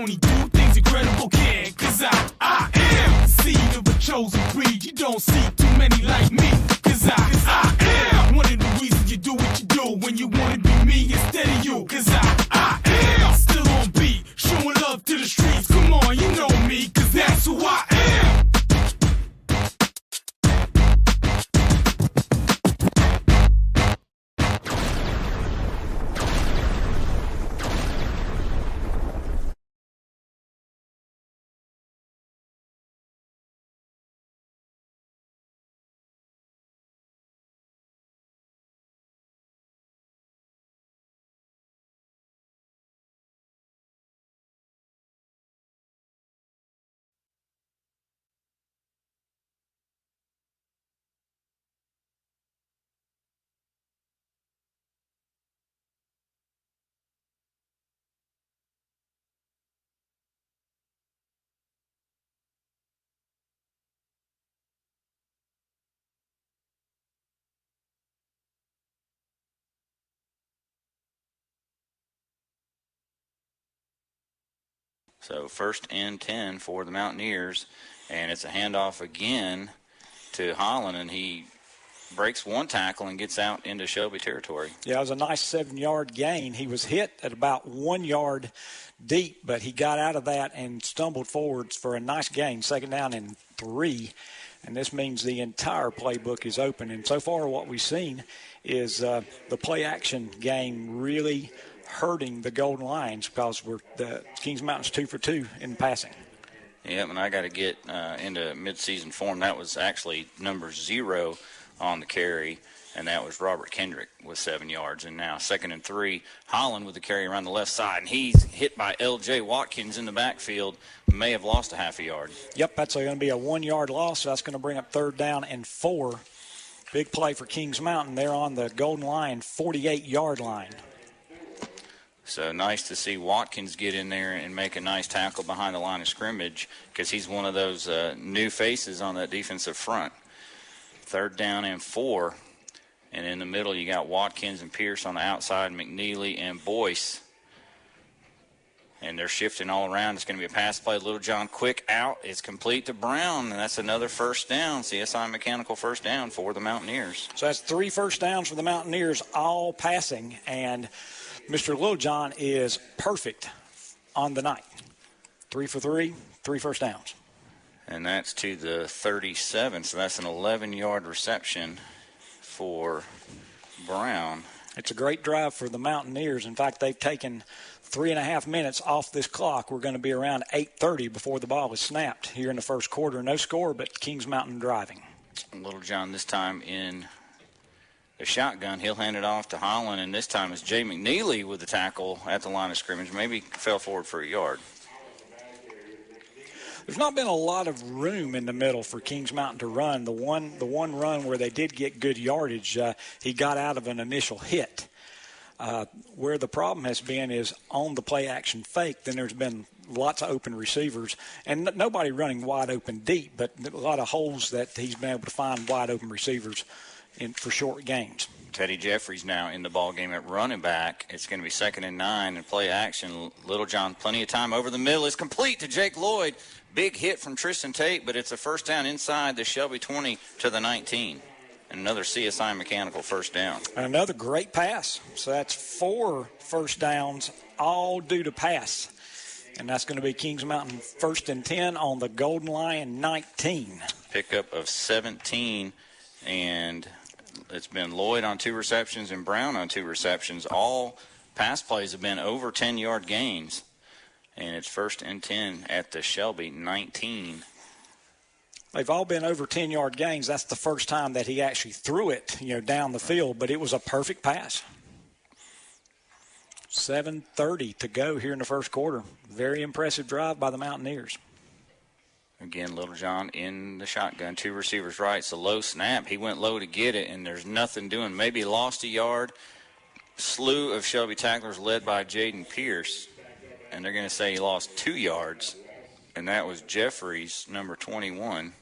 only do things incredible can. Cause I am the seed of a chosen breed. You don't see too many like me. Cause I am one of the reasons you do what you do. When you wanna be me instead of you. Cause I am still on beat, showing love to the streets. Come on, you know me, cause that's who I am. So 1st and 10 for the Mountaineers, and it's a handoff again to Holland, and he breaks one tackle and gets out into Shelby territory. Yeah, it was a nice 7-yard gain. He was hit at about 1 yard deep, but he got out of that and stumbled forwards for a nice gain, 2nd down and 3. And this means the entire playbook is open. And so far what we've seen is the play-action game really hurting the Golden Lions because the Kings Mountain's 2 for 2 in passing. Yep, and I got to get into mid-season form. That was actually number 0 on the carry, and that was Robert Kendrick with 7 yards. And now 2nd and 3, Holland with the carry around the left side, and he's hit by L.J. Watkins in the backfield, may have lost a half a yard. Yep, that's going to be a 1-yard loss, so that's going to bring up 3rd down and 4. Big play for Kings Mountain. They're on the Golden Lion 48-yard line. So nice to see Watkins get in there and make a nice tackle behind the line of scrimmage because he's one of those new faces on that defensive front. 3rd down and 4. And in the middle, you got Watkins and Pierce on the outside, McNeely and Boyce. And they're shifting all around. It's going to be a pass play. Little John quick out. It's complete to Brown, and that's another 1st down. CSI Mechanical 1st down for the Mountaineers. So that's 3 1st downs for the Mountaineers, all passing. And Mr. Littlejohn is perfect on the night. 3 for 3, 3 1st downs. And that's to the 37, so that's an 11-yard reception for Brown. It's a great drive for the Mountaineers. In fact, they've taken 3.5 minutes off this clock. We're going to be around 8:30 before the ball is snapped here in the first quarter. No score, but Kings Mountain driving. Little John this time in the shotgun. He'll hand it off to Holland, and this time it's Jay McNeely with the tackle at the line of scrimmage. Maybe fell forward for a yard. There's not been a lot of room in the middle for Kings Mountain to run. The one run where they did get good yardage, he got out of an initial hit. Where the problem has been is on the play-action fake, then there's been lots of open receivers, and nobody running wide open deep, but a lot of holes that he's been able to find wide open receivers for short gains. Teddy Jeffries now in the ball game at running back. It's going to be 2nd and 9 and play action. Little John, plenty of time over the middle. It's complete to Jake Lloyd. Big hit from Tristan Tate, but it's a 1st down inside the Shelby 20 to the 19. And another CSI Mechanical 1st down. And another great pass. So that's 4 1st downs, all due to pass. And that's going to be Kings Mountain 1st and 10 on the Golden Lion 19. Pickup of 17, and it's been Lloyd on 2 receptions and Brown on 2 receptions. All pass plays have been over 10-yard gains. And it's 1st and 10 at the Shelby 19. They've all been over 10-yard gains. That's the first time that he actually threw it, down the field, but it was a perfect pass. 7:30 to go here in the first quarter. Very impressive drive by the Mountaineers. Again, Little John in the shotgun. 2 receivers right. It's a low snap. He went low to get it, and there's nothing doing. Maybe lost a yard. Slew of Shelby tacklers led by Jaden Pierce. And they're going to say he lost 2 yards, and that was Jeffries, number 21.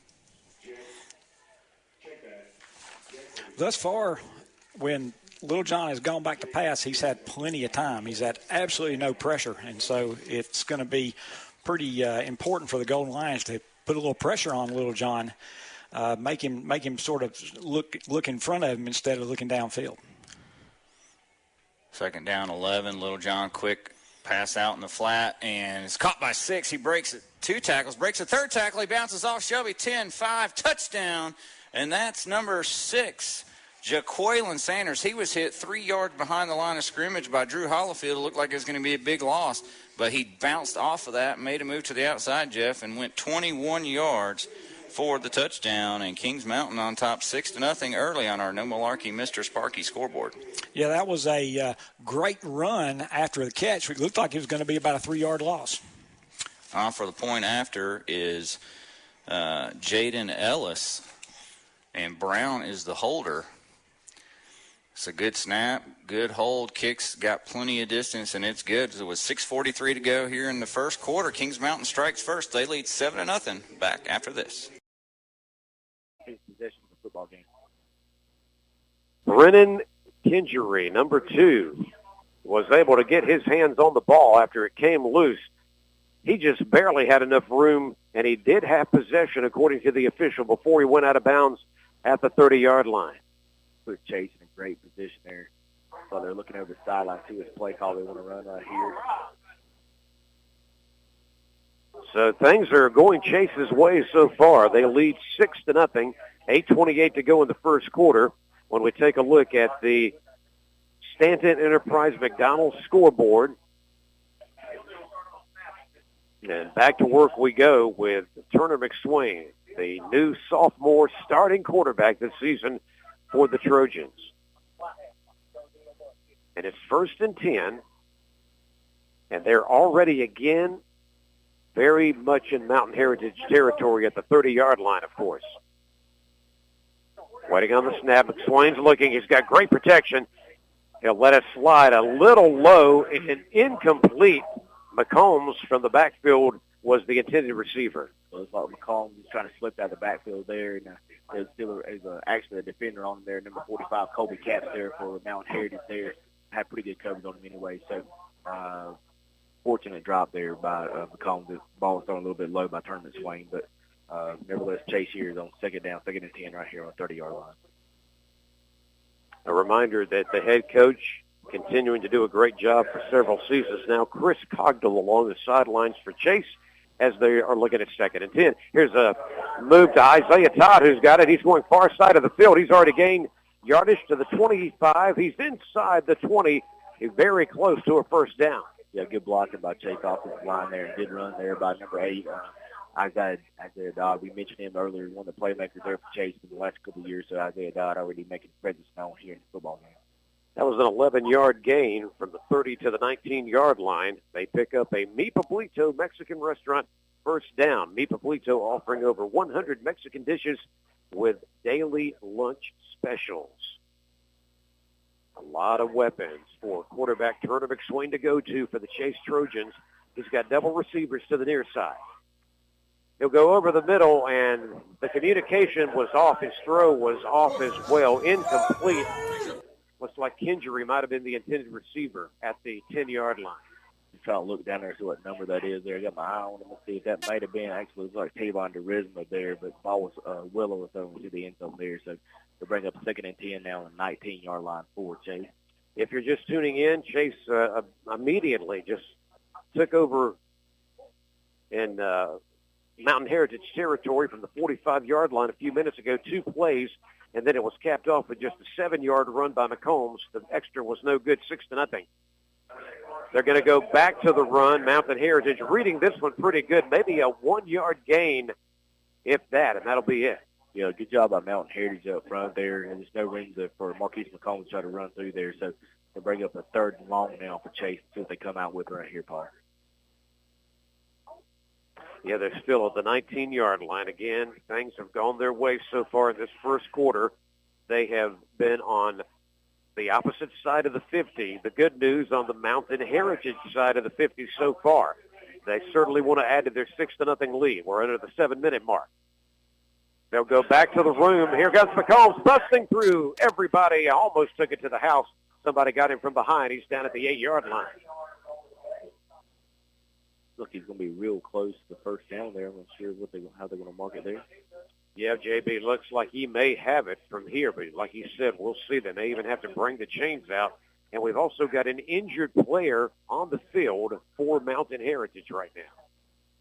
Thus far, when Little John has gone back to pass, he's had plenty of time. He's had absolutely no pressure, and so it's going to be pretty important for the Golden Lions to put a little pressure on Little John, make him sort of look in front of him instead of looking downfield. 2nd down, 11. Little John, quick pass out in the flat, and it's caught by 6. He breaks it 2 tackles, breaks a 3rd tackle. He bounces off Shelby, 10-5, touchdown, and that's number 6. Jaquaylin Sanders, he was hit 3 yards behind the line of scrimmage by Drew Hollifield. It looked like it was going to be a big loss, but he bounced off of that, made a move to the outside, Jeff, and went 21 yards for the touchdown. And Kings Mountain on top 6-0 early on our No Malarkey Mr. Sparky scoreboard. Yeah, that was a great run after the catch. It looked like it was going to be about a 3-yard loss. For the point after is Jaden Ellis, and Brown is the holder. It's a good snap, good hold, kicks, got plenty of distance, and it's good. It was 6:43 to go here in the first quarter. Kings Mountain strikes first. They lead 7-0. Back after this. Possession of the football game. Brennan Kingery, number 2, was able to get his hands on the ball after it came loose. He just barely had enough room, and he did have possession, according to the official, before he went out of bounds at the 30-yard line. Put Chase in a great position there. So they're looking over the sideline, see what play call they want to run right here. So things are going Chase's way so far. They lead 6-0, 8:28 to go in the first quarter. When we take a look at the Stanton Enterprise McDonald scoreboard, and back to work we go with Turner McSwain, the new sophomore starting quarterback this season for the Trojans. And it's 1st and 10, and they're already again very much in Mountain Heritage territory at the 30-yard line, of course. Waiting on the snap. McSwain's looking. He's got great protection. He'll let it slide a little low and incomplete. McCombs from the backfield was the intended receiver. So it's like McCombs is trying to slip out of the backfield there. And there's still actually a defender on there, number 45, Colby Capps there for Mountain Heritage there. Had pretty good coverage on him anyway. So fortunate drop there by McCombs. The ball was thrown a little bit low by Turner McSwain, but nevertheless, Chase here is on 2nd down, 2nd and 10 right here on the 30-yard line. A reminder that the head coach, continuing to do a great job for several seasons now, Chris Cogdell along the sidelines for Chase as they are looking at 2nd and 10. Here's a move to Isaiah Todd, who's got it. He's going far side of the field. He's already gained yardage to the 25. He's inside the 20. He's very close to a 1st down. Yeah, good blocking by Chase off his line there. Good run there by number 8. Isaiah Dodd. We mentioned him earlier, one of the playmakers there for Chase in the last couple of years. So Isaiah Dodd already making presence known here in the football game. That was an 11-yard gain from the 30 to the 19-yard line. They pick up a Mi Poblito Mexican restaurant 1st down. Mi Poblito offering over 100 Mexican dishes with daily lunch specials. A lot of weapons for quarterback Turner McSwain to go to for the Chase Trojans. He's got double receivers to the near side. He'll go over the middle, and the communication was off. His throw was off as well, incomplete. Looks like Kingery might have been the intended receiver at the 10-yard line. Just trying to look down there and see what number that is there. I got my eye on him to see if that might have been actually looks like Tavon DeRisma there, but the ball was Willow was over to the end zone there. So they'll bring up 2nd and 10 now on the 19-yard line for Chase. If you're just tuning in, Chase immediately just took over in Mountain Heritage territory from the 45-yard line a few minutes ago, 2 plays, and then it was capped off with just a 7-yard run by McCombs. The extra was no good, 6-0. They're going to go back to the run. Mountain Heritage reading this one pretty good, maybe a 1-yard gain, if that, and that'll be it. Yeah, good job by Mountain Heritage up front there, and there's no room for Marquise McCombs to try to run through there. So they'll bring up a 3rd and long now for Chase. See what they come out with right here, Paul. Yeah, they're still at the 19-yard line. Again, things have gone their way so far in this first quarter. They have been on the opposite side of the 50. The good news on the Mountain Heritage side of the 50 so far. They certainly want to add to their 6-0 lead. We're under the 7-minute mark. They'll go back to the room. Here comes McCombs busting through. Everybody almost took it to the house. Somebody got him from behind. He's down at the 8-yard line. Look, he's going to be real close to the first down there. I'm not sure how they're going to mark it there. Yeah, JB, looks like he may have it from here, but like he said, we'll see. They may even have to bring the chains out. And we've also got an injured player on the field for Mountain Heritage right now.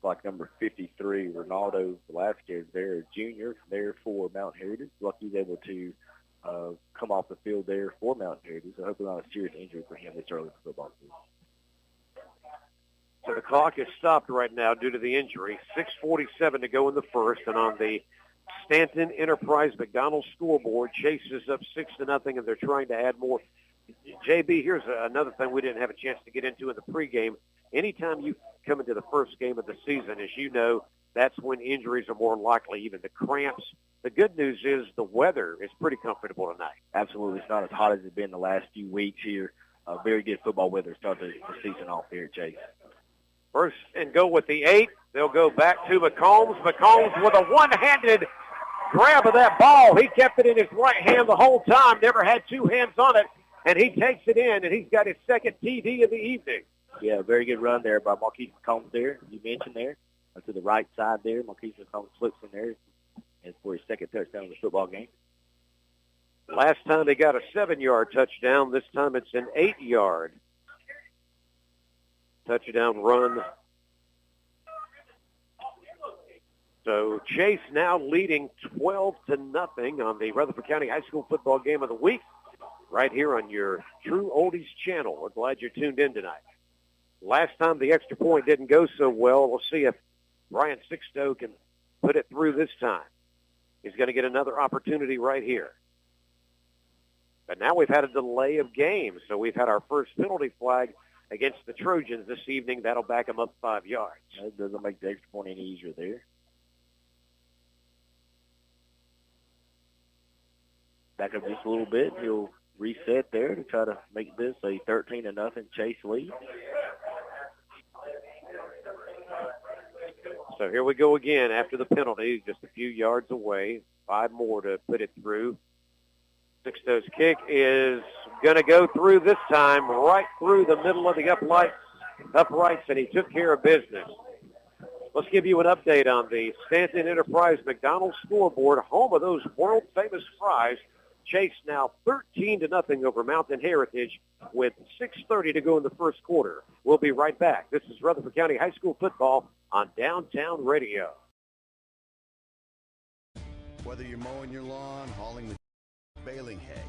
Like number 53, Ronaldo Velasquez there, junior, there for Mountain Heritage. Like he's able to come off the field there for Mountain Heritage. So hopefully not a serious injury for him this early in the football season. So the clock is stopped right now due to the injury. 6:47 to go in the first, and on the Stanton Enterprise McDonald scoreboard, Chase is up 6-0, and they're trying to add more. JB, here's another thing we didn't have a chance to get into in the pregame. Anytime you come into the first game of the season, as you know, that's when injuries are more likely, even the cramps. The good news is the weather is pretty comfortable tonight. Absolutely. It's not as hot as it's been the last few weeks here. Very good football weather to start the season off here at Chase. First and go with the 8. They'll go back to McCombs. McCombs with a one-handed grab of that ball. He kept it in his right hand the whole time, never had two hands on it, and he takes it in, and he's got his second TD of the evening. Yeah, very good run there by Marquise McCombs there. You mentioned there. To the right side there, Marquise McCombs slips in there and for his second touchdown of the football game. Last time they got a 7-yard touchdown. This time it's an 8-yard touchdown run. So Chase now leading 12-0 on the Rutherford County High School football game of the week right here on your True Oldies channel. We're glad you're tuned in tonight. Last time the extra point didn't go so well. We'll see if Brian Sixto can put it through this time. He's going to get another opportunity right here. But now we've had a delay of game, so we've had our first penalty flag against the Trojans this evening. That'll back them up 5 yards. That doesn't make the extra point any easier there. Back up just a little bit. He'll reset there to try to make this a 13-0 Chase lead. So here we go again after the penalty, just a few yards away. 5 more to put it through. Sixto's kick is going to go through this time, right through the middle of the uprights, and he took care of business. Let's give you an update on the Stanton Enterprise McDonald scoreboard, home of those world-famous fries. Chase now 13-0 over Mountain Heritage with 6:30 to go in the first quarter. We'll be right back. This is Rutherford County High School football on Downtown Radio. Whether you're mowing your lawn, hauling the baling hay,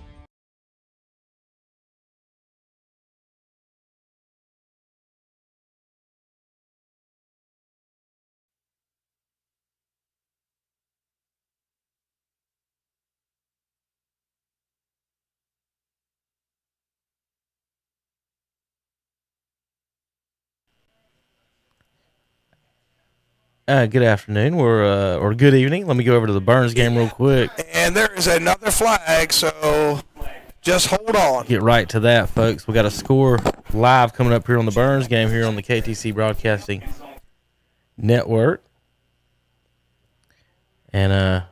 good afternoon, or good evening. Let me go over to the Burns game real quick. And there is another flag, so just hold on. Get right to that, folks. We got a score live coming up here on the Burns game here on the KTC Broadcasting Network. And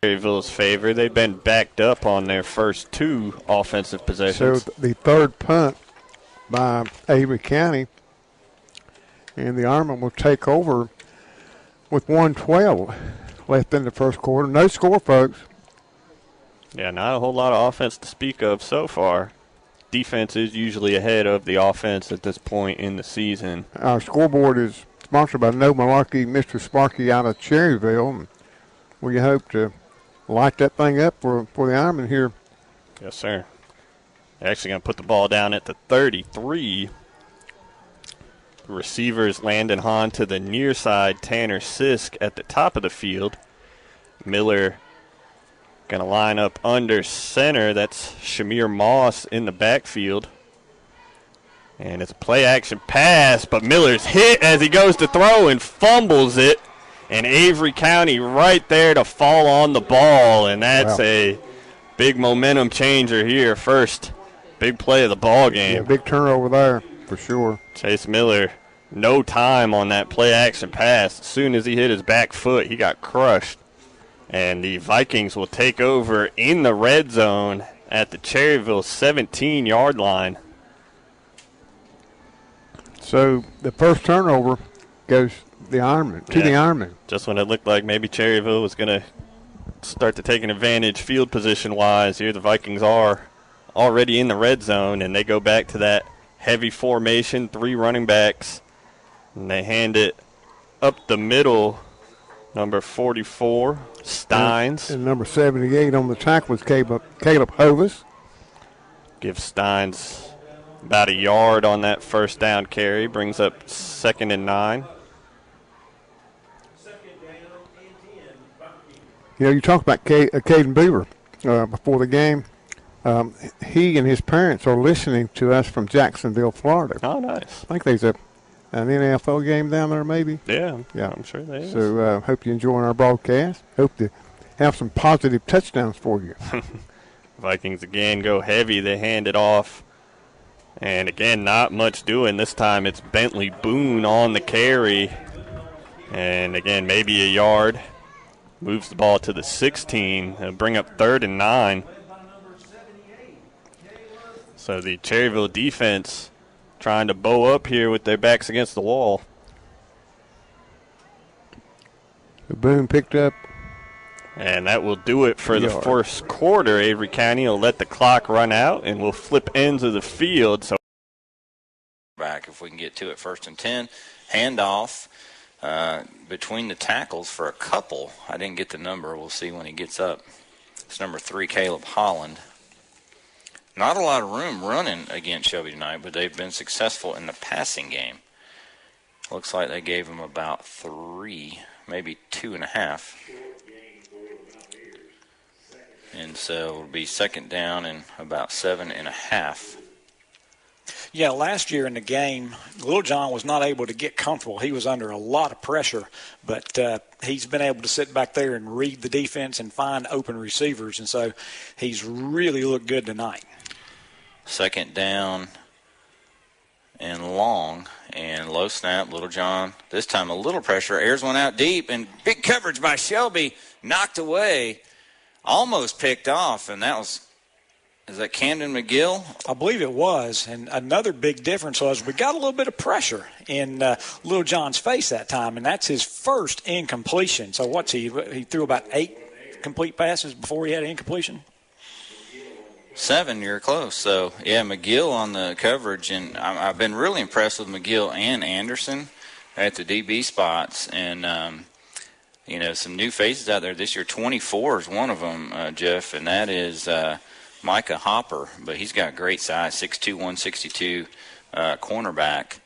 Cherryville's favor. They've been backed up on their first 2 offensive possessions. So the third punt by Avery County, and the Ironmen will take over with 1:12 left in the first quarter. No score, folks. Yeah, not a whole lot of offense to speak of so far. Defense is usually ahead of the offense at this point in the season. Our scoreboard is sponsored by No Malarkey, Mr. Sparky out of Cherryville. And we hope to light that thing up for the Ironmen here. Yes, sir. They're actually going to put the ball down at the 33. The receivers Landon Hahn to the near side, Tanner Sisk at the top of the field. Miller going to line up under center. That's Shamir Moss in the backfield. And it's a play-action pass, but Miller's hit as he goes to throw and fumbles it. And Avery County right there to fall on the ball, and that's a big momentum changer here. First big play of the ball game. Yeah, big turnover there for sure. Chase Miller, no time on that play-action pass. As soon as he hit his back foot, he got crushed. And the Vikings will take over in the red zone at the Cherryville 17-yard line. So the first turnover goes the Ironmen, to the Ironmen. Just when it looked like maybe Cherryville was going to start to take an advantage field position-wise, here the Vikings are already in the red zone, and they go back to that heavy formation, 3 running backs, and they hand it up the middle, number 44, Steins. And number 78 on the tackle was Caleb Hovis. Give Steins about a yard on that first down carry, brings up 2nd and 9. You know, you talk about Caden Beaver before the game. He and his parents are listening to us from Jacksonville, Florida. Oh, nice. I think there's an NFL game down there maybe. Yeah, I'm sure there is. So hope you're enjoying our broadcast. Hope to have some positive touchdowns for you. Vikings again go heavy. They hand it off. And again, not much doing. This time it's Bentley Boone on the carry. And again, maybe a yard. Moves the ball to the 16. It'll bring up 3rd and 9. So the Cherryville defense trying to bow up here with their backs against the wall. The Boone picked up. And that will do it for the first quarter. Avery County will let the clock run out, and we'll flip ends of the field. So back if we can get to it, 1st and 10. Handoff between the tackles for a couple. I didn't get the number. We'll see when he gets up. It's number 3, Caleb Holland. Not a lot of room running against Shelby tonight, but they've been successful in the passing game. Looks like they gave him about 3, maybe 2.5. And so it'll be 2nd down and about 7.5. Yeah, last year in the game, Little John was not able to get comfortable. He was under a lot of pressure, but he's been able to sit back there and read the defense and find open receivers, and so he's really looked good tonight. 2nd down and long, and low snap. Little John, this time a little pressure, airs one out deep, and big coverage by Shelby, knocked away, almost picked off, and that was, is that Camden McGill? I believe it was, and another big difference was we got a little bit of pressure in Little John's face that time, and that's his first incompletion. So what's he threw about 8 complete passes before he had an incompletion? 7, you're close. So, yeah, McGill on the coverage, and I've been really impressed with McGill and Anderson at the DB spots. And, you know, some new faces out there this year. 24 is one of them, Jeff, and that is Micah Hopper. But he's got great size, 6'2", 162 cornerback.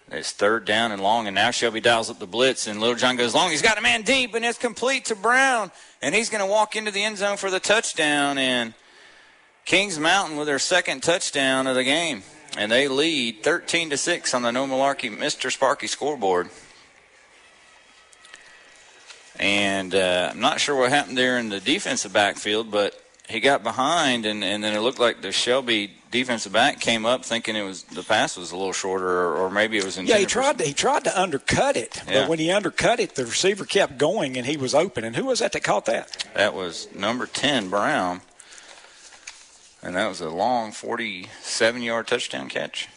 It's 3rd down and long, and now Shelby dials up the blitz, and Little John goes long. He's got a man deep, and it's complete to Brown, and he's going to walk into the end zone for the touchdown, and Kings Mountain with their 2nd touchdown of the game, and they lead 13-6 on the No Malarkey Mr. Sparky scoreboard. And I'm not sure what happened there in the defensive backfield, but he got behind, and then it looked like the Shelby defensive back came up thinking the pass was a little shorter, or maybe it was intended. Yeah, he tried to undercut it, but when he undercut it, the receiver kept going, and he was open. And who was that caught that? That was number 10, Brown, and that was a long 47-yard touchdown catch.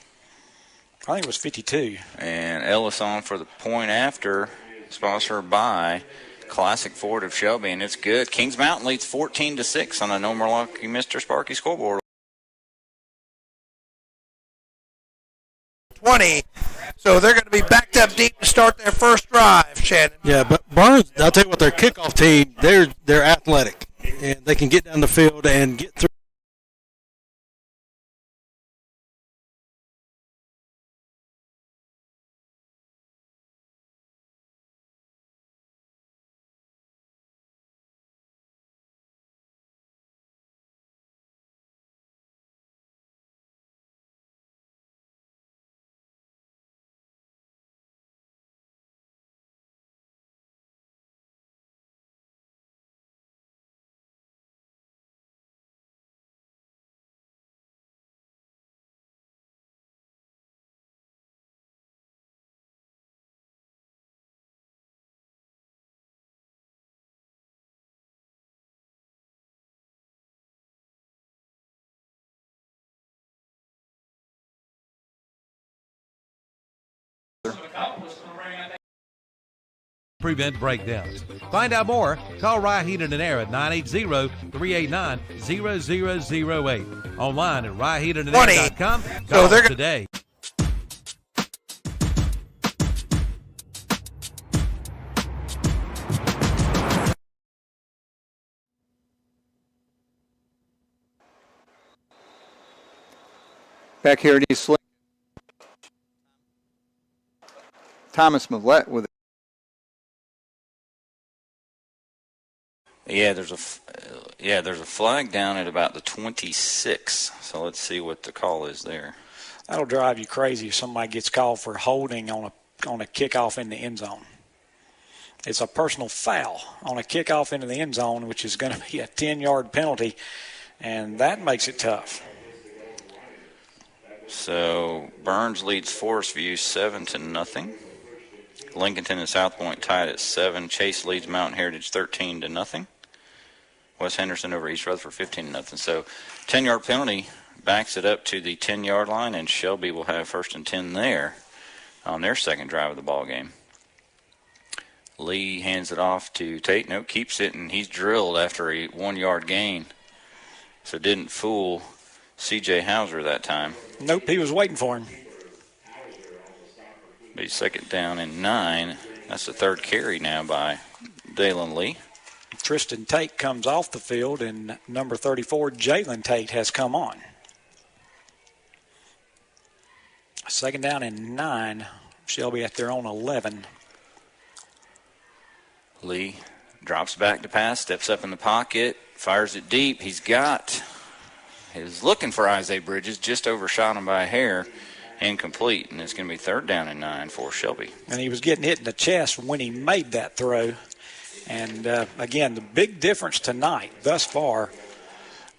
I think it was 52. And Ellis on for the point after, sponsored by Classic Ford of Shelby, and it's good. Kings Mountain leads 14-6 on the No More Lucky Mr. Sparky scoreboard. 20. So they're going to be backed up deep to start their first drive, Shannon. Yeah, but Burns, I'll tell you what, their kickoff team, they're athletic, and they can get down the field and get through. Prevent breakdowns. Find out more. Call Rye Heating and Air at 980-389-0008. Online at ryeheatingandair.com. Call so today. Back here at East Lake. Thomas Millette with Yeah, there's a flag down at about the 26. So let's see what the call is there. That'll drive you crazy if somebody gets called for holding on a kickoff in the end zone. It's a personal foul on a kickoff into the end zone, which is going to be a 10-yard penalty, and that makes it tough. So Burns leads Forest View 7-0. Lincolnton and South Point tied at 7. Chase leads Mountain Heritage 13-0. West Henderson over East Rutherford 15-0. So 10-yard penalty backs it up to the 10-yard line, and Shelby will have 1st and 10 there on their second drive of the ball game. Lee hands it off to Tate. No, keeps it, and he's drilled after a 1-yard gain. So didn't fool C.J. Hauser that time. Nope, he was waiting for him. Be 2nd down and 9. That's the 3rd carry now by Dalen Lee. Tristan Tate comes off the field, and number 34, Jalen Tate, has come on. 2nd down and 9. Shelby at their own 11. Lee drops back to pass, steps up in the pocket, fires it deep. He was looking for Isaiah Bridges, just overshot him by a hair. Incomplete, and it's going to be 3rd down and 9 for Shelby. And he was getting hit in the chest when he made that throw. And, again, the big difference tonight thus far,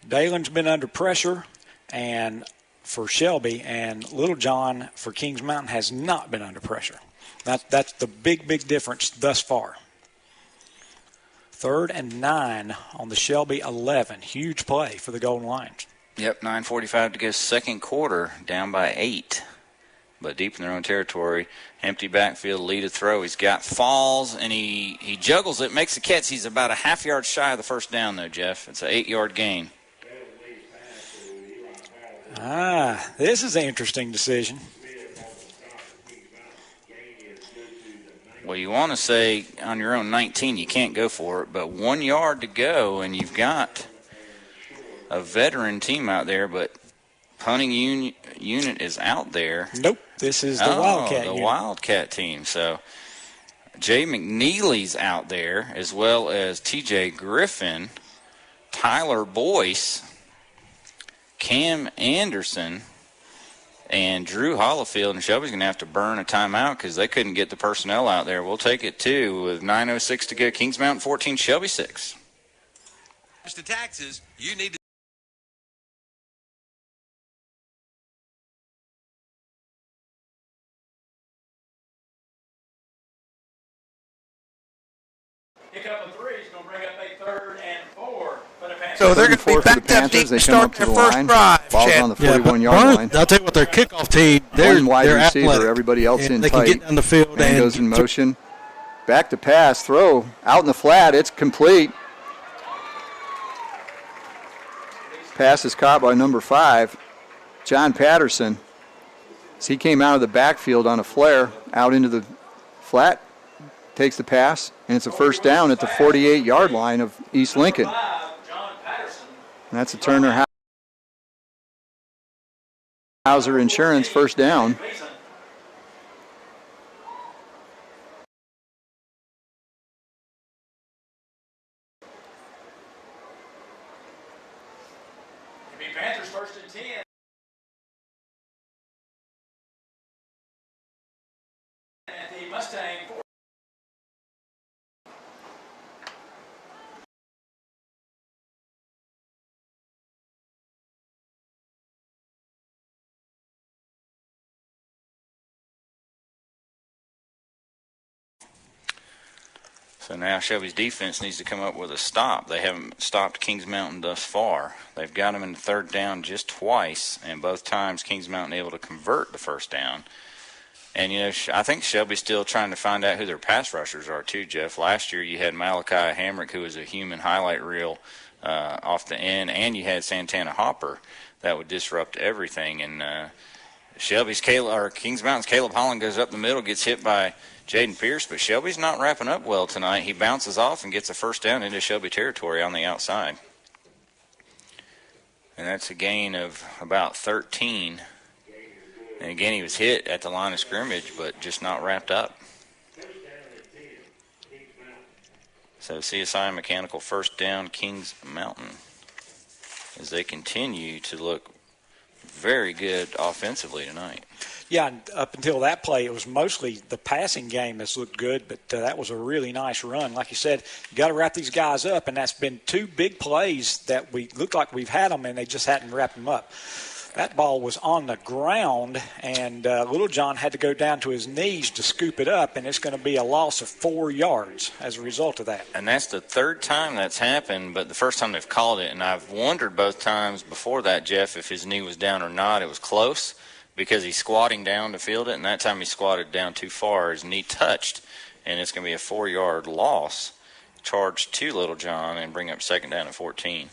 Dalen's been under pressure and for Shelby, and Little John for Kings Mountain has not been under pressure. That's the big difference thus far. 3rd and 9 on the Shelby 11. Huge play for the Golden Lions. Yep, 9:45 to go, 2nd quarter, down by 8. But deep in their own territory, empty backfield, lead a throw. He's got falls, and he juggles it, makes the catch. He's about a half yard shy of the 1st down, though, Jeff. It's an 8-yard gain. This is an interesting decision. Well, you want to say on your own 19 you can't go for it, but 1 yard to go, and you've got a veteran team out there, but punting unit is out there. Nope, this is the Wildcat unit. Wildcat team. So Jay McNeely's out there, as well as T.J. Griffin, Tyler Boyce, Cam Anderson, and Drew Hollifield. And Shelby's going to have to burn a timeout because they couldn't get the personnel out there. We'll take it, too, with 9:06 to go. Kings Mountain 14, Shelby 6. to taxes, you need to. Pick up a three is going to bring up a 3rd and 4 for the Panthers. So they're going to be backed up deep to start their first drive, Ball's Chad. on the 41-yard line. I'll tell you what, their kickoff team, they're One wide receiver, athletic. everybody else And in they tight. can get down the field Man and goes in motion. Back to pass, throw, out in the flat, it's complete. Pass is caught by number 5, John Patterson. As he came out of the backfield on a flare, out into the flat, takes the pass, and it's a first down at the 48-yard line of East Lincoln. And that's a Turner Hauser Insurance first down. Panthers 1st and 10. At the Mustang 4. So now Shelby's defense needs to come up with a stop. They haven't stopped Kings Mountain thus far. They've got them in the 3rd down just twice, and both times Kings Mountain able to convert the 1st down. And, you know, I think Shelby's still trying to find out who their pass rushers are too, Jeff. Last year you had Malachi Hamrick, who was a human highlight reel off the end, and you had Santana Hopper that would disrupt everything. And Kings Mountain's Caleb Holland goes up the middle, gets hit by Jaden Pierce, but Shelby's not wrapping up well tonight. He bounces off and gets a first down into Shelby territory on the outside. And that's a gain of about 13. And again, he was hit at the line of scrimmage, but just not wrapped up. So CSI Mechanical first down, Kings Mountain, as they continue to look very good offensively tonight. Yeah, and up until that play, it was mostly the passing game that's looked good, but that was a really nice run. Like you said, you got to wrap these guys up, and that's been 2 big plays that we look like we've had them, and they just hadn't wrapped them up. That ball was on the ground, and Little John had to go down to his knees to scoop it up, and it's going to be a loss of 4 yards as a result of that. And that's the 3rd time that's happened, but the first time they've called it, and I've wondered both times before that, Jeff, if his knee was down or not. It was close because he's squatting down to field it, and that time he squatted down too far. His knee touched, and it's going to be a 4-yard loss charged to Little John and bring up 2nd down at 14.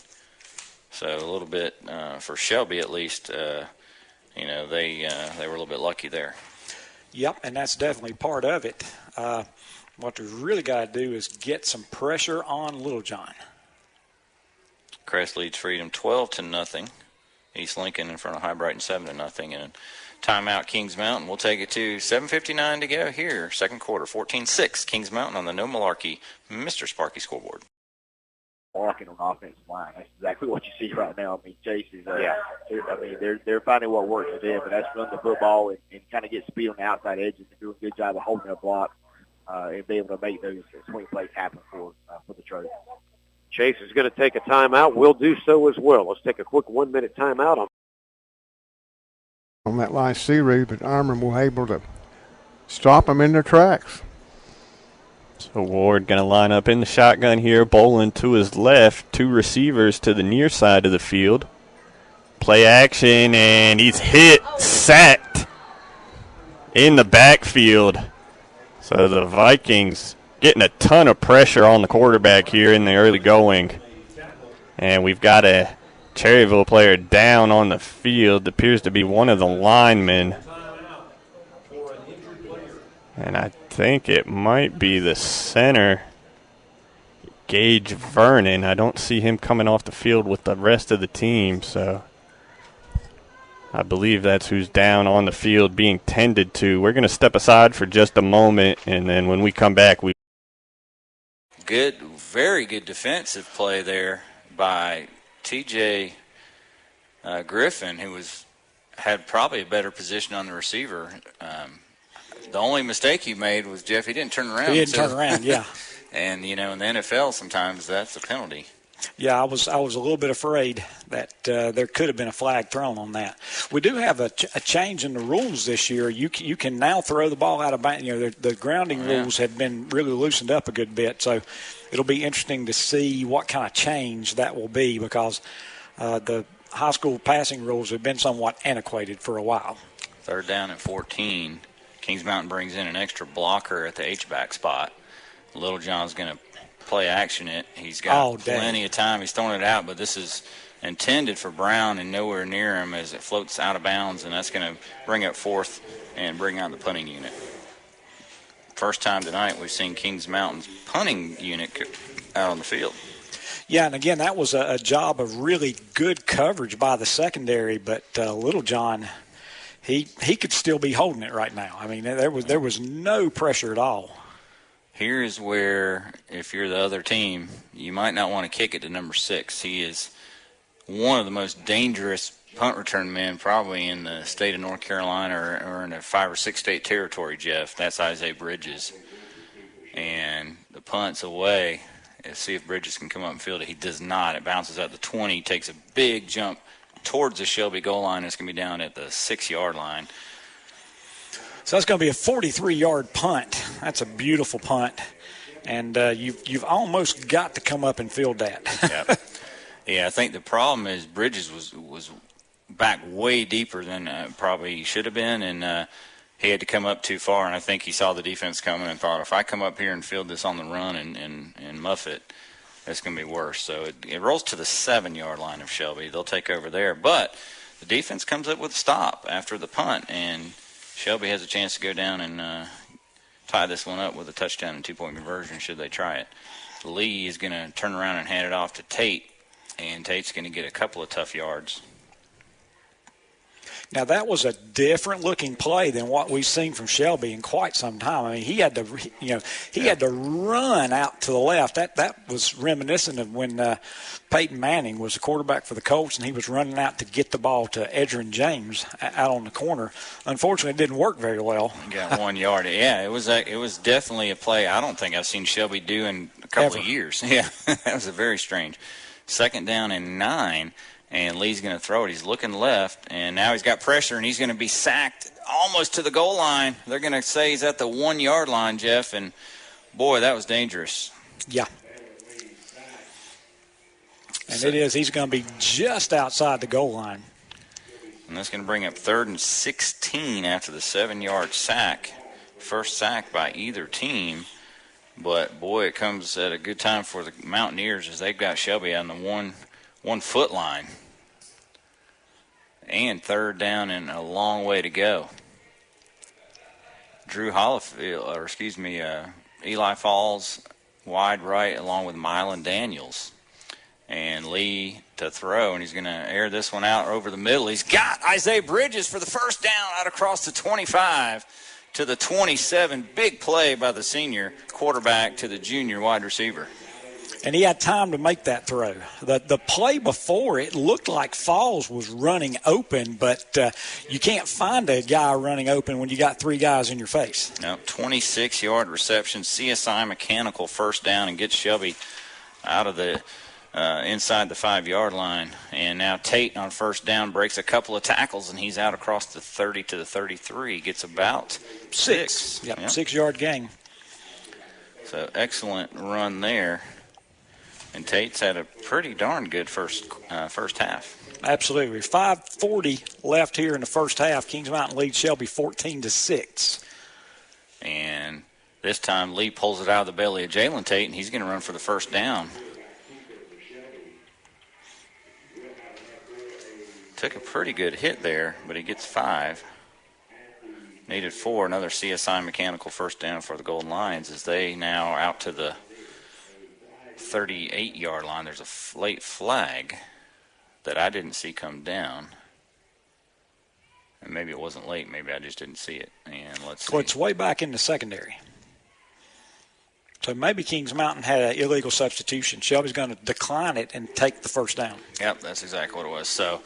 So a little bit for Shelby at least, they were a little bit lucky there. Yep, and that's definitely part of it. What we really got to do is get some pressure on Little John. Crest leads Freedom 12-0. East Lincoln in front of High Brighton 7-0. And timeout Kings Mountain. We'll take it to 7:59 to go here. 2nd quarter, 14-6. Kings Mountain on the No Malarkey Mr. Sparky scoreboard. Walking on the offensive line. That's exactly what you see right now. I mean, Chase is, they're finding what works for them, and that's run the football and kind of get speed on the outside edges and do a good job of holding their block and be able to make those swing plays happen for the Trojans. Chase is going to take a timeout. We'll do so as well. Let's take a quick 1-minute timeout on that last series, but Armour was able to stop them in their tracks. So Ward going to line up in the shotgun here. Boland to his left. 2 receivers to the near side of the field. Play action, and he's hit, sacked in the backfield. So the Vikings getting a ton of pressure on the quarterback here in the early going. And we've got a Cherryville player down on the field. Appears to be one of the linemen. And I think it might be the center, Gage Vernon. I don't see him coming off the field with the rest of the team, so I believe that's who's down on the field being tended to. We're going to step aside for just a moment, and then when we come back, Very good defensive play there by T.J. Griffin, who had probably a better position on the receiver. The only mistake he made was, Jeff, he didn't turn around. He didn't turn around, yeah. And, in the NFL sometimes that's a penalty. Yeah, I was a little bit afraid that there could have been a flag thrown on that. We do have a change in the rules this year. You can now throw the ball out of bounds. You know, the grounding rules have been really loosened up a good bit, so it'll be interesting to see what kind of change that will be because the high school passing rules have been somewhat antiquated for a while. 3rd down and 14. Kings Mountain brings in an extra blocker at the H-back spot. Little John's going to play action it. He's got plenty of time. He's throwing it out, but this is intended for Brown and nowhere near him as it floats out of bounds, and that's going to bring up 4th and bring out the punting unit. First time tonight we've seen Kings Mountain's punting unit out on the field. Yeah, and again, that was a job of really good coverage by the secondary, but Little John, he could still be holding it right now. I mean, there was no pressure at all. Here is where, if you're the other team, you might not want to kick it to number 6. He is one of the most dangerous punt return men probably in the state of North Carolina or in a 5 or 6 state territory, Jeff. That's Isaiah Bridges. And the punt's away. Let's see if Bridges can come up and field it. He does not. It bounces out the 20, takes a big jump towards the Shelby goal line. It's going to be down at the 6-yard line. So that's going to be a 43-yard punt. That's a beautiful punt, and you've almost got to come up and field that. Yeah, I think the problem is Bridges was back way deeper than probably he should have been, and he had to come up too far. And I think he saw the defense coming and thought, if I come up here and field this on the run and muff it, it's going to be worse. So it rolls to the 7-yard line of Shelby. They'll take over there, but the defense comes up with a stop after the punt, and Shelby has a chance to go down and tie this one up with a touchdown and 2-point conversion should they try it. Lee is going to turn around and hand it off to Tate, and Tate's going to get a couple of tough yards. Now, that was a different-looking play than what we've seen from Shelby in quite some time. I mean, he had to run out to the left. That was reminiscent of when Peyton Manning was the quarterback for the Colts, and he was running out to get the ball to Edgerrin James out on the corner. Unfortunately, it didn't work very well. He got 1 yard. Yeah, it was definitely a play I don't think I've seen Shelby do in a couple of years. Yeah, that was a very strange. 2nd down and 9. And Lee's going to throw it. He's looking left, and now he's got pressure, and he's going to be sacked almost to the goal line. They're going to say he's at the 1-yard line, Jeff, and, boy, that was dangerous. Yeah. And it is. He's going to be just outside the goal line. And that's going to bring up 3rd and 16 after the 7-yard sack. First sack by either team. But, boy, it comes at a good time for the Mountaineers as they've got Shelby on the 1-foot line. And 3rd down and a long way to go. Eli Falls wide right along with Mylan Daniels. And Lee to throw, and he's going to air this one out over the middle. He's got Isaiah Bridges for the first down out across the 25 to the 27. Big play by the senior quarterback to the junior wide receiver. And he had time to make that throw. The play before, it looked like Falls was running open, but you can't find a guy running open when you got 3 guys in your face. No, 26-yard reception, CSI Mechanical first down, and gets Shelby out of the inside the 5-yard line. And now Tate on first down breaks a couple of tackles, and he's out across the 30 to the 33. Gets about 6. Yep. 6-yard gain. So excellent run there. And Tate's had a pretty darn good first half. Absolutely. 5:40 left here in the first half. Kings Mountain leads Shelby 14-6. And this time Lee pulls it out of the belly of Jalen Tate, and he's going to run for the first down. Took a pretty good hit there, but he gets 5. Needed 4. Another CSI Mechanical first down for the Golden Lions as they now out to the 38-yard line. There's a late flag that I didn't see come down. And maybe it wasn't late. Maybe I just didn't see it. And let's see. Well, it's way back in the secondary. So maybe Kings Mountain had an illegal substitution. Shelby's going to decline it and take the first down. Yep, that's exactly what it was. So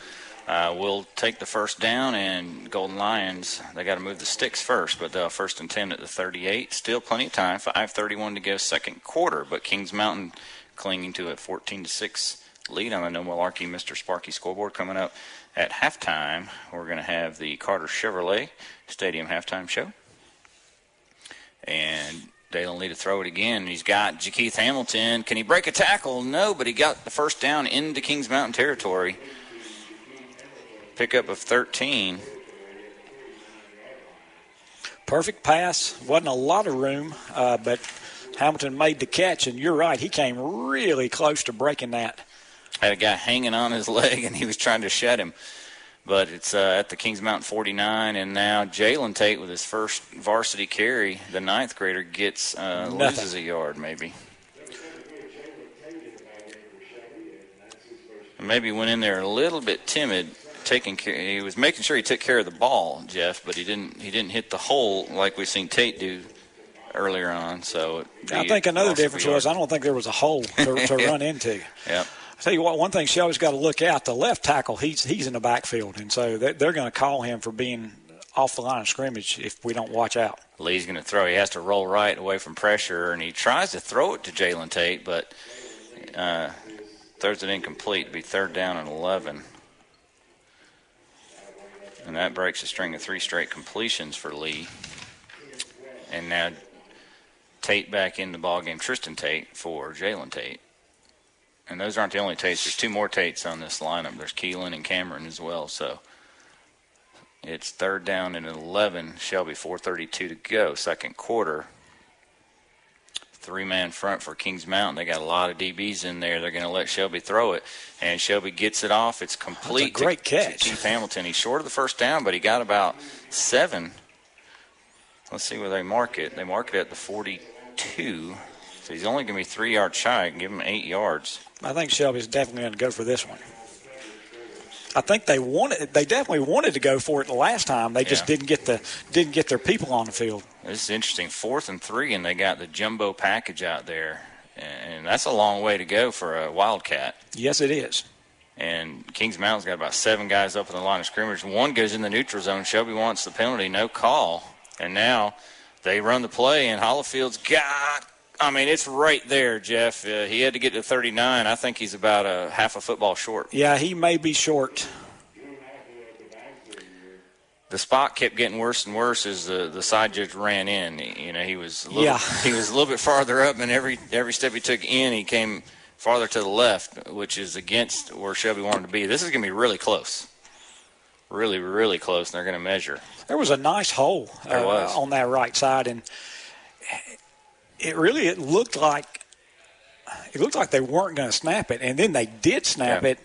we'll take the first down, and Golden Lions, they got to move the sticks first, but they'll 1st and 10 at the 38. Still plenty of time, 5:31 to go second quarter, but Kings Mountain clinging to a 14-6 lead on the No Malarkey Mr. Sparky scoreboard. Coming up at halftime, we're going to have the Carter Chevrolet Stadium halftime show. And Dale will need to throw it again. He's got Jakeith Hamilton. Can he break a tackle? No, but he got the first down into Kings Mountain territory. Pickup of 13. Perfect pass. Wasn't a lot of room, but Hamilton made the catch, and you're right. He came really close to breaking that. Had a guy hanging on his leg, and he was trying to shed him. But it's at the Kings Mountain 49, and now Jalen Tate with his first varsity carry, the 9th grader, loses a yard maybe. Maybe went in there a little bit timid. He was making sure he took care of the ball, Jeff, but he didn't hit the hole like we've seen Tate do earlier on. So I think another difference was I don't think there was a hole to run into. Yep. I tell you what, one thing Shelby's got to look out, the left tackle, he's in the backfield, and so they're going to call him for being off the line of scrimmage if we don't watch out. Lee's going to throw. He has to roll right away from pressure, and he tries to throw it to Jalen Tate, but throws it incomplete. It'll be 3rd down and 11. And that breaks a string of 3 straight completions for Lee. And now Tate back in the ballgame, Tristan Tate for Jalen Tate. And those aren't the only Tates. There's 2 more Tates on this lineup. There's Keelan and Cameron as well. So it's 3rd down and 11. Shelby, 4:32 to go, second quarter. 3-man front for Kings Mountain. They got a lot of DBs in there. They're going to let Shelby throw it. And Shelby gets it off. It's complete. That's a great catch. To Keith Hamilton. He's short of the first down, but he got about 7. Let's see where they mark it. They mark it at the 42. So he's only going to be 3 yards shy. I can give him 8 yards. I think Shelby's definitely going to go for this one. I think they definitely wanted to go for it the last time. They just didn't get their people on the field. This is interesting. 4th and 3, and they got the jumbo package out there. And that's a long way to go for a Wildcat. Yes, it is. And Kings Mountain's got about 7 guys up in the line of scrimmage. 1 goes in the neutral zone. Shelby wants the penalty, no call. And now they run the play, and Hollifield's it's right there, Jeff. He had to get to 39. I think he's about a half a football short. Yeah, he may be short. The spot kept getting worse and worse as the side judge ran in. He was a little bit farther up, and every step he took in, he came farther to the left, which is against where Shelby wanted to be. This is going to be really close. Really, really close, and they're going to measure. There was a nice hole on that right side, and it looked like they weren't going to snap it, and then they did snap it.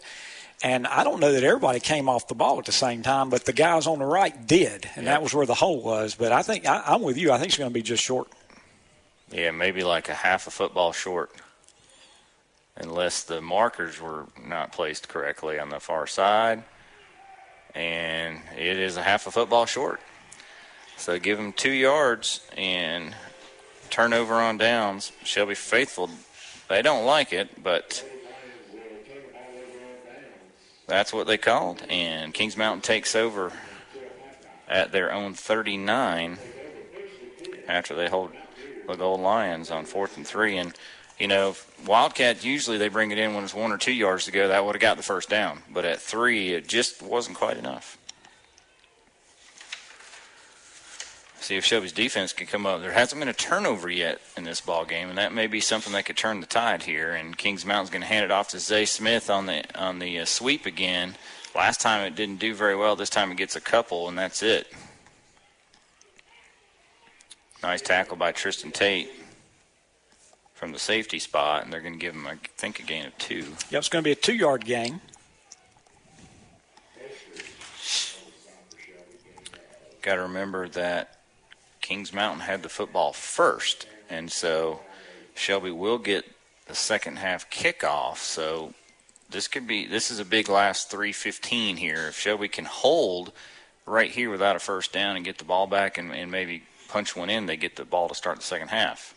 And I don't know that everybody came off the ball at the same time, but the guys on the right did, and that was where the hole was. But I think I'm with you. I think it's going to be just short. Yeah, maybe like a half a football short, unless the markers were not placed correctly on the far side. And it is a half a football short. So give them 2 yards and turnover on downs. Shelby Faithful, they don't like it, but that's what they called. And Kings Mountain takes over at their own 39 after they hold the Gold Lions on 4th and 3. And, Wildcat, usually they bring it in when it's 1 or 2 yards to go. That would have got the first down. But at 3, it just wasn't quite enough. See if Shelby's defense can come up. There hasn't been a turnover yet in this ball game, and that may be something that could turn the tide here. And Kings Mountain's going to hand it off to Zay Smith on the sweep again. Last time it didn't do very well. This time it gets a couple, and that's it. Nice tackle by Tristan Tate from the safety spot, and they're going to give him, I think, a gain of 2. Yep, it's going to be a 2-yard gain. Got to remember that Kings Mountain had the football first, and so Shelby will get the second half kickoff. So this is a big last 3:15 here. If Shelby can hold right here without a first down and get the ball back and maybe punch one in, they get the ball to start the second half.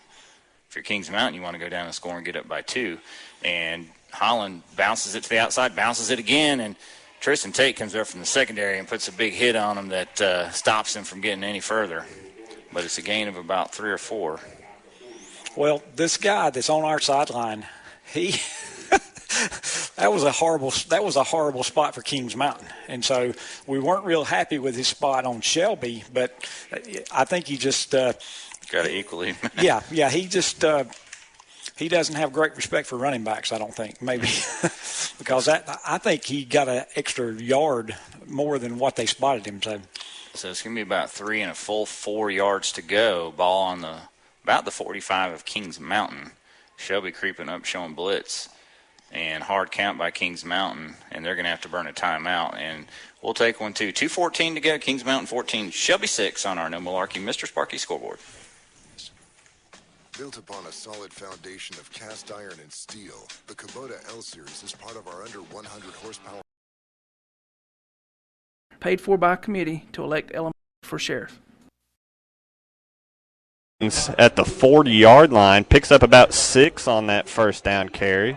If you're Kings Mountain, you want to go down and score and get up by 2. And Holland bounces it to the outside, bounces it again, and Tristan Tate comes up from the secondary and puts a big hit on him that stops him from getting any further. But it's a gain of about 3 or 4. Well, this guy that's on our sideline, That was a horrible spot for Kings Mountain, and so we weren't real happy with his spot on Shelby. But I think he just got to equally. yeah. He just he doesn't have great respect for running backs. I don't think maybe because I think he got an extra yard more than what they spotted him. So it's going to be about 3 and a full 4 yards to go. Ball on about the 45 of Kings Mountain. Shelby creeping up, showing blitz. And hard count by Kings Mountain, and they're going to have to burn a timeout. And we'll take one, too. 2:14 to go. Kings Mountain 14, Shelby 6 on our No Malarkey Mr. Sparky scoreboard. Built upon a solid foundation of cast iron and steel, the Kubota L-Series is part of our under 100 horsepower. Paid for by a committee to elect Ellen for sheriff. At the 40-yard line, picks up about 6 on that first down carry.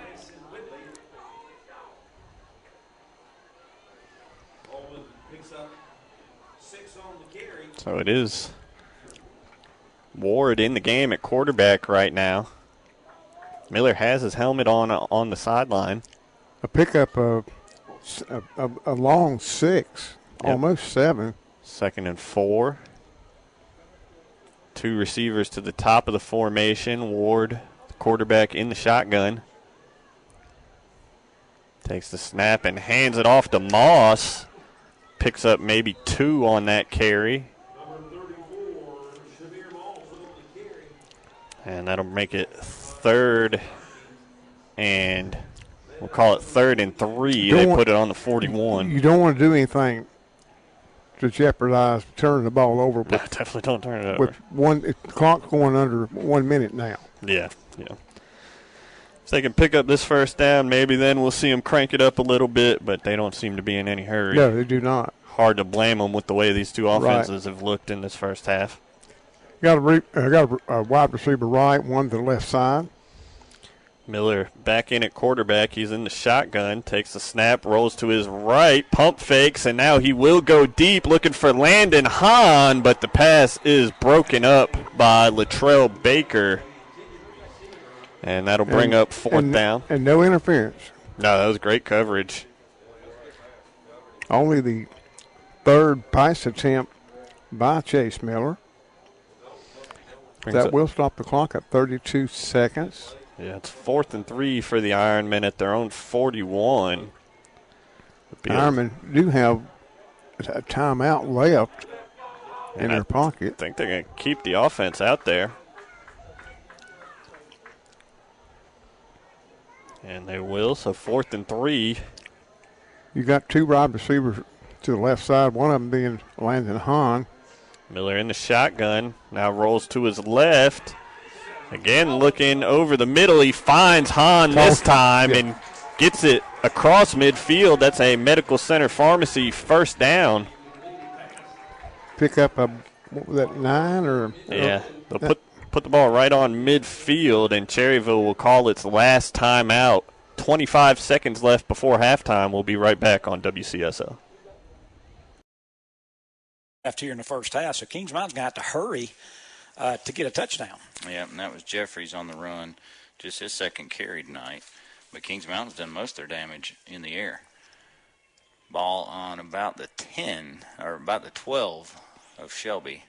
So it is Ward in the game at quarterback right now. Miller has his helmet on the sideline. A pickup of a long 6, Yep. almost 7. 2nd and 4. 2 receivers to the top of the formation. Ward, the quarterback, in the shotgun. Takes the snap and hands it off to Moss. Picks up maybe 2 on that carry. And that'll make it 3rd and we'll call it 3rd and 3. They put it on the 41. You don't want to do anything to jeopardize turning the ball over. No, definitely don't turn it over. With the clock's going under 1 minute now. Yeah. If they can pick up this first down, maybe then we'll see them crank it up a little bit, but they don't seem to be in any hurry. No, they do not. Hard to blame them with the way these two offenses have looked in this first half. Got a wide receiver right, one to the left side. Miller back in at quarterback. He's in the shotgun, takes the snap, rolls to his right, pump fakes, and now he will go deep looking for Landon Hahn, but the pass is broken up by Latrell Baker. And that'll bring up 4th down. And no interference. No, that was great coverage. Only the 3rd pass attempt by Chase Miller. That will stop the clock at 32 seconds. Yeah, it's 4th and 3 for the Ironmen at their own 41. The Ironmen do have a timeout left in their pocket. I think they're going to keep the offense out there. And they will, so 4th and 3. You got 2 wide receivers to the left side, one of them being Landon Hahn. Miller in the shotgun, now rolls to his left. Again, looking over the middle, he finds Hahn this time and gets it across midfield. That's a Medical Center Pharmacy first down. Pick up what was that, 9 or? Yeah, they'll put the ball right on midfield, and Cherryville will call its last timeout. 25 seconds left before halftime. We'll be right back on WCSO. After here in the first half, so Kings Mountain's going to have to hurry to get a touchdown. Yeah, and that was Jeffries on the run, just his 2nd carry tonight. But Kings Mountain's done most of their damage in the air. Ball on about the 10, or about the 12 of Shelby.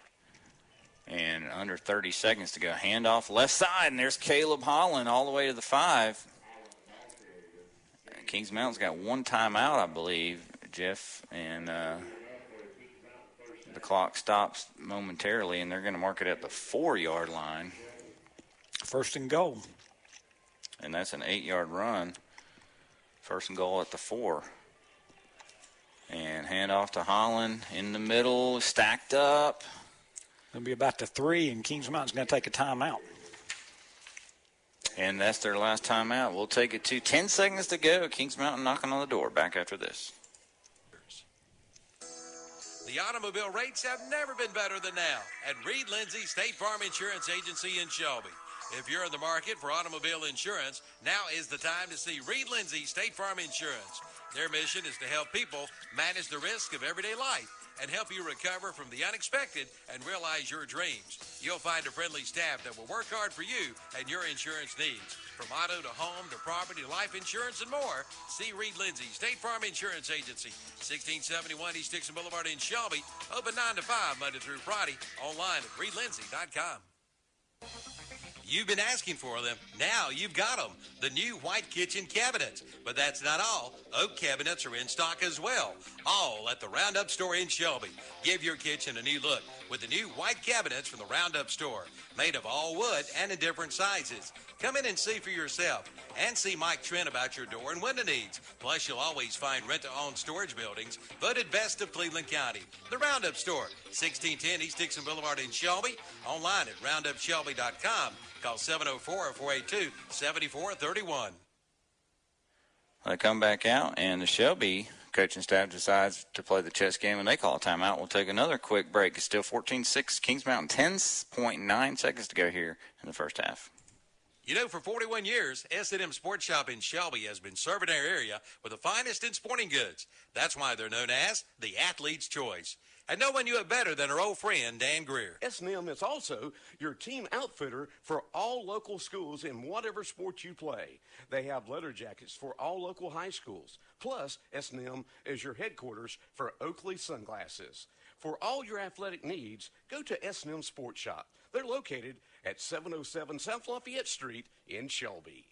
And under 30 seconds to go. Handoff left side, and there's Caleb Holland all the way to the 5. Kings Mountain's got 1 timeout, I believe, Jeff, and the clock stops momentarily, and they're going to mark it at the 4-yard line. 1st and goal. And that's an 8-yard run. 1st and goal at the 4. And handoff to Holland in the middle, stacked up. It'll be about the 3, and Kings Mountain's going to take a timeout. And that's their last timeout. We'll take it to 10 seconds to go. Kings Mountain knocking on the door. Back after this. The automobile rates have never been better than now at Reed Lindsay State Farm Insurance Agency in Shelby. If you're in the market for automobile insurance, now is the time to see Reed Lindsay State Farm Insurance. Their mission is to help people manage the risk of everyday life and help you recover from the unexpected and realize your dreams. You'll find a friendly staff that will work hard for you and your insurance needs. From auto to home to property to life insurance and more, see Reed Lindsay, State Farm Insurance Agency, 1671 East Dixon Boulevard in Shelby. Open 9 to 5 Monday through Friday. Online at reedlindsay.com. You've been asking for them. Now you've got them. The new white kitchen cabinets. But that's not all. Oak cabinets are in stock as well. All at the Roundup store in Shelby. Give your kitchen a new look with the new white cabinets from the Roundup store. Made of all wood and in different sizes. Come in and see for yourself. And see Mike Trent about your door and window needs. Plus, you'll always find rent-to-own storage buildings voted best of Cleveland County. The Roundup store, 1610 East Dixon Boulevard in Shelby. Online at roundupshelby.com. Call 704-482-7431. They come back out, and the Shelby coaching staff decides to play the chess game, and they call a timeout. We'll take another quick break. It's still 14-6. Kings Mountain, 10.9 seconds to go here in the first half. You know, for 41 years, S&M Sports Shop in Shelby has been serving our area with the finest in sporting goods. That's why they're known as the Athlete's Choice. And no one knew it better than our old friend, Dan Greer. S&M is also your team outfitter for all local schools in whatever sport you play. They have letter jackets for all local high schools. Plus, S&M is your headquarters for Oakley Sunglasses. For all your athletic needs, go to S&M Sports Shop. They're located at 707 South Lafayette Street in Shelby.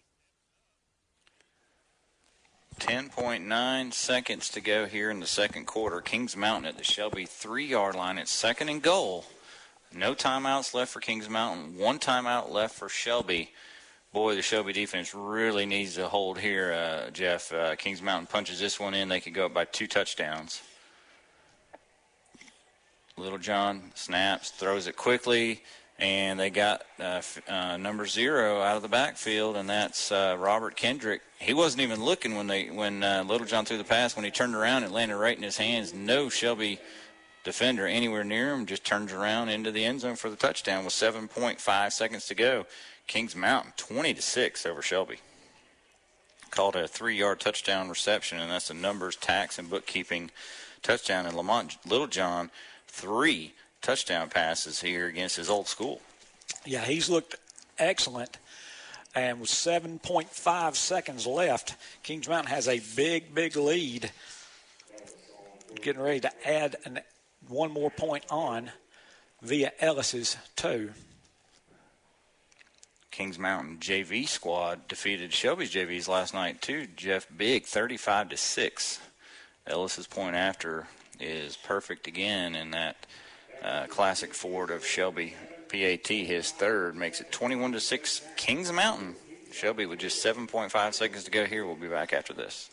10.9 seconds to go here in the second quarter. Kings Mountain at the Shelby 3-yard line. It's second and goal. No timeouts left for Kings Mountain. One timeout left for Shelby. Boy, the Shelby defense really needs to hold here, Jeff. Kings Mountain punches this one in. They could go up by 2 touchdowns. Little John snaps, throws it quickly, and they got number 0 out of the backfield, and that's Robert Kendrick. He wasn't even looking when Little John threw the pass. When he turned around, it landed right in his hands. No Shelby defender anywhere near him. Just turns around into the end zone for the touchdown with 7.5 seconds to go. Kings Mountain 20-6 over Shelby. Called a 3-yard touchdown reception, and that's a numbers, tax, and bookkeeping touchdown. And Lamont Littlejohn, 3 touchdown passes here against his old school. Yeah, he's looked excellent. And with 7.5 seconds left, Kings Mountain has a big, big lead. Getting ready to add one more point on via Ellis's toe. Kings Mountain JV squad defeated Shelby's JVs last night too, Jeff. Big, 35-6. Ellis's point after is perfect again, and that classic forward of Shelby, PAT, his third, makes it 21-6 Kings Mountain. Shelby with just 7.5 seconds to go here. We'll be back after this.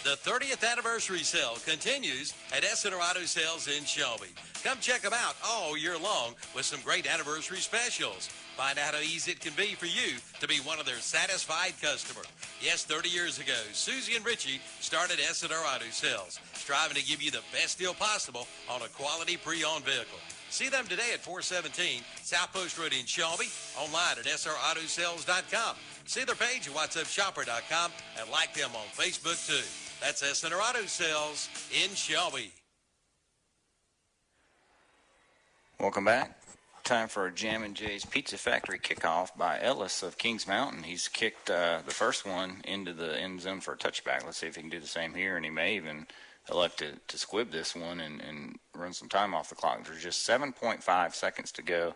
The 30th anniversary sale continues at Essener Auto Sales in Shelby. Come check them out all year long with some great anniversary specials. Find out how easy it can be for you to be one of their satisfied customers. Yes, 30 years ago, Susie and Richie started Essener Auto Sales, striving to give you the best deal possible on a quality pre-owned vehicle. See them today at 417 South Post Road in Shelby, online at srautosales.com. See their page at whatsupshopper.com and like them on Facebook too. That's Essener Auto Sales in Shelby. Welcome back. Time for a Jammin' Jay's Pizza Factory kickoff by Ellis of Kings Mountain. He's kicked the first one into the end zone for a touchback. Let's see if he can do the same here, and he may even elect to squib this one and run some time off the clock. There's just 7.5 seconds to go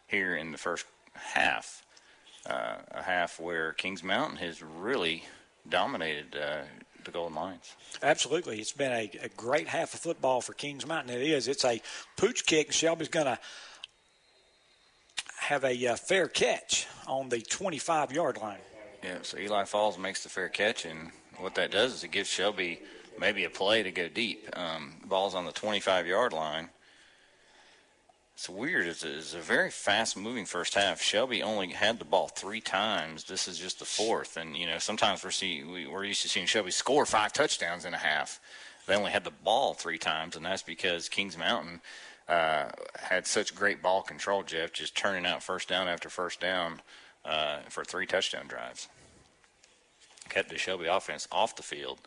here in the first half. A half where Kings Mountain has really dominated the Golden Lions. Absolutely. It's been a great half of football for Kings Mountain. It is. It's a pooch kick. Shelby's going to have a fair catch on the 25-yard line. Yeah, so Eli Falls makes the fair catch, and what that does is it gives Shelby maybe a play to go deep. Ball's on the 25-yard line. It's weird. It's a very fast-moving first half. Shelby only had the ball 3 times. This is just the 4th. And, you know, sometimes we're used to seeing Shelby score 5 touchdowns in a half. They only had the ball 3 times, and that's because Kings Mountain had such great ball control, Jeff, just turning out first down after first down for 3 touchdown drives. Kept the Shelby offense off the field.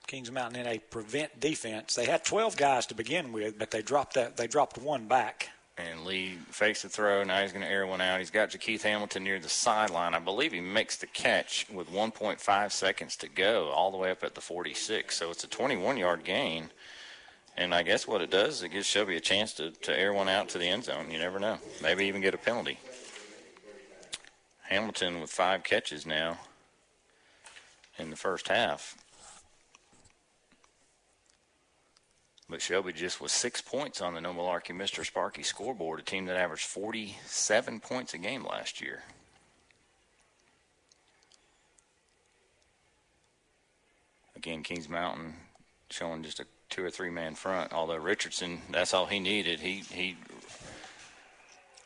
Kings Mountain in a prevent defense. They had 12 guys to begin with, but they dropped one back. And Lee fakes the throw. Now he's going to air one out. He's got Jakeith Hamilton near the sideline. I believe he makes the catch with 1.5 seconds to go, all the way up at the 46. So it's a 21-yard gain. And I guess what it does is it gives Shelby a chance to air one out to the end zone. You never know. Maybe even get a penalty. Hamilton with 5 catches now in the first half. But Shelby just was 6 points on the No Malarkey Mr. Sparky scoreboard, a team that averaged 47 points a game last year. Again, Kings Mountain showing just a 2 or 3 man front, although Richardson, that's all he needed. He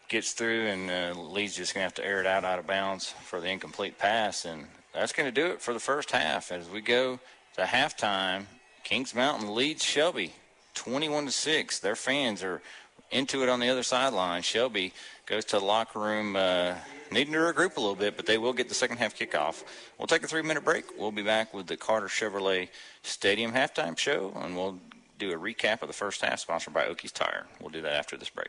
gets through, and Lee's just going to have to air it out of bounds for the incomplete pass, and that's going to do it for the first half. As we go to halftime, Kings Mountain leads Shelby 21-6. Their fans are into it on the other sideline. Shelby goes to the locker room needing to regroup a little bit, but they will get the second half kickoff. We'll take a 3-minute break. We'll be back with the Carter Chevrolet Stadium halftime show, and we'll do a recap of the first half sponsored by Okies Tire. We'll do that after this break.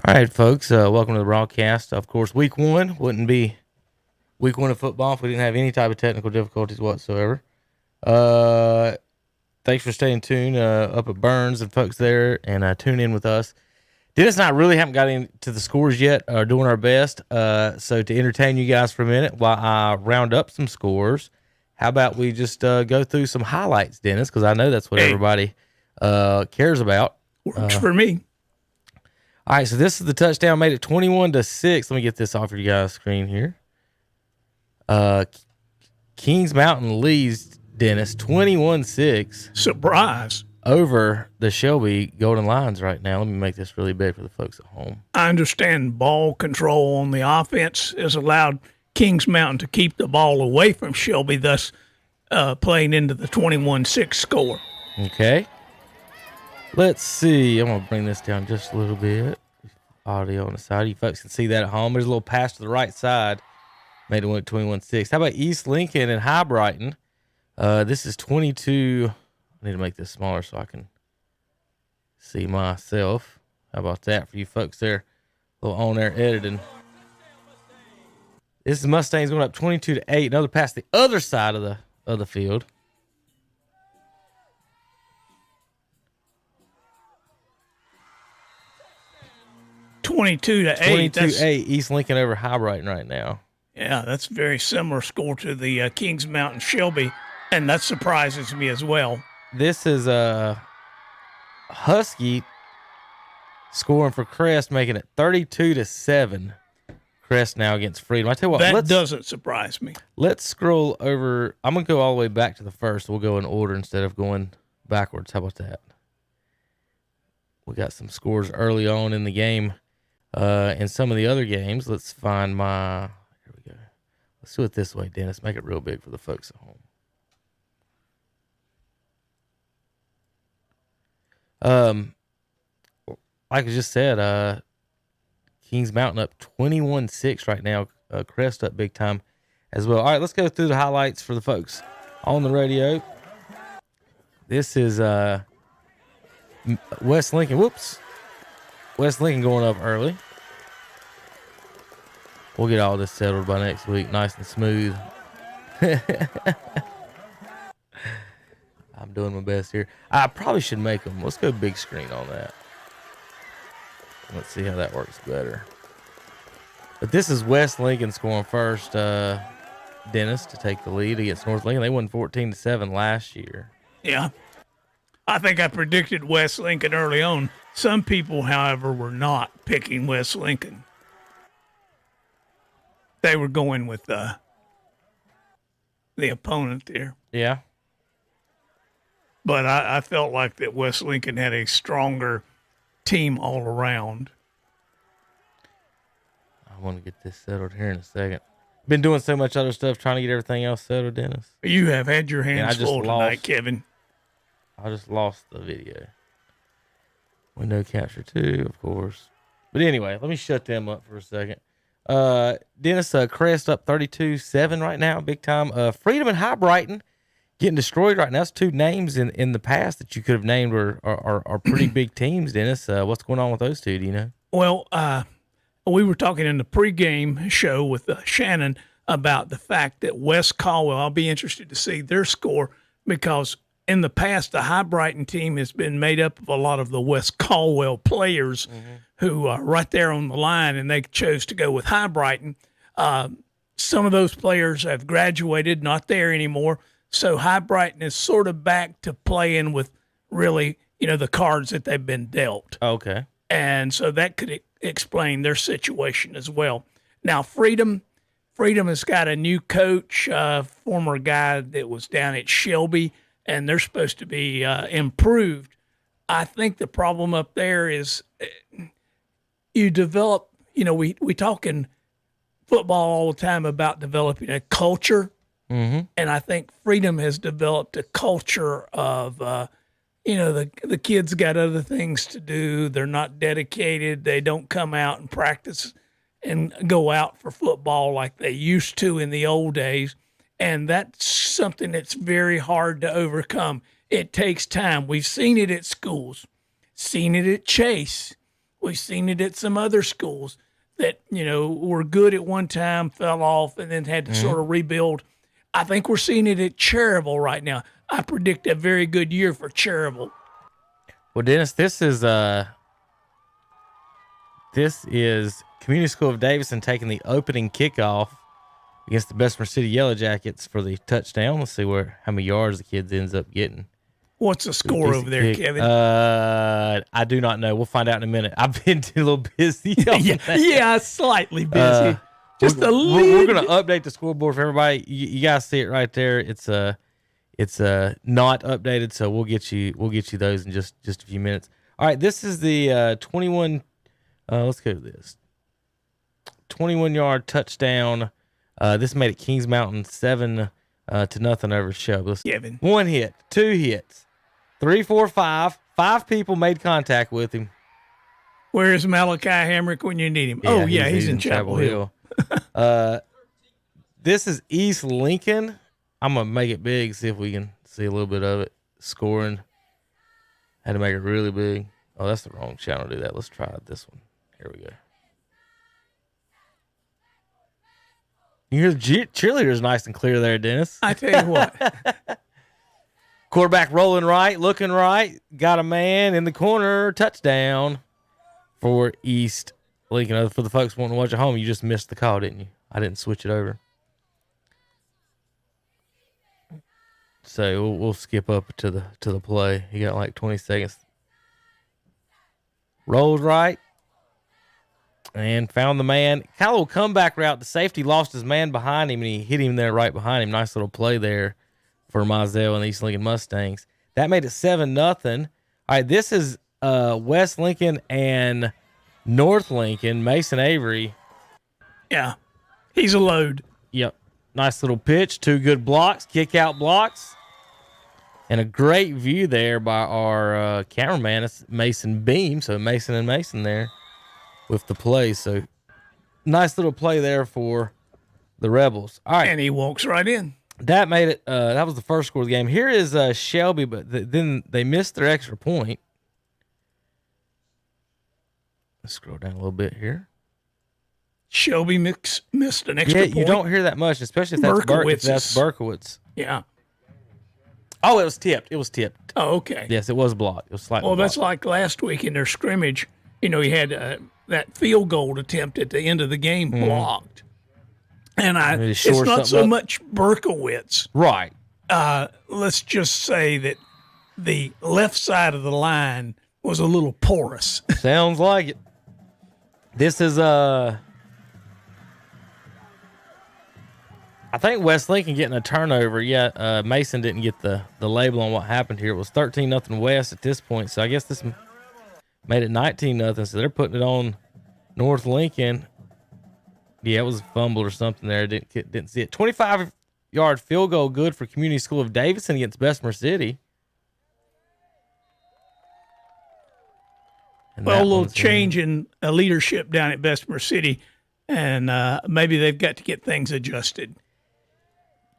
All right, folks, welcome to the broadcast. Of course, week 1 wouldn't be week 1 of football if we didn't have any type of technical difficulties whatsoever. Thanks for staying tuned up at Burns and folks there, and tune in with us. Dennis and I really haven't got into the scores yet, are doing our best. So to entertain you guys for a minute while I round up some scores, how about we just go through some highlights, Dennis, because I know that's what everybody cares about. Works for me. All right, so this is the touchdown, made it 21-6. Let me get this off your guys' screen here. Kings Mountain leads, Dennis, 21-6. Surprise. Over the Shelby Golden Lions right now. Let me make this really big for the folks at home. I understand ball control on the offense has allowed Kings Mountain to keep the ball away from Shelby, thus playing into the 21-6 score. Okay. Let's see. I'm going to bring this down just a little bit. Audio on the side. You folks can see that at home. There's a little pass to the right side. Made it 21-6. How about East Lincoln and High Brighton? This is 22. I need to make this smaller so I can see myself. How about that for you folks there? A little on-air editing. This is Mustangs going up 22-8. Another pass the other side of the field. 22-8. 22-8. East Lincoln over High Brighton right now. Yeah, that's a very similar score to the Kings Mountain Shelby, and that surprises me as well. This is Husky scoring for Crest, making it 32-7. Crest now against Freedom. I tell you what, that doesn't surprise me. Let's scroll over. I'm gonna go all the way back to the first. We'll go in order instead of going backwards. How about that? We got some scores early on in the game. In some of the other games, let's find my. Here we go. Let's do it this way, Dennis. Make it real big for the folks at home. Like I just said, Kings Mountain up 21-6 right now. Crest up big time as well. All right, let's go through the highlights for the folks on the radio. This is West Lincoln. Whoops. West Lincoln going up early. We'll get all this settled by next week, nice and smooth. I'm doing my best here. I probably should make them. Let's go big screen on that. Let's see how that works better. But this is West Lincoln scoring first. Dennis to take the lead against North Lincoln. They won 14-7 last year. Yeah. I think I predicted West Lincoln early on. Some people, however, were not picking West Lincoln. they were going with the opponent there. Yeah. But I felt like that West Lincoln had a stronger team all around. I want to get this settled here in a second. Been doing so much other stuff trying to get everything else settled, Dennis. You have had your hands full tonight, lost, Kevin. I just lost the video. Window capture 2, of course. But anyway, let me shut them up for a second. Dennis, Crest up 32-7 right now, big time. Freedom and High Brighton getting destroyed right now. That's two names in the past that you could have named are pretty big teams, Dennis. What's going on with those two? Do you know? Well, we were talking in the pregame show with Shannon about the fact that West Caldwell, I'll be interested to see their score because in the past, the High Brighton team has been made up of a lot of the West Caldwell players who are right there on the line, and they chose to go with High Brighton. Some of those players have graduated, not there anymore. So High Brighton is sort of back to playing with really, the cards that they've been dealt. Okay. And so that could explain their situation as well. Now, Freedom has got a new coach, former guy that was down at Shelby, and they're supposed to be improved. I think the problem up there is you develop, we talk in football all the time about developing a culture. And I think Freedom has developed a culture of, the kids got other things to do. They're not dedicated. They don't come out and practice and go out for football like they used to in the old days. And that's something that's very hard to overcome. It takes time. We've seen it at schools, seen it at Chase. We've seen it at some other schools that, were good at one time, fell off, and then had to sort of rebuild. I think we're seeing it at Cherryville right now. I predict a very good year for Cherryville. Well, Dennis, this is Community School of Davison taking the opening kickoff against the Bessemer City Yellow Jackets for the touchdown. Let's see how many yards the kids ends up getting. What's the score over there, Kevin? I do not know. We'll find out in a minute. I've been a little busy. yeah, slightly busy. Just a little. We're going to update the scoreboard for everybody. You guys see it right there. It's not updated, so we'll get you those in just a few minutes. All right, this is the 21. Let's go to this 21-yard touchdown. This made it Kings Mountain 7-0 over Shelby. Kevin. 1 hit, 2 hits, 3, 4, 5. 5 people made contact with him. Where is Malachi Hamrick when you need him? He's in Chapel Hill. This is East Lincoln. I'm gonna make it big, see if we can see a little bit of it. Scoring. Had to make it really big. Oh, that's the wrong channel to do that. Let's try this one. Here we go. You hear the cheerleaders nice and clear there, Dennis. I tell you what. Quarterback rolling right, looking right. Got a man in the corner. Touchdown for East Lincoln. For the folks wanting to watch at home, you just missed the call, didn't you? I didn't switch it over. So we'll skip up to the play. You got like 20 seconds. Rolled right and found the man. Kind of a little comeback route. The safety lost his man behind him, and he hit him there right behind him. Nice little play there for Mizell and the East Lincoln Mustangs. That made it 7-0. All right, this is West Lincoln and North Lincoln. Mason Avery. Yeah, he's a load. Yep. Nice little pitch. 2 good blocks, kick out blocks. And a great view there by our cameraman. It's Mason Beam. So Mason and Mason there with the play. So nice little play there for the Rebels. All right. And he walks right in. That made it. That was the first score of the game. Here is Shelby, but then they missed their extra point. Let's scroll down a little bit here. Shelby missed an extra point. Yeah, you don't hear that much, especially if that's Berkowitz. Yeah. Oh, it was tipped. It was tipped. Oh, okay. Yes, it was blocked. It was slightly blocked. That's like last week in their scrimmage. He had that field goal attempt at the end of the game blocked. And it's not so much Berkowitz. Right. Let's just say that the left side of the line was a little porous. Sounds like it. This is I think West Lincoln getting a turnover. Yeah, Mason didn't get the label on what happened here. It was 13-0 West at this point, so I guess this made it 19-0. So they're putting it on North Lincoln. Yeah, it was a fumble or something there. Didn't see it. 25-yard field goal good for Community School of Davidson against Bessemer City. And well, a little change in leadership down at Bessemer City, and maybe they've got to get things adjusted.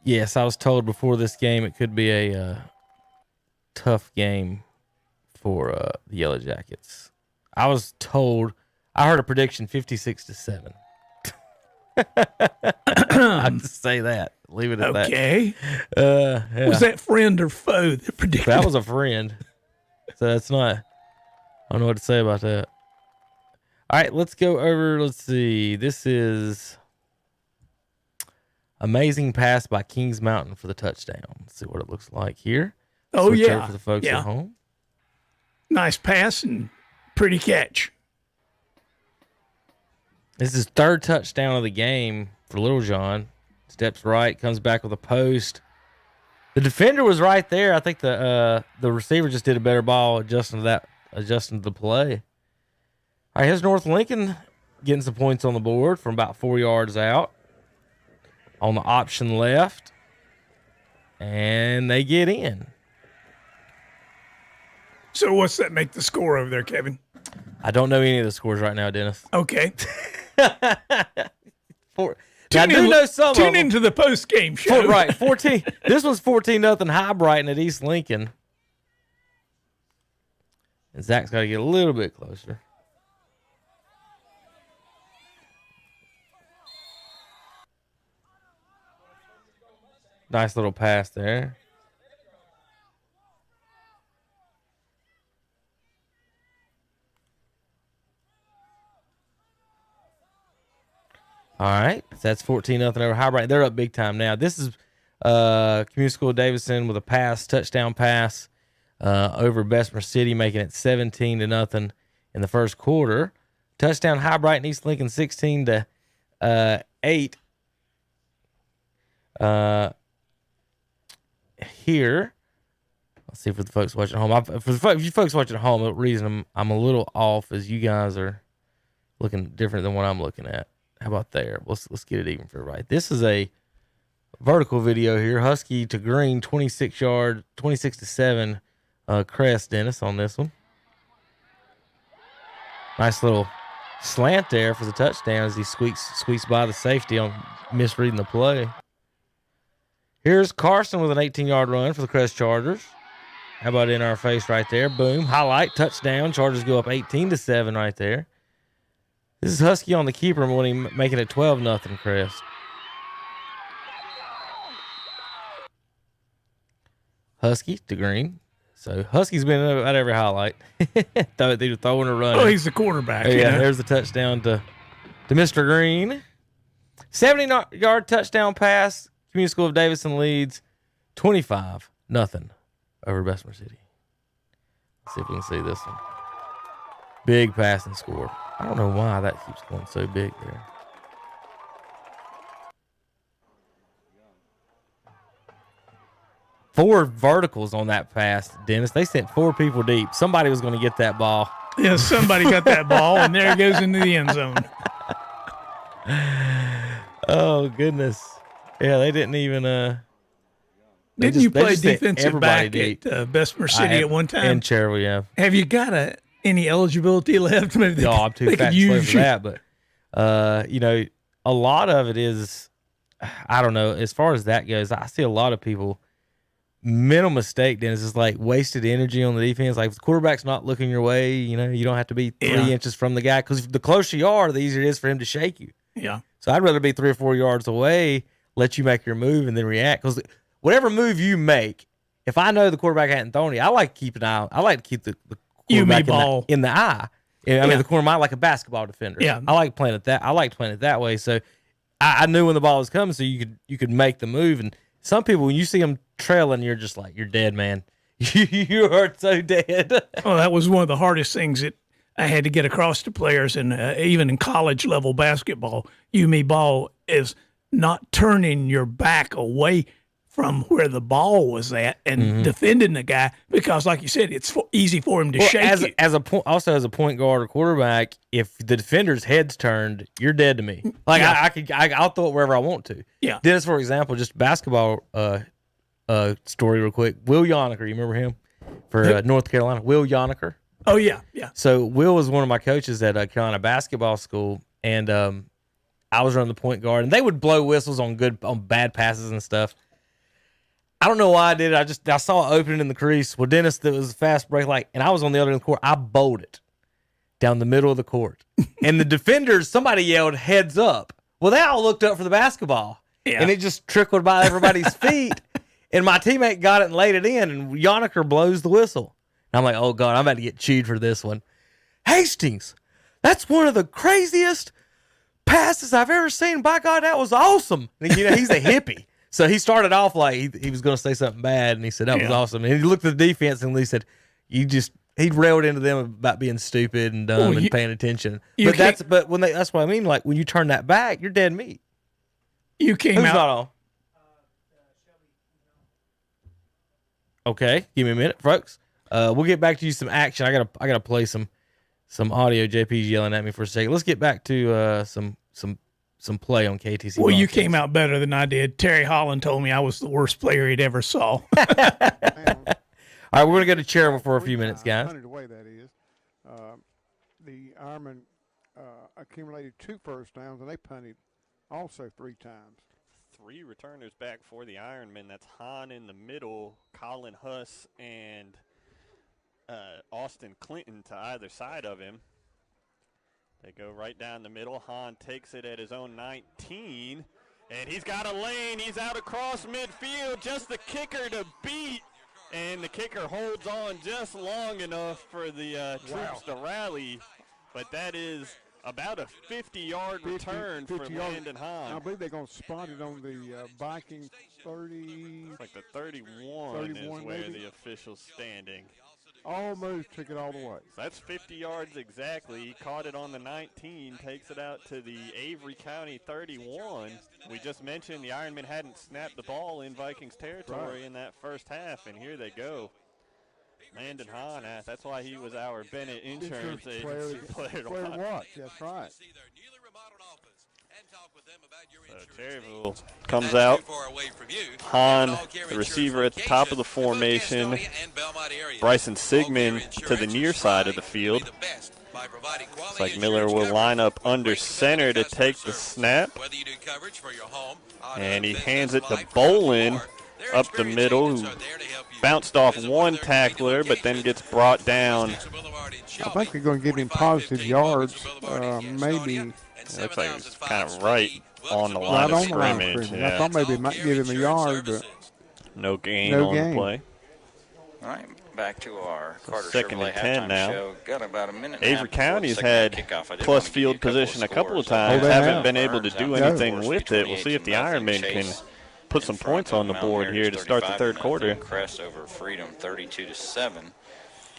Yes, I was told before this game it could be a tough game for the Yellow Jackets. I was told, I heard a prediction 56-7. I'll just say that. Leave it at that. Okay. Yeah. Was that friend or foe that predicted? That was a friend. So that's not, I don't know what to say about that. All right, let's go over. Let's see. This is amazing pass by Kings Mountain for the touchdown. Let's see what it looks like here. Oh, Switch yeah. over for the folks at home. Nice pass and pretty catch. This is third touchdown of the game for Little John. Steps right, comes back with a post. The defender was right there. I think the receiver just did a better ball adjusting to the play. All right, here's North Lincoln getting some points on the board from about 4 yards out on the option left, and they get in. So what's that make the score over there, Kevin? I don't know any of the scores right now, Dennis. Okay. I do know some of them. Tune into the post-game show. Right, 14. This was 14-0 High Brighton at East Lincoln. And Zach's got to get a little bit closer. Nice little pass there. All right, so that's 14-0 over High Brighton. They're up big time now. This is Community School of Davidson with a touchdown pass over Bessemer City, making it 17-0 in the first quarter. Touchdown High Brighton East Lincoln 16-8. Here, let's see for the folks watching at home. For you folks watching at home, the reason I'm a little off is you guys are looking different than what I'm looking at. How about there? Let's get it even for everybody. This is a vertical video here. Husky to Green, 26-7 crest, Dennis, on this one. Nice little slant there for the touchdown as he squeaks by the safety on misreading the play. Here's Carson with an 18-yard run for the Crest Chargers. How about in our face right there? Boom. Highlight, touchdown. Chargers go up 18-7 right there. This is Husky on the keeper making it 12-0 Crest. Husky to Green. So Husky's been at every highlight. Either throwing or running. Oh, he's the quarterback. Yeah, there's the touchdown to Mr. Green. 70-yard touchdown pass. Community School of Davidson leads 25-0 over Bessemer City. Let's see if we can see this one. Big passing score. I don't know why that keeps going so big there. Four verticals on that pass, Dennis. They sent 4 people deep. Somebody was going to get that ball. Yeah, somebody got that ball, and there it goes into the end zone. Oh, goodness. Yeah, they didn't even. Didn't you play defensive back at Bessemer City at one time? In Cherville, yeah. Have you got any eligibility left? Maybe No, I'm too fat to play for that. But, a lot of it is, I don't know, as far as that goes, I see a lot of people, mental mistake, Dennis, is like wasted energy on the defense. Like, if the quarterback's not looking your way, you don't have to be 3 inches from the guy, because the closer you are, the easier it is for him to shake you. Yeah. So I'd rather be 3 or 4 yards away, let you make your move, and then react. Because whatever move you make, if I know the quarterback hadn't thrown it, I like to keep an eye. I like to keep the quarterback in the eye. I mean, the corner of my eye, like a basketball defender. Yeah. I like playing it that way. So I knew when the ball was coming, so you could make the move. And some people, when you see them trailing, you're just like, you're dead, man. You are so dead. Well, that was one of the hardest things that I had to get across to players, and even in college level basketball, you me ball is not turning your back away from where the ball was at and defending the guy, because, like you said, it's easy for him to shake you. As a point guard or quarterback, if the defender's head's turned, you're dead to me. Like I'll throw it wherever I want to. Yeah. Dennis, for example, just basketball story real quick. Will Yoniker, you remember him for North Carolina? Will Yoniker. Oh yeah. So Will was one of my coaches at Carolina basketball school, and I was running the point guard, and they would blow whistles on bad passes and stuff. I don't know why I did it. I saw it opening in the crease. Well, Dennis, there was a fast break, and I was on the other end of the court. I bowled it down the middle of the court. And the defenders, somebody yelled, "Heads up." Well, they all looked up for the basketball. Yeah. And it just trickled by everybody's feet. And my teammate got it and laid it in, and Yoniker blows the whistle. And I'm like, oh, God, I'm about to get chewed for this one. Hastings, that's one of the craziest passes I've ever seen. By God, that was awesome. And, he's a hippie. So he started off like he was going to say something bad, and he said, that was awesome. And he looked at the defense, and he said, he railed into them about being stupid and dumb and paying attention. That's what I mean. Like, when you turn that back, you're dead meat. You came Who's out. not on? Okay, give me a minute, folks. We'll get back to you some action. I gotta play some audio. JP's yelling at me for a second. Let's get back to some play on KTC. Well, you came out better than I did. Terry Holland told me I was the worst player he'd ever saw. All right, we're going to go to Cherville for a few minutes, guys. Punted away, that is. The Ironmen accumulated 2 first downs, and they punted also 3 times. 3 returners back for the Ironmen. That's Hahn in the middle, Colin Huss, and Austin Clinton to either side of him. They go right down the middle. Hahn takes it at his own 19, and he's got a lane. He's out across midfield, just the kicker to beat, and the kicker holds on just long enough for the troops to rally, but that is about a 50-yard return for Landon Hahn. I believe they're going to spot it on the Viking 30. It's like the 31 is where maybe the official's standing. Almost took it all the way. So that's 50 yards exactly. He caught it on the 19, takes it out to the Avery County 31. We just mentioned the Ironmen hadn't snapped the ball in Vikings territory in that first half, and here they go. Landon Hahn, that's why he was our Bennett Insurance Agency player to watch. That's right. So Cherryville comes out. Hahn, the receiver at the top of the formation. Bryson Sigmund to the near side of the field. Looks like Miller will line up under center to take the snap. And he hands it to Bolin up the middle, who bounced off one tackler but then gets brought down. I think they're going to give him positive yards, maybe. Looks like it's kind of right on the line of scrimmage. Yeah. I thought maybe it might give him a yard, but no gain on the play. All right, back to our Carter second Chevrolet and 10 halftime now. show. Got about a minute. Avery County's had plus field position a couple of times. Haven't been able to do anything with it. We'll see if the Ironmen can put some points on the board here to start the third quarter. Crest over Freedom 32-7.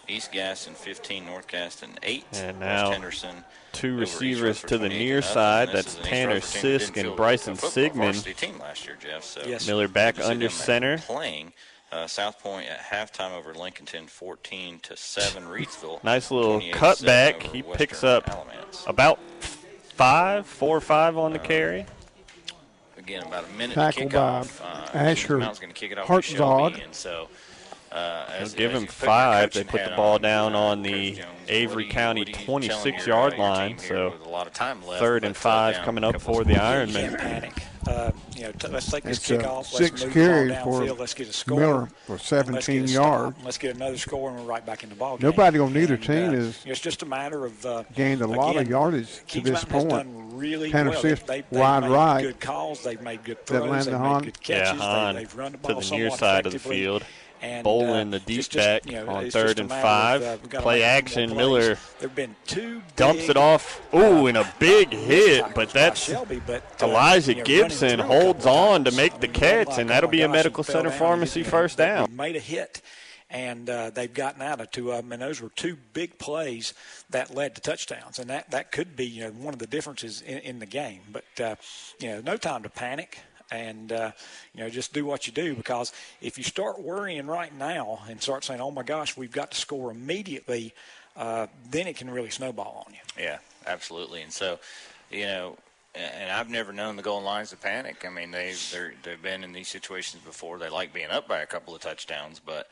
East Gaston 15, North Gaston 8. And now Henderson 2 receivers to the near side. That's Tanner Sisk and Bryson Sigmund. Team last year, Jeff. So Miller back under center. Playing South Point at halftime over Lincolnton 14-7. Reidsville. Nice little cutback. He picks up about 4 or 5 on the carry. Again, about a minute tackle to kick off. Asher going to kick it off Hartzog. and so they'll give him 5. They put the ball down on the Avery County 26-yard line. So 3rd and 5 coming up for the Ironmen. Panic. Let's take this kickoff. 6 move carries downfield. Let's get a score. Miller for 17 yards. Let's get another score, and we're right back in the ball game. Nobody on neither team is. It's just a matter of gained a lot of yardage to this point. Done really Tanner well. Sisk They've wide made right. good calls. They've made good throws. They've Hahn. made good catches. Hahn They've run the to ball the near somewhat side of the effectively. field. And, Bolin, the deep back on 3rd and 5. Play action. Miller dumps it off. Ooh, and a big hit, but that's Elijah Gibson holds on to make the catch, and that'll be a Medical Center Pharmacy first down. Made a hit. and they've gotten out of two of them, and those were two big plays that led to touchdowns, and that could be one of the differences in the game. But no time to panic. And, just do what you do, because if you start worrying right now and start saying, oh, my gosh, we've got to score immediately, then it can really snowball on you. Yeah, absolutely. And so, and I've never known the Golden Lions to panic. I mean, they've been in these situations before. They like being up by a couple of touchdowns, but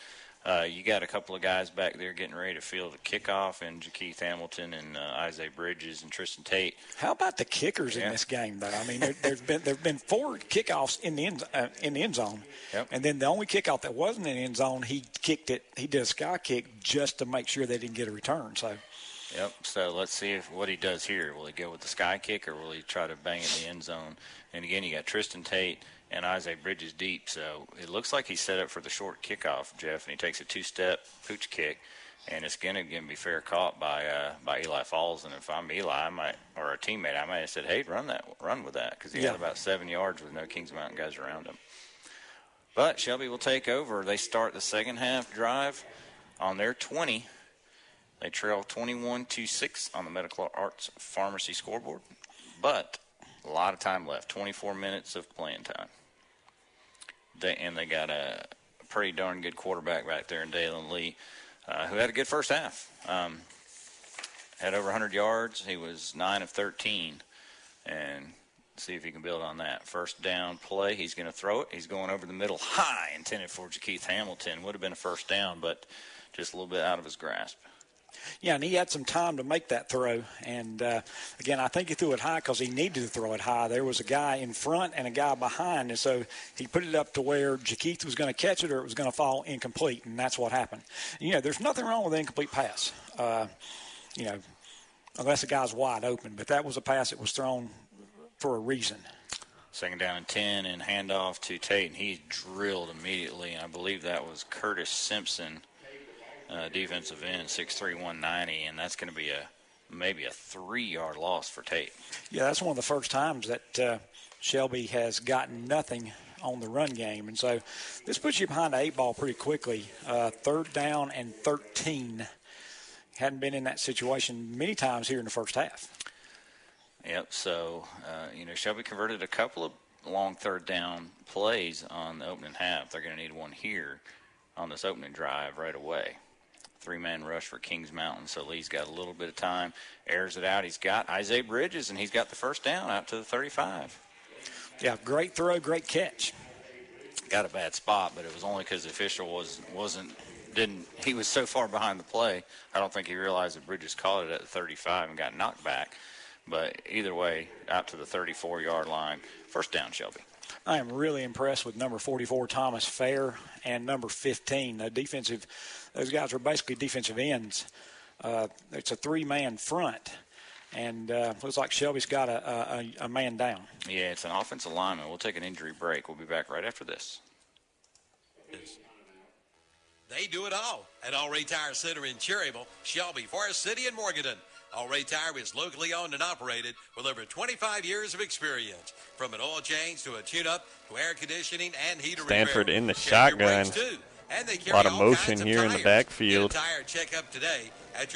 you got a couple of guys back there getting ready to field a kickoff, and Jakeith Hamilton and Isaiah Bridges and Tristan Tate. How about the kickers in this game, though? I mean, there've been 4 kickoffs in the end zone, yep. And then the only kickoff that wasn't in the end zone, he kicked it. He did a sky kick just to make sure they didn't get a return. So. Yep. So let's see what he does here. Will he go with the sky kick, or will he try to bang it in the end zone? And again, you got Tristan Tate and Isaiah Bridges deep. So it looks like he's set up for the short kickoff, Jeff, and he takes a 2-step pooch kick, and it's going to be fair caught by Eli Falls. And if I'm Eli, or a teammate, I might have said, hey, run with that, because he had about 7 yards with no Kings Mountain guys around him. But Shelby will take over. They start the second half drive on their 20. They trail 21-6 on the Medical Arts Pharmacy scoreboard, but a lot of time left, 24 minutes of playing time. They got a pretty darn good quarterback back there in Dalen Lee, who had a good first half. Had over 100 yards. He was 9 of 13, and see if he can build on that. First down play, he's going to throw it. He's going over the middle high, intended for Jakeith Hamilton. Would have been a first down, but just a little bit out of his grasp. Yeah, and he had some time to make that throw. And, again, I think he threw it high because he needed to throw it high. There was a guy in front and a guy behind, and so he put it up to where Jakeith was going to catch it or it was going to fall incomplete, and that's what happened. There's nothing wrong with an incomplete pass, unless the guy's wide open. But that was a pass that was thrown for a reason. Second down and 10, and handoff to Tate, and he drilled immediately. And I believe that was Curtis Simpson, defensive end, 6'3", 190, and that's going to be maybe a 3-yard loss for Tate. Yeah, that's one of the first times that Shelby has gotten nothing on the run game. And so this puts you behind the 8-ball pretty quickly. Third down and 13. Hadn't been in that situation many times here in the first half. Yep, so, Shelby converted a couple of long third down plays on the opening half. They're going to need one here on this opening drive right away. 3-man rush for Kings Mountain, so Lee's got a little bit of time, airs it out. He's got Isaiah Bridges, and he's got the first down out to the 35. Yeah, great throw, great catch. Got a bad spot, but it was only because the official he was so far behind the play. I don't think he realized that Bridges caught it at the 35 and got knocked back. But either way, out to the 34-yard line. First down, Shelby. I am really impressed with number 44, Thomas Fair, and number 15. Those guys are basically defensive ends. It's a 3-man front, and looks like Shelby's got a man down. Yeah, it's an offensive lineman. We'll take an injury break. We'll be back right after this. They do it all at All Ray Tire Center in Cherryville, Shelby, Forest City, and Morganton. All Ray Tire is locally owned and operated with over 25 years of experience. From an oil change to a tune-up to air conditioning and heater Stanford repair. in the shotgun. A lot of motion here in the backfield.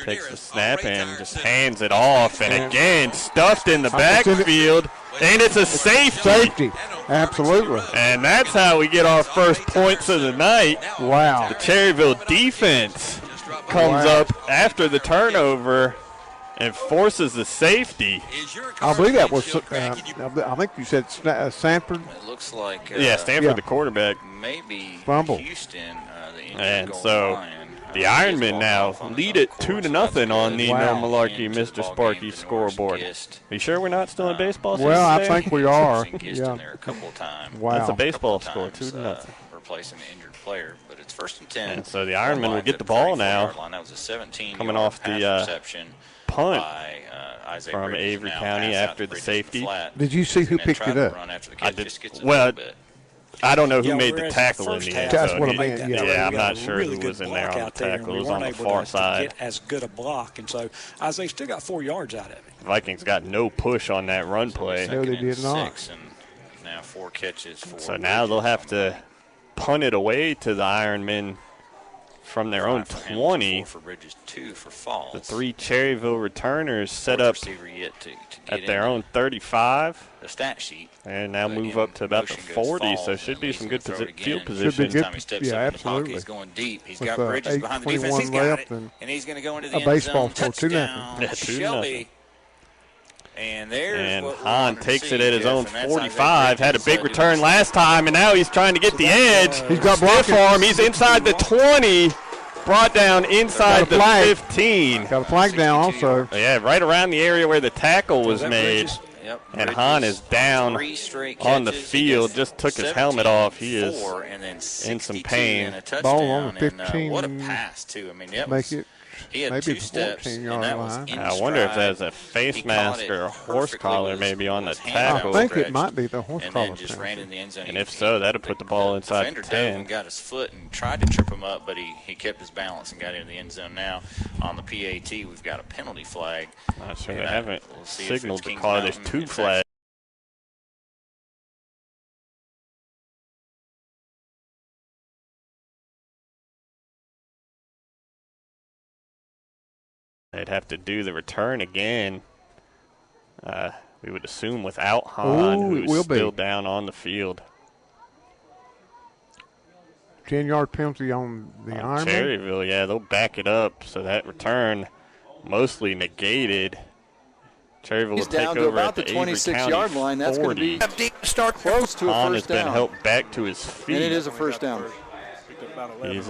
Takes the snap and just hands it off. And again, stuffed in the backfield. And it's a safety. Absolutely. And that's how we get our first points of the night. Wow. The Cherryville defense comes up after the turnover and forces the safety. I believe that was, I think you said Sanford. It looks like. Stanford, the quarterback. Maybe Fumble. Houston, the injured And goal so line. the Ironmen now lead it 2-0 on the No Malarkey Mr. Sparky scoreboard. Are you sure we're not still in baseball season Well, I today? think we are. Yeah. There a couple of times. Wow. That's a baseball Couple score, times, 2-0. Replacing the injured player, but it's first and 10. And so the Ironmen will get the ball now. That was a 17 coming off the punt from Bridges, Avery now County pass out after to the Bridges safety. flat. Did you see who And then picked tried it to up? run after the I catch, did. just gets a Well, little bit. I don't know who Yeah, made the whereas tackle in first the end half, That's what I mean, Yeah, I'm we not got a sure really who good was in there block on the out there, and tackle. we It was weren't on the able far to side. get as good a block, and so Isaiah still got 4 yards out of it. Vikings got no push on that run play. No, they Second and did not. 6, and now 4 catches for So now they'll have to punt it away to the Ironmen from their own 20. 4 for Bridges, 2 for Falls. The 3 Cherryville returners set up receiver yet to at their own 35. The stat sheet. And now move up to about the 40, so should be some good field position. Should be good. Time he steps Yeah, up in the absolutely. pocket, he's going deep. He's With, got Bridges behind the defense. He's 8:21 got left it. And he's going to go into the a end baseball zone. score, 2-0. Touchdown, Yeah, 2-0. Shelby. And there's what we're Hahn wanting to takes see, it at his Jeff, own and that's 45. Had a big Isaiah return last time, and now he's trying to get the edge. He's got stiff blocking. arm. He's inside the 20. Brought down inside the 15. Got a flag down also. Yeah, right around the area where the tackle was that made. Bridges? Yep, And Hahn is down 3 straight on the catches. He field. gets Just took his 17, helmet off. He is 4, and then in some 62 pain. and a touchdown. Ball on the And, 15. what a pass, too. I mean, that Make was, it he had maybe 2 steps, 14 and yard that was line. in I wonder if stride. there's a face He caught mask it or a horse perfectly collar with maybe on the his hands tackle. I think it outstretched, might be the horse and collar then just penalty. ran in the end zone. And if so, that'd put the ball inside defender the dove 10. and got his foot and tried to trip him up, but he kept his balance and got into the end zone. Now on the PAT, we've got a penalty flag. Not sure And, they haven't we'll see if it's signaled the Kings call. There's Mountain. 2 In fact, flags. They'd have to do the return again. We would assume without Hahn, Ooh, it who's will still be. down on the field. 10-yard penalty on the Ironman. Cherryville, yeah, they'll back it up. So that return mostly negated. Cherryville He's will take down to over about at the the Avery 26-yard County line. That's going to 40. be close to a Hahn has first been down. helped back to his feet. And it is a first down. He's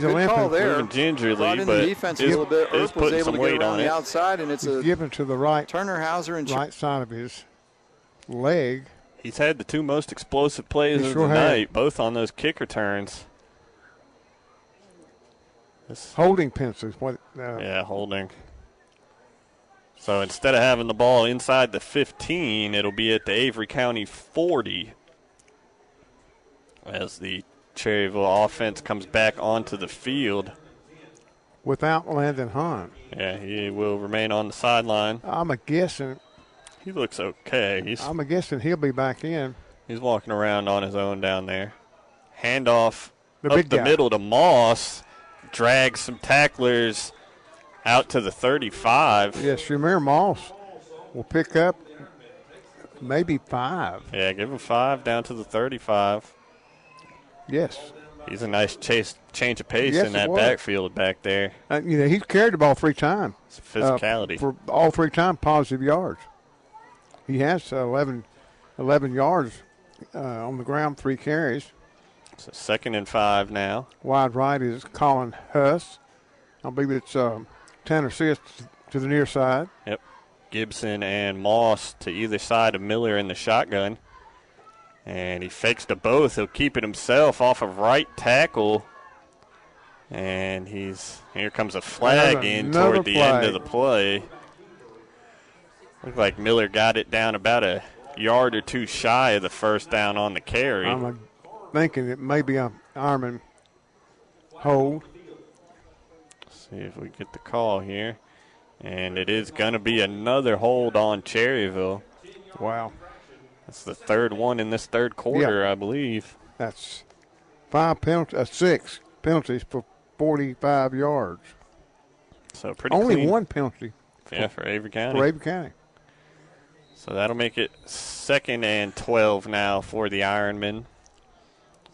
Good call limping. there. moving gingerly, Brought in but the defense a is- little bit. is Earp was putting able some to weight get around on the it. outside, and it's He's a given to the right Turner Hauser and right side of his leg. He's had the 2 most explosive plays He of sure the has. night, both on those kick returns. Holding penalties. What? Yeah, holding. So instead of having the ball inside the 15, it'll be at the Avery County 40 as the Cherryville offense comes back onto the field. Without Landon Hahn. Yeah, he will remain on the sideline. I'm guessing. He looks okay. I'm guessing he'll be back in. He's walking around on his own down there. Handoff The up big the guy. middle to Moss. Drags some tacklers out to the 35. Yes, Shamir Moss will pick up maybe 5. Yeah, give him 5 down to the 35. Yes. He's a nice change of pace Yes, in that it was. backfield back there. He's carried the ball 3 times. It's physicality. For all 3 times positive yards. He has 11 yards on the ground, 3 carries. So 2nd and 5 now. Wide right is Colin Huss. I believe it's Tanner assists to the near side. Yep. Gibson and Moss to either side of Miller in the shotgun. And he fakes to both. He'll keep it himself off of right tackle. And here comes a flag in toward the end of the play. Looked like Miller got it down about a yard or 2 shy of the first down on the carry. I'm thinking it may be an Ironman hold. See if we get the call here. And it is going to be another hold on Cherryville. Wow. That's the 3rd one in this 3rd quarter, I believe. That's 6 penalties for 45 yards. So pretty Only clean. 1 penalty. For Avery County. For Avery County. So that'll make it 2nd and 12 now for the Ironmen.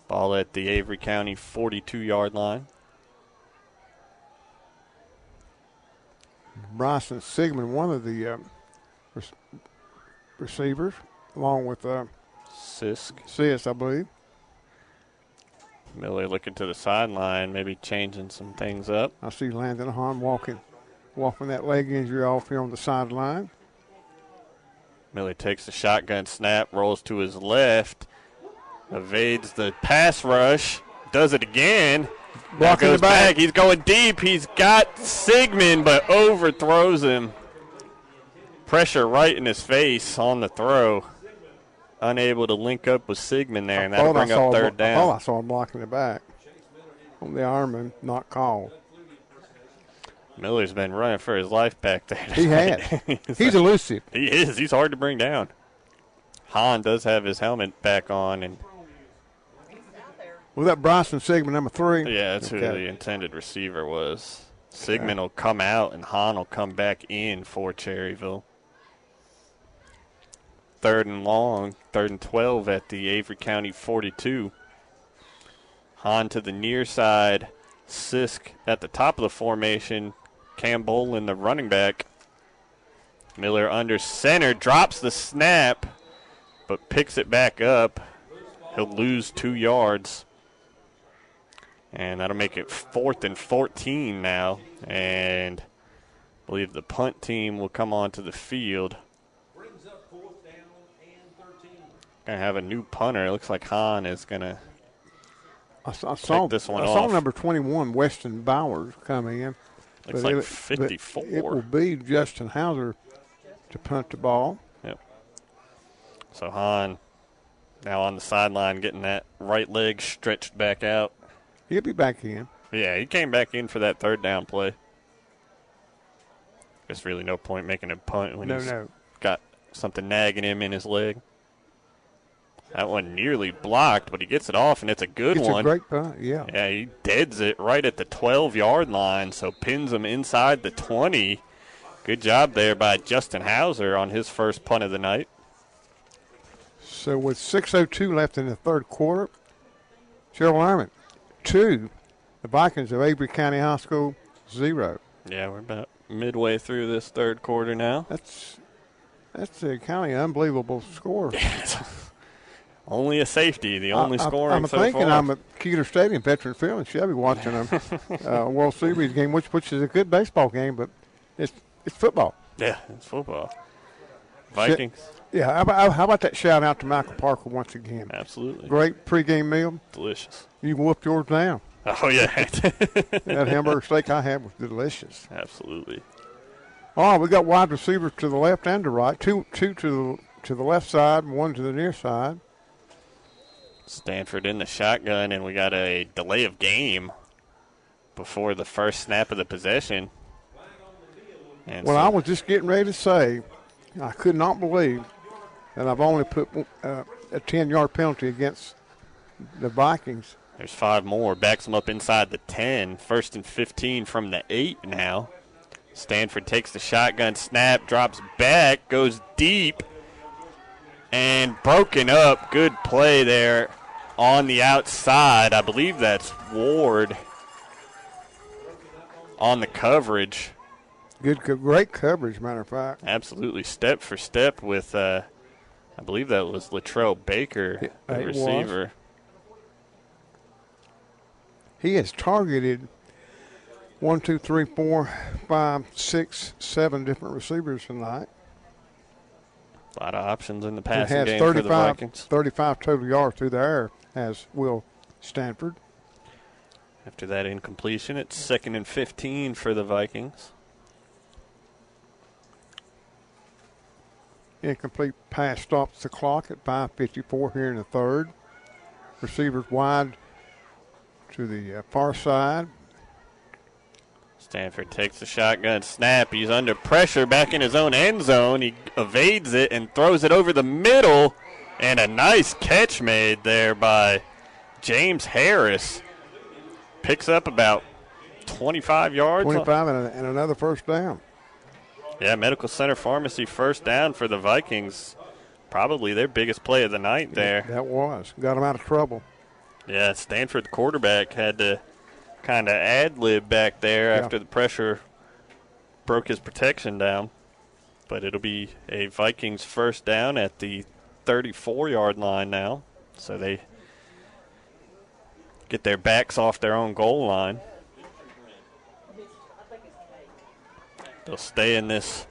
Ball at the Avery County 42-yard line. Bryson Sigmund, one of the receivers, along with Sisk, I believe. Miller looking to the sideline, maybe changing some things up. I see Landon Hahn walking that leg injury off here on the sideline. Miller takes the shotgun snap, rolls to his left, evades the pass rush, does it again. Now Blocking goes the back. back. He's going deep. He's got Sigmund, but overthrows him. Pressure right in his face on the throw. Unable to link up with Sigmund there, and that'll bring up 3rd down. I thought I saw him blocking the back on the Ironman, not called. Miller's been running for his life back there. He has. He's elusive. He is. He's hard to bring down. Hahn does have his helmet back on, and Was that Bryson Sigmund, number 3? Yeah, that's who the intended receiver was. Sigmund will come out, and Hahn will come back in for Cherryville. 3rd and long, 3rd and 12 at the Avery County 42. Hahn to the near side. Sisk at the top of the formation. Campbell in the running back. Miller under center, drops the snap, but picks it back up. He'll lose 2 yards. And that'll make it 4th and 14 now. And I believe the punt team will come onto the field. Going to have a new punter. It looks like Hahn is going to take this one off. I saw number 21, Weston Bowers, come in. Looks like 54. It will be Justin Hauser to punt the ball. Yep. So Hahn now on the sideline getting that right leg stretched back out. He'll be back in. Yeah, he came back in for that 3rd down play. There's really no point making a punt when he's got something nagging him in his leg. That one nearly blocked, but he gets it off, and it's a good one. It's a great punt, yeah. Yeah, he deads it right at the 12-yard line, so pins him inside the 20. Good job there by Justin Hauser on his first punt of the night. So with 6:02 left in the 3rd quarter, Cheryl Lyman, 2. The Vikings of Avery County High School, 0. Yeah, we're about midway through this 3rd quarter now. That's a kind of unbelievable score. Only a safety, the only scoring so far. I'm thinking I'm at Keeler Stadium, Veteran Field, and Chevy watching a World Series game, which is a good baseball game, but it's football. Yeah, it's football. Vikings. Yeah, how about that shout-out to Michael Parker once again? Absolutely. Great pregame meal. Delicious. You whooped yours down. Oh, yeah. That hamburger steak I had was delicious. Absolutely. All right, we got wide receivers to the left and the right. Two to the left side and 1 to the near side. Stanford in the shotgun, and we got a delay of game before the first snap of the possession. And I was just getting ready to say, I could not believe that I've only put a 10-yard penalty against the Vikings. There's 5 more. Backs them up inside the 10. 1st and 15 from the 8 now. Stanford takes the shotgun snap, drops back, goes deep, and broken up. Good play there on the outside. I believe that's Ward on the coverage. Great coverage, matter of fact. Absolutely, step for step with, I believe that was Latrell Baker, the receiver. He has targeted 1, 2, 3, 4, 5, 6, 7 different receivers tonight. A lot of options in the passing game for the Vikings. 35 total yards through the air, as will Stanford. After that incompletion, it's 2nd and 15 for the Vikings. Incomplete pass stops the clock at 5:54 here in the 3rd. Receivers wide to the far side. Stanford takes the shotgun snap. He's under pressure back in his own end zone. He evades it and throws it over the middle. And a nice catch made there by James Harris. Picks up about 25 yards. 25 and another first down. Yeah, Medical Center Pharmacy first down for the Vikings. Probably their biggest play of the night there. That was. Got them out of trouble. Yeah, Stanford quarterback had to kind of ad-lib back there after the pressure broke his protection down. But it'll be a Vikings first down at the 34-yard line now. So they get their backs off their own goal line. They'll stay in this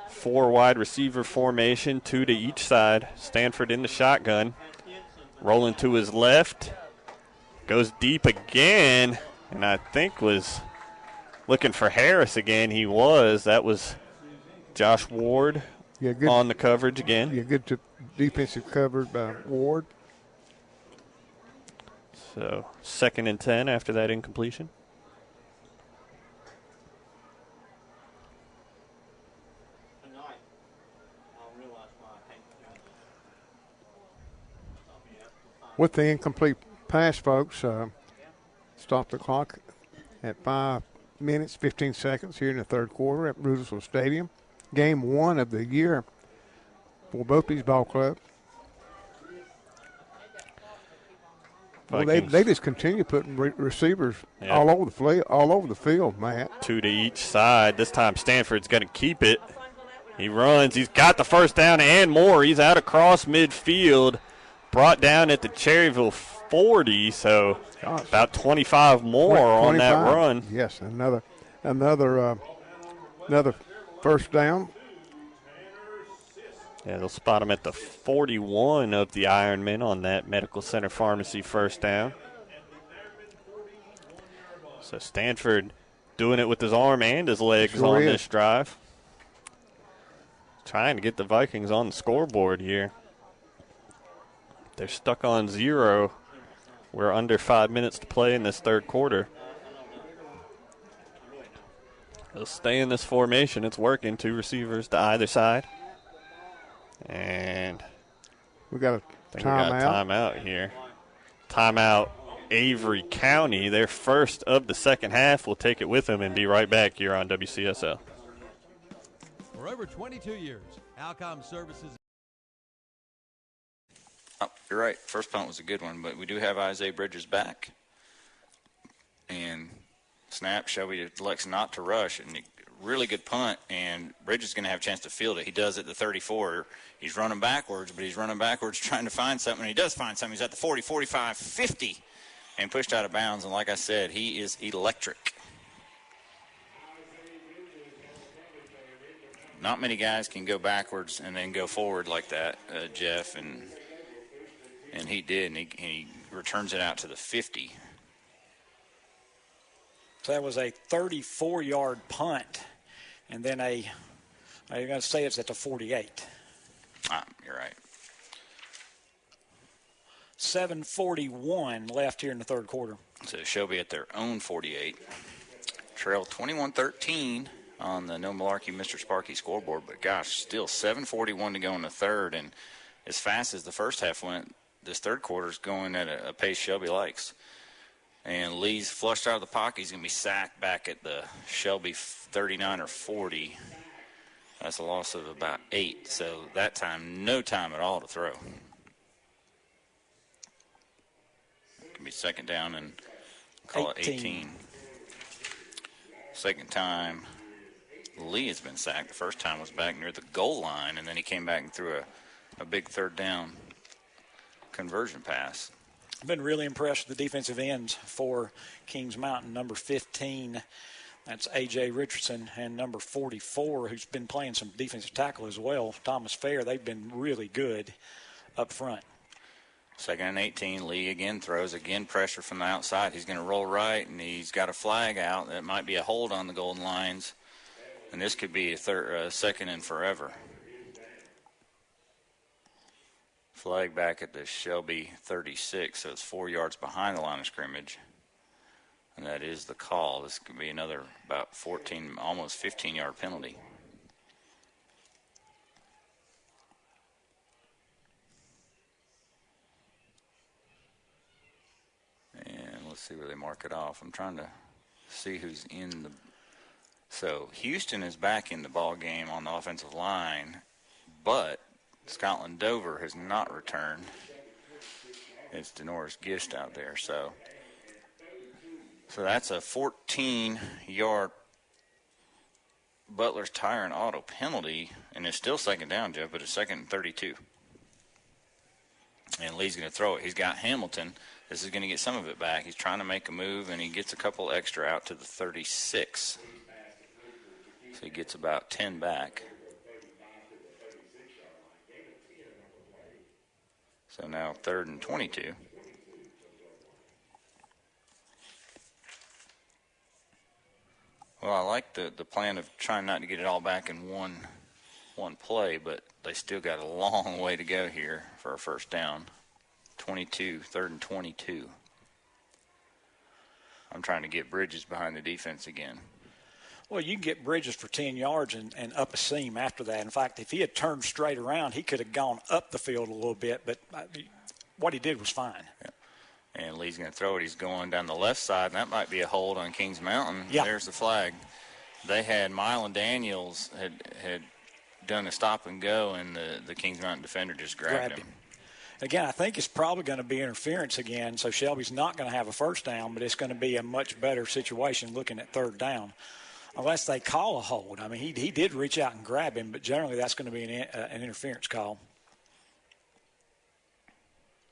4 wide receiver formation, 2 to each side. Stanford in the shotgun. Rolling to his left. Goes deep again. And I think was looking for Harris again. He was. That was Josh Ward on the coverage again. Yeah, good defensive coverage by Ward. So 2nd and 10 after that incompletion. With the incomplete pass, folks. Stop the clock at 5 minutes, 15 seconds here in the third quarter at Roosevelt Stadium. Game 1 of the year for both these ball clubs. Well, they just continue putting receivers all over the field, Matt. 2 to each side. This time Stanford's going to keep it. He runs. He's got the first down and more. He's out across midfield, brought down at the Cherryville 40. So about 25 more 25. On that run. Yes, another first down. Yeah, they'll spot him at the 41 of the Ironmen on that Medical Center Pharmacy first down. So Stanford doing it with his arm and his legs on this drive. Trying to get the Vikings on the scoreboard here. They're stuck on 0. We're under 5 minutes to play in this third quarter. They'll stay in this formation. It's working. 2 receivers to either side. And we got a timeout here. Timeout Avery County. Their first of the second half. We'll take it with them and be right back here on WCSL. For over 22 years, Alcom Services. Oh, you're right. First punt was a good one, but we do have Isaiah Bridges back. And snap, Shelby elects not to rush. And really good punt, and Bridges is going to have a chance to field it. He does at the 34. He's running backwards, but he's running backwards trying to find something. And he does find something. He's at the 40, 45, 50, and pushed out of bounds. And like I said, he is electric. Not many guys can go backwards and then go forward like that, Jeff, and he did, and he returns it out to the 50. So that was a 34-yard punt, and then I'm going to say it's at the 48. You're right. 7:41 left here in the third quarter. So Shelby at their own 48. Trail 21-13 on the No Malarkey Mr. Sparky scoreboard, but gosh, still 7:41 to go in the third, and as fast as the first half went, this third quarter's going at a pace Shelby likes. And Lee's flushed out of the pocket. He's going to be sacked back at the Shelby 39 or 40. That's a loss of about 8. So that time, no time at all to throw. Can be second down and call it 18. Second time, Lee has been sacked. The first time was back near the goal line, and then he came back and threw a big third down conversion pass. I've been really impressed with the defensive ends for Kings Mountain. Number 15, that's A.J. Richardson, and number 44, who's been playing some defensive tackle as well, Thomas Fair. They've been really good up front. Second and 18, Lee again throws, again pressure from the outside. He's going to roll right, and he's got a flag out. That might be a hold on the golden lines, and this could be a second and forever. Flag back at the Shelby 36, so it's 4 yards behind the line of scrimmage. And that is the call. This could be another about 14, almost 15-yard penalty. And let's see where they mark it off. I'm trying to see who's in the. So Houston is back in the ball game on the offensive line, but Scotland Dover has not returned. It's Denoris Gist out there. So that's a 14-yard Butler's Tire and Auto penalty, and it's still second down, Jeff, but it's second and 32. And Lee's going to throw it. He's got Hamilton. This is going to get some of it back. He's trying to make a move, and he gets a couple extra out to the 36. So he gets about 10 back. So now 3rd and 22. Well, I like the plan of trying not to get it all back in one play, but they still got a long way to go here for a first down. 22, 3rd and 22. I'm trying to get Bridges behind the defense again. Well, you can get Bridges for 10 yards and up a seam after that. In fact, if he had turned straight around, he could have gone up the field a little bit, but what he did was fine. Yeah. And Lee's going to throw it. He's going down the left side, and that might be a hold on Kings Mountain. Yeah. There's the flag. They had Mylan Daniels had done a stop and go, and the Kings Mountain defender just grabbed him. Again, I think it's probably going to be interference again, so Shelby's not going to have a first down, but it's going to be a much better situation looking at third down, unless they call a hold. I mean, he did reach out and grab him, but generally that's going to be an interference call.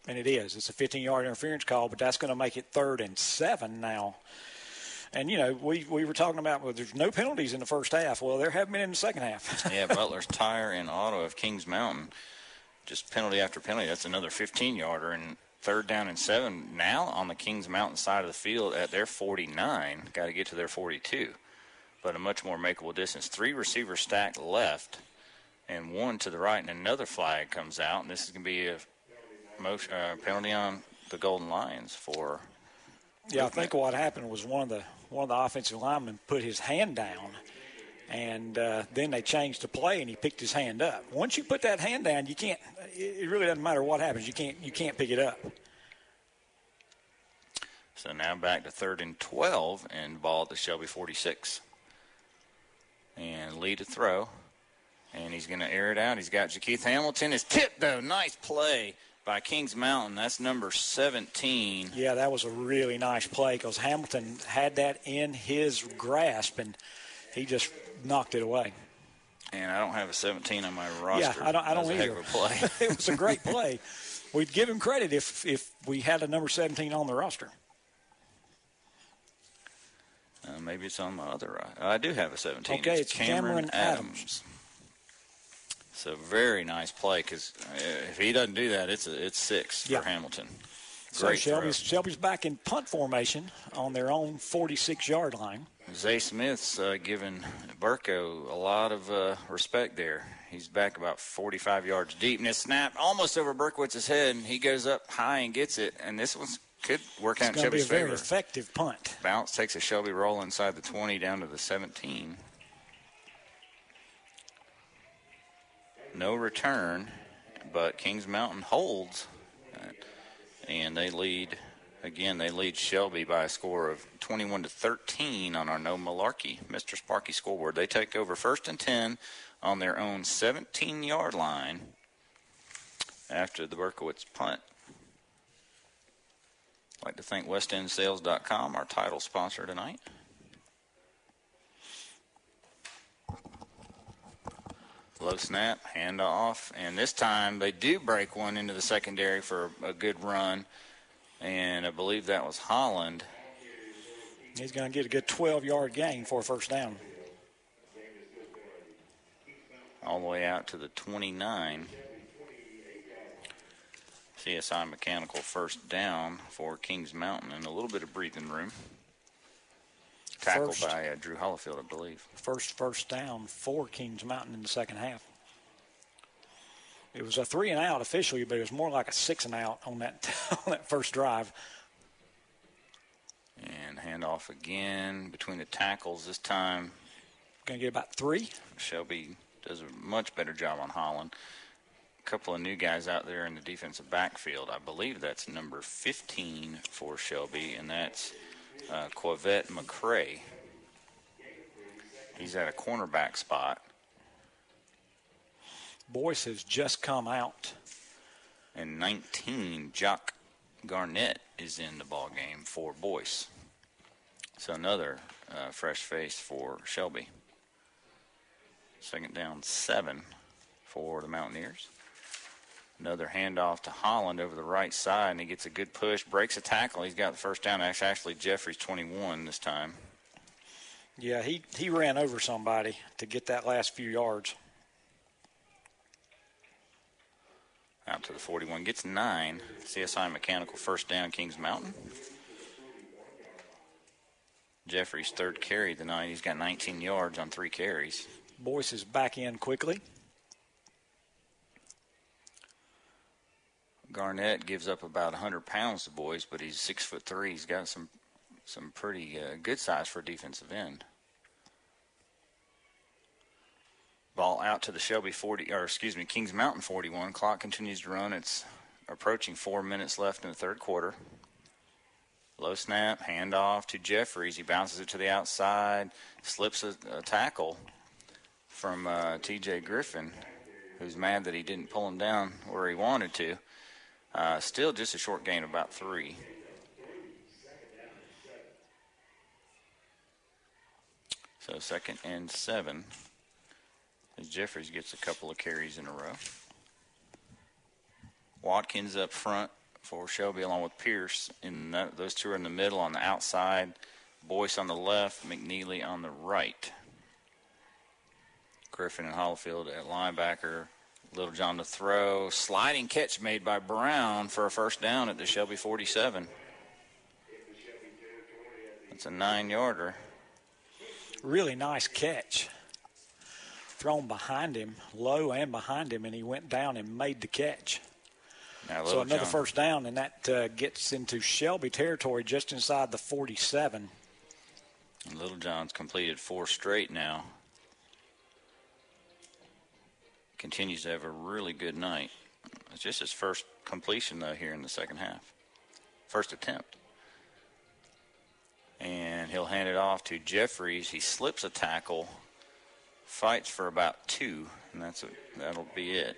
And it is. It's a 15-yard interference call, but that's going to make it 3rd and 7 now. And, you know, we were talking about, well, there's no penalties in the first half. Well, there have been in the second half. Yeah, Butler's Tire and Auto of Kings Mountain, just penalty after penalty. That's another 15-yarder. And 3rd down and 7 now on the Kings Mountain side of the field at their 49. Got to get to their 42. But a much more makeable distance. 3 receivers stacked left and 1 to the right, and another flag comes out. And this is going to be a penalty on the Golden Lions for. Yeah, I think what happened was one of the offensive linemen put his hand down, and then they changed the play, and he picked his hand up. Once you put that hand down, you can't. It really doesn't matter what happens. You can't pick it up. So now back to 3rd and 12, and ball at the Shelby 46, and Lee to throw, and he's going to air it out. He's got Jakeith Hamilton. His tip though, nice play by Kings Mountain. That's number 17. Yeah, that was a really nice play because Hamilton had that in his grasp, and he just knocked it away. And I don't have a 17 on my roster. Yeah, I don't That's either. A heck of a play. It was a great play. We'd give him credit if we had a number 17 on the roster. Maybe it's on my other. I do have a 17. Okay, it's Cameron Adams. So very nice play because if he doesn't do that, it's 6 for Hamilton. Great so Shelby's back in punt formation on their own 46-yard line. Zay Smith's giving Burko a lot of respect there. He's back about 45 yards deep, and his snap almost over Berkowitz's head, and he goes up high and gets it. And this one could work out in Shelby's favor. It's going to be a very effective punt. Bounce takes a Shelby roll inside the 20 down to the 17. No return, but Kings Mountain holds, and they lead. Again, they lead Shelby by a score of 21-13 on our No Malarkey Mr. Sparky scoreboard. They take over 1st and 10 on their own 17-yard line after the Berkowitz punt. I'd like to thank WestEndSales.com, our title sponsor tonight. Low snap, handoff, and this time they do break one into the secondary for a good run, and I believe that was Holland. He's going to get a good 12-yard gain for a first down. All the way out to the 29. CSI Mechanical first down for Kings Mountain, and a little bit of breathing room. Tackled by Drew Hollifield, I believe. First down for Kings Mountain in the second half. It was a 3-and-out officially, but it was more like a 6-and-out on that on that first drive. And handoff again between the tackles this time. Going to get about 3. Shelby does a much better job on Holland. A couple of new guys out there in the defensive backfield. I believe that's number 15 for Shelby, and that's Quavette McCray. He's at a cornerback spot. Boyce has just come out. And 19, Jock Garnett is in the ball game for Boyce. So another fresh face for Shelby. 2nd down 7 for the Mountaineers. Another handoff to Holland over the right side, and he gets a good push, breaks a tackle. He's got the first down. Actually, Jeffrey's 21 this time. Yeah, he ran over somebody to get that last few yards. Out to the 41, gets 9. CSI Mechanical first down, Kings Mountain. Jeffrey's 3rd carry of the night. He's got 19 yards on 3 carries. Boyce is back in quickly. Garnett gives up about 100 pounds to Boyce, but he's 6'3". He's got some pretty good size for a defensive end. Ball out to the Shelby Kings Mountain 41. Clock continues to run. It's approaching 4 minutes left in the third quarter. Low snap, handoff to Jeffries. He bounces it to the outside, slips a tackle from T.J. Griffin, who's mad that he didn't pull him down where he wanted to. Still just a short gain of about 3. So 2nd and 7 as Jeffries gets a couple of carries in a row. Watkins up front for Shelby along with Pierce. Those two are in the middle on the outside. Boyce on the left, McNeely on the right. Griffin and Hollifield at linebacker. Little John to throw. Sliding catch made by Brown for a first down at the Shelby 47. That's a 9-yarder. Really nice catch. Thrown behind him, low and behind him, and he went down and made the catch. So another first down, and that gets into Shelby territory just inside the 47. And Little John's completed 4 straight now. Continues to have a really good night. It's just his first completion, though, here in the second half. First attempt. And he'll hand it off to Jeffries. He slips a tackle, fights for about 2, and that'll be it.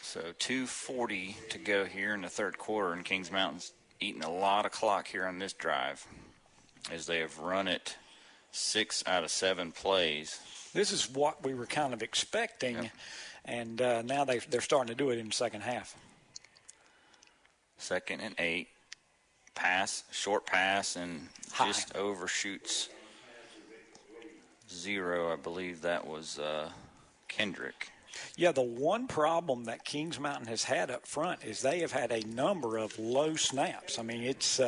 So 2:40 to go here in the third quarter, and Kings Mountain's eating a lot of clock here on this drive as they have run it 6 out of 7 plays. This is what we were kind of expecting, and now they're starting to do it in the second half. 2nd and 8. Pass, short pass, and just overshoots 0. I believe that was Kendrick. Yeah, the one problem that Kings Mountain has had up front is they have had a number of low snaps. I mean, it's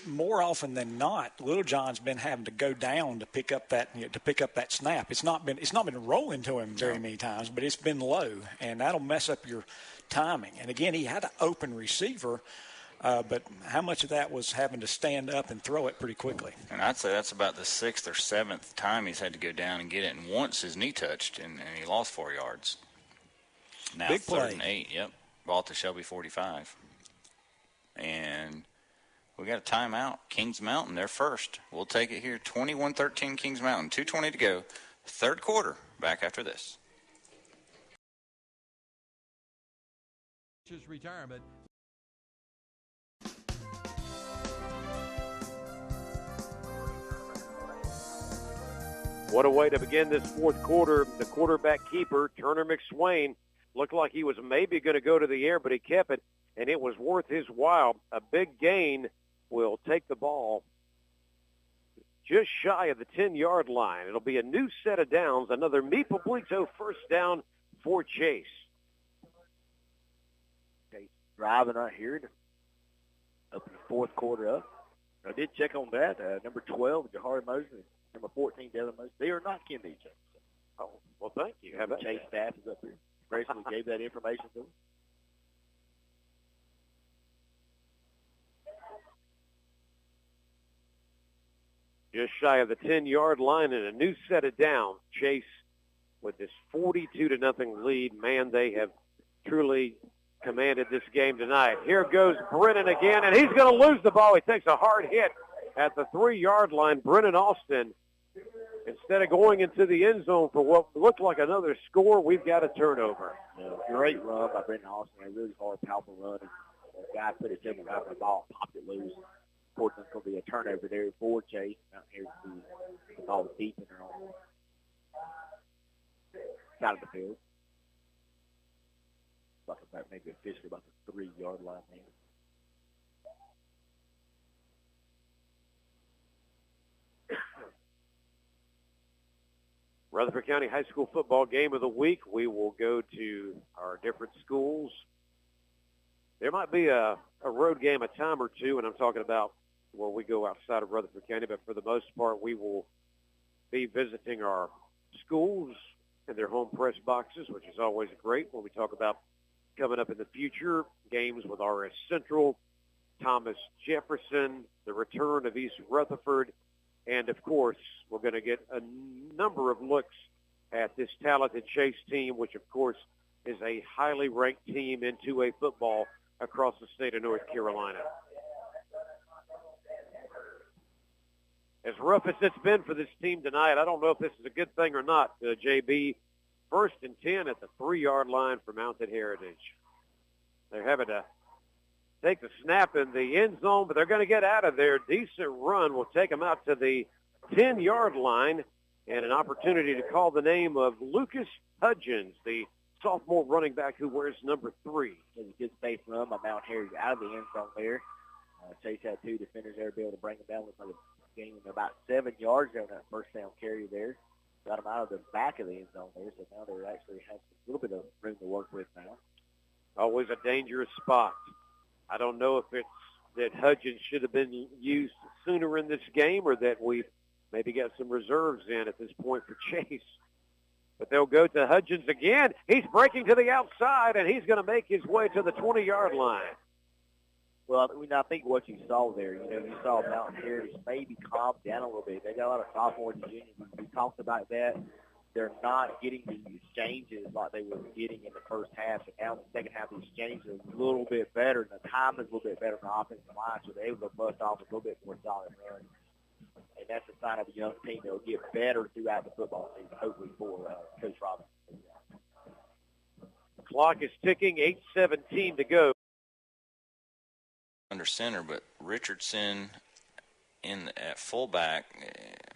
more often than not, Little John's been having to go down to pick up that snap. It's not been rolling to him very many times, but it's been low, and that'll mess up your timing. And again, he had an open receiver, but how much of that was having to stand up and throw it pretty quickly? And I'd say that's about the 6th or 7th time he's had to go down and get it. And once his knee touched, and he lost 4 yards. Now Big 3rd play. and 8, yep. Ball to Shelby 45. And we got a timeout. Kings Mountain, they're first. We'll take it here. 21-13 Kings Mountain. 2:20 to go. Third quarter. Back after this. Retirement. What a way to begin this fourth quarter. The quarterback keeper, Turner McSwain, looked like he was maybe going to go to the air, but he kept it, and it was worth his while. A big gain will take the ball just shy of the 10-yard line. It'll be a new set of downs, another Meeple Bleeto first down for Chase. Okay, driving right here to open the fourth quarter up. I did check on that. Number 12, Jahari Mosley. Number 14, Devin Mosley. They are not kin to each other. Oh, well, thank you. How about Chase staff is up here. Grayson gave that information to them. Just shy of the 10-yard line and a new set of downs. Chase with this 42-0 lead. Man, they have truly commanded this game tonight. Here goes Brennan again, and he's going to lose the ball. He takes a hard hit at the 3-yard line. Brennan Austin, instead of going into the end zone for what looked like another score, we've got a turnover. Great run by Brennan Austin. A really hard, powerful run. The guy put his helmet out of the ball, popped it loose. Unfortunately, it's going to be a turnover there for Chase. Here's the ball deep in their own side of the field. About maybe officially about the 3-yard line there. Rutherford County High School football game of the week. We will go to our different schools. There might be a road game a time or two, and I'm talking about where we go outside of Rutherford County, but for the most part, we will be visiting our schools and their home press boxes, which is always great when we talk about coming up in the future, games with RS Central, Thomas Jefferson, the return of East Rutherford, and, of course, we're going to get a number of looks at this talented Chase team, which, of course, is a highly ranked team in 2A football across the state of North Carolina. As rough as it's been for this team tonight, I don't know if this is a good thing or not, JB. 1st and 10 at the 3-yard line for Mountain Heritage. They're having to take the snap in the end zone, but they're going to get out of there. Decent run will take them out to the 10-yard line, and an opportunity to call the name of Lucas Hudgens, the sophomore running back who wears number 3. It was a good safe run by Mount Heritage out of the end zone there. Chase had 2 defenders there to be able to bring them down. Looks like a gain of about 7 yards there on that first down carry there. Got them out of the back of the end zone there, so now they actually have a little bit of room to work with now. Always a dangerous spot. I don't know if it's that Hudgens should have been used sooner in this game or that we maybe got some reserves in at this point for Chase. But they'll go to Hudgens again. He's breaking to the outside, and he's going to make his way to the 20-yard line. Well, I think what you saw there, you saw Mountain Heritage maybe calm down a little bit. They got a lot of sophomores and juniors. We talked about that. They're not getting the exchanges like they were getting in the first half. So now in the second half, the exchanges are a little bit better, and the time is a little bit better on the offensive line, so they're able to bust off a little bit more solid run. And that's a sign of a young team that will get better throughout the football season, hopefully for Coach Robinson. Clock is ticking, 8:17 to go. Under center, but Richardson at fullback,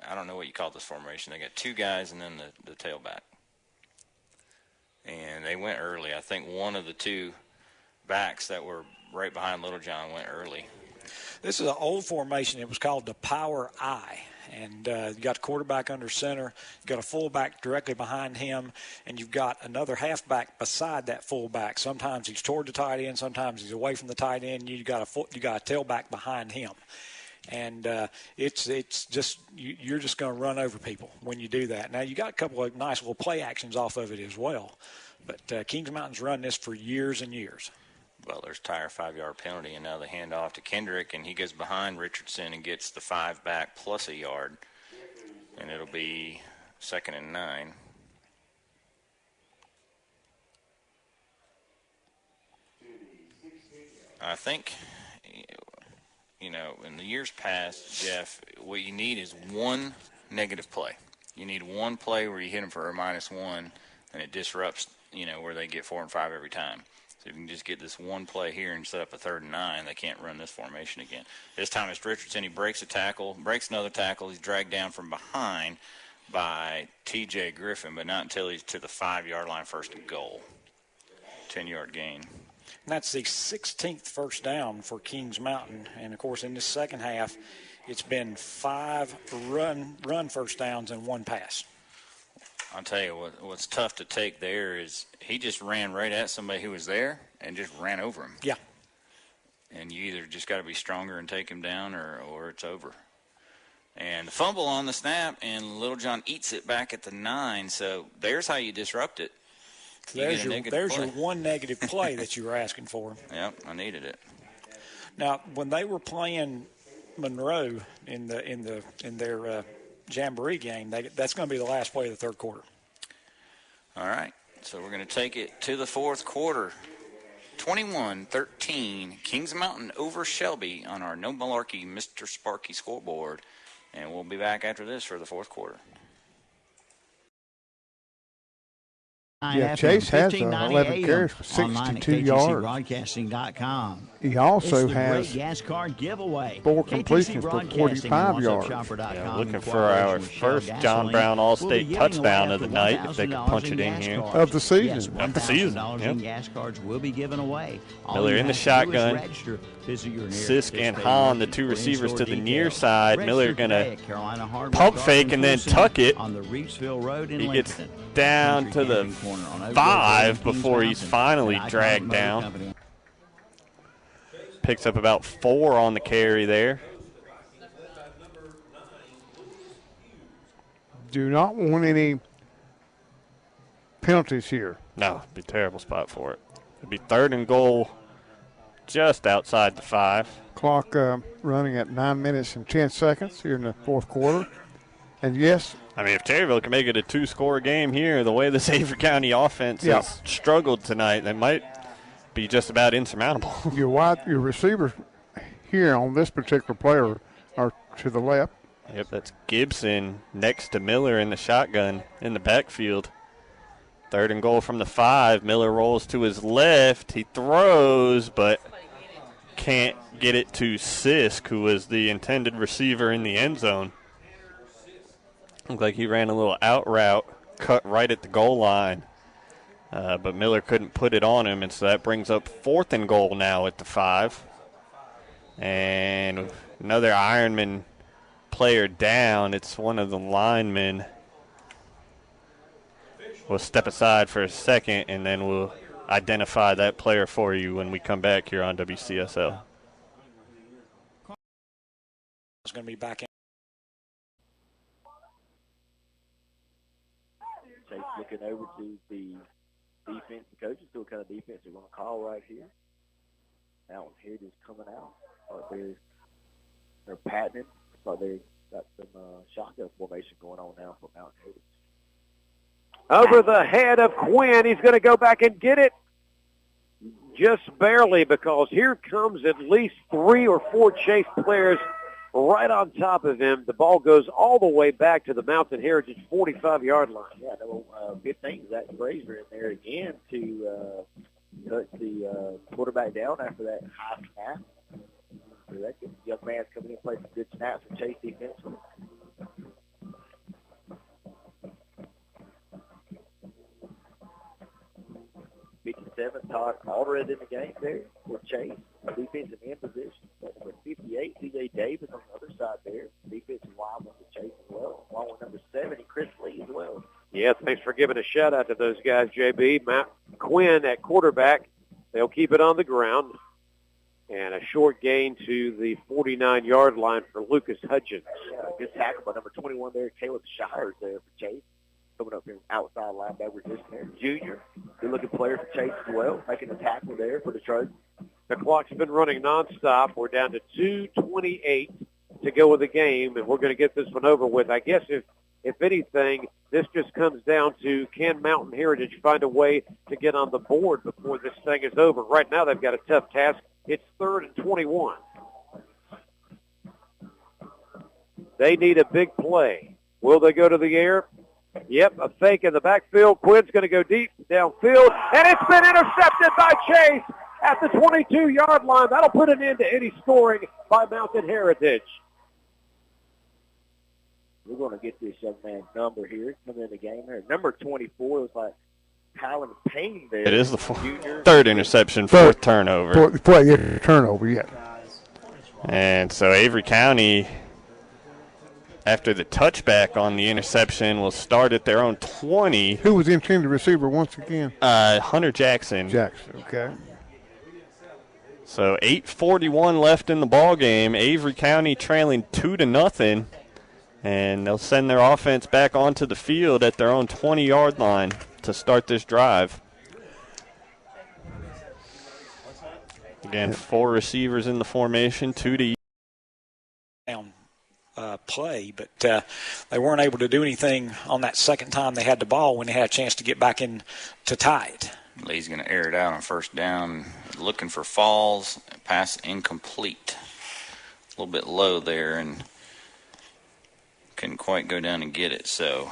I don't know what you call this formation. They got 2 guys and then the tailback. And they went early. I think one of the 2 backs that were right behind Little John went early. This is an old formation. It was called the Power I. And you got a quarterback under center, you've got a fullback directly behind him, and you've got another halfback beside that fullback. Sometimes he's toward the tight end, sometimes he's away from the tight end. You got a tailback behind him, and it's just you're just going to run over people when you do that. Now you got a couple of nice little play actions off of it as well, but Kings Mountain's run this for years and years. Butler's tire 5-yard penalty, and now they hand off to Kendrick, and he goes behind Richardson and gets the 5 back plus a yard, and it'll be 2nd and 9. I think, in the years past, Jeff, what you need is one negative play. You need one play where you hit them for a -1, and it disrupts, where they get 4 and 5 every time. So if you can just get this one play here and set up a 3rd and 9, they can't run this formation again. This time it's Richardson. He breaks a tackle, breaks another tackle. He's dragged down from behind by T.J. Griffin, but not until he's to the 5-yard line, 1st and goal. 10-yard gain. And that's the 16th first down for Kings Mountain. And, of course, in this second half, it's been 5 run first downs and 1 pass. I'll tell you what's tough to take there is he just ran right at somebody who was there and just ran over him. Yeah. And you either just got to be stronger and take him down or it's over. And the fumble on the snap, and Little John eats it back at the 9. So there's how you disrupt it. There's your one negative play that you were asking for. Yep, I needed it. Now, when they were playing Monroe in their Jamboree game, that's going to be the last play of the 3rd quarter. All right, so we're going to take it to the 4th quarter. 21-13, Kings Mountain over Shelby on our No Malarkey Mr. Sparky scoreboard. And we'll be back after this for the 4th quarter. Yeah, Chase has 11 carries for 62 yards. KTCBroadcasting.com. He also it's the has great gas card giveaway. 4 completions for 45 yards. Yeah, looking for our first John Brown All-State touchdown of the night, if they can punch it in here. Of the season. Yes, of the season. Yep. Gas cards will be given away. Miller in the shotgun. Sisk and Hahn, the 2 receivers to the near side. Miller going to pump fake and then tuck it. He gets down to the 5 before he's finally dragged down. Picks up about 4 on the carry there. Do not want any penalties here. No, it'd be a terrible spot for it. It'd be 3rd and goal just outside the 5. Clock running at 9 minutes and 10 seconds here in the 4th quarter. And yes, I mean, if Terryville can make it a 2-score game here, the way this Avery County offense has struggled tonight, that might be just about insurmountable. Your receivers here on this particular player are to the left. Yep, that's Gibson next to Miller in the shotgun in the backfield. 3rd and goal from the 5. Miller rolls to his left. He throws, but can't get it to Sisk, who was the intended receiver in the end zone. Looked like he ran a little out route, cut right at the goal line. But Miller couldn't put it on him, and so that brings up 4th and goal now at the 5. And another Ironman player down. It's one of the linemen. We'll step aside for a second, and then we'll identify that player for you when we come back here on WCSL. It's going to be back in. Chase looking over to the defense. The coaches see what kind of defense they're going to call right here. Mountain Heritage is coming out. They're patterning. So they've got some shotgun formation going on now for Mountain Heritage. Over the head of Quinn. He's going to go back and get it just barely, because here comes at least 3 or 4 Chase players right on top of him. The ball goes all the way back to the Mountain Heritage 45-yard line. Yeah, number 15 is that Frazier in there again to cut the quarterback down after that high snap. So that young man's coming in and playing some good snaps for Chase defensively. Todd Alderhead in the game there for Chase, defensive end position. Number 58, C.J. Davis on the other side there, defensive lineman for Chase as well, along with number 70, Chris Lee as well. Yeah, thanks for giving a shout-out to those guys, JB. Matt Quinn at quarterback. They'll keep it on the ground. And a short gain to the 49-yard line for Lucas Hudgens. Good tackle by number 21 there, Caleb Shires there for Chase. Coming up here, outside linebacker position there. Junior, good-looking player for Chase as well, making the tackle there for the Trojans. The clock's been running nonstop. We're down to 2:28 to go with the game, and we're going to get this one over with. I guess if anything, this just comes down to, can Mountain Heritage find a way to get on the board before this thing is over? Right now they've got a tough task. It's 3rd and 21. They need a big play. Will they go to the air? Yep, a fake in the backfield. Quinn's going to go deep downfield, and it's been intercepted by Chase at the 22-yard line. That'll put an end to any scoring by Mountain Heritage. We're going to get this young man's number here coming in the game here. Number 24 was like Colin Payne there. It is the 3rd interception, 4th turnover. Turnover, yeah. And so Avery County, after the touchback on the interception, will start at their own 20. Who was the intended receiver once again? Hunter Jackson. Okay. So 8:41 left in the ball game. Avery County trailing 2-0, and they'll send their offense back onto the field at their own 20-yard line to start this drive. Again, 4 receivers in the formation, 2 to play, but they weren't able to do anything on that second time they had the ball when they had a chance to get back in to tie it. Lee's going to air it out on 1st down, looking for Falls. Pass incomplete. A little bit low there, and couldn't quite go down and get it. So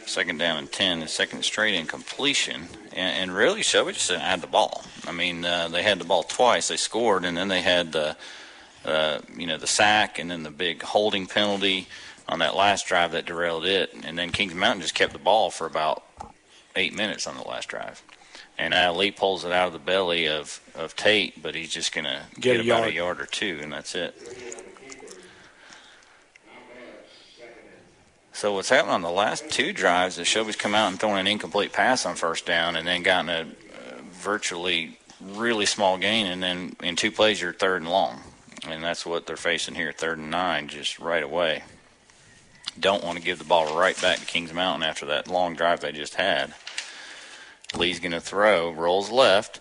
2nd down and 10, the second straight incompletion. And really, Shelby just didn't have the ball. I mean, they had the ball twice. They scored, and then they had the sack and then the big holding penalty on that last drive that derailed it. And then Kings Mountain just kept the ball for about 8 minutes on the last drive. And Lee pulls it out of the belly of Tate, but he's just going to get about a yard or 2, and that's it. So what's happened on the last 2 drives is Shelby's come out and thrown an incomplete pass on 1st down and then gotten a virtually really small gain, and then in 2 plays you're 3rd and long. And that's what they're facing here, 3rd and 9, just right away. Don't want to give the ball right back to Kings Mountain after that long drive they just had. Lee's going to throw, rolls left.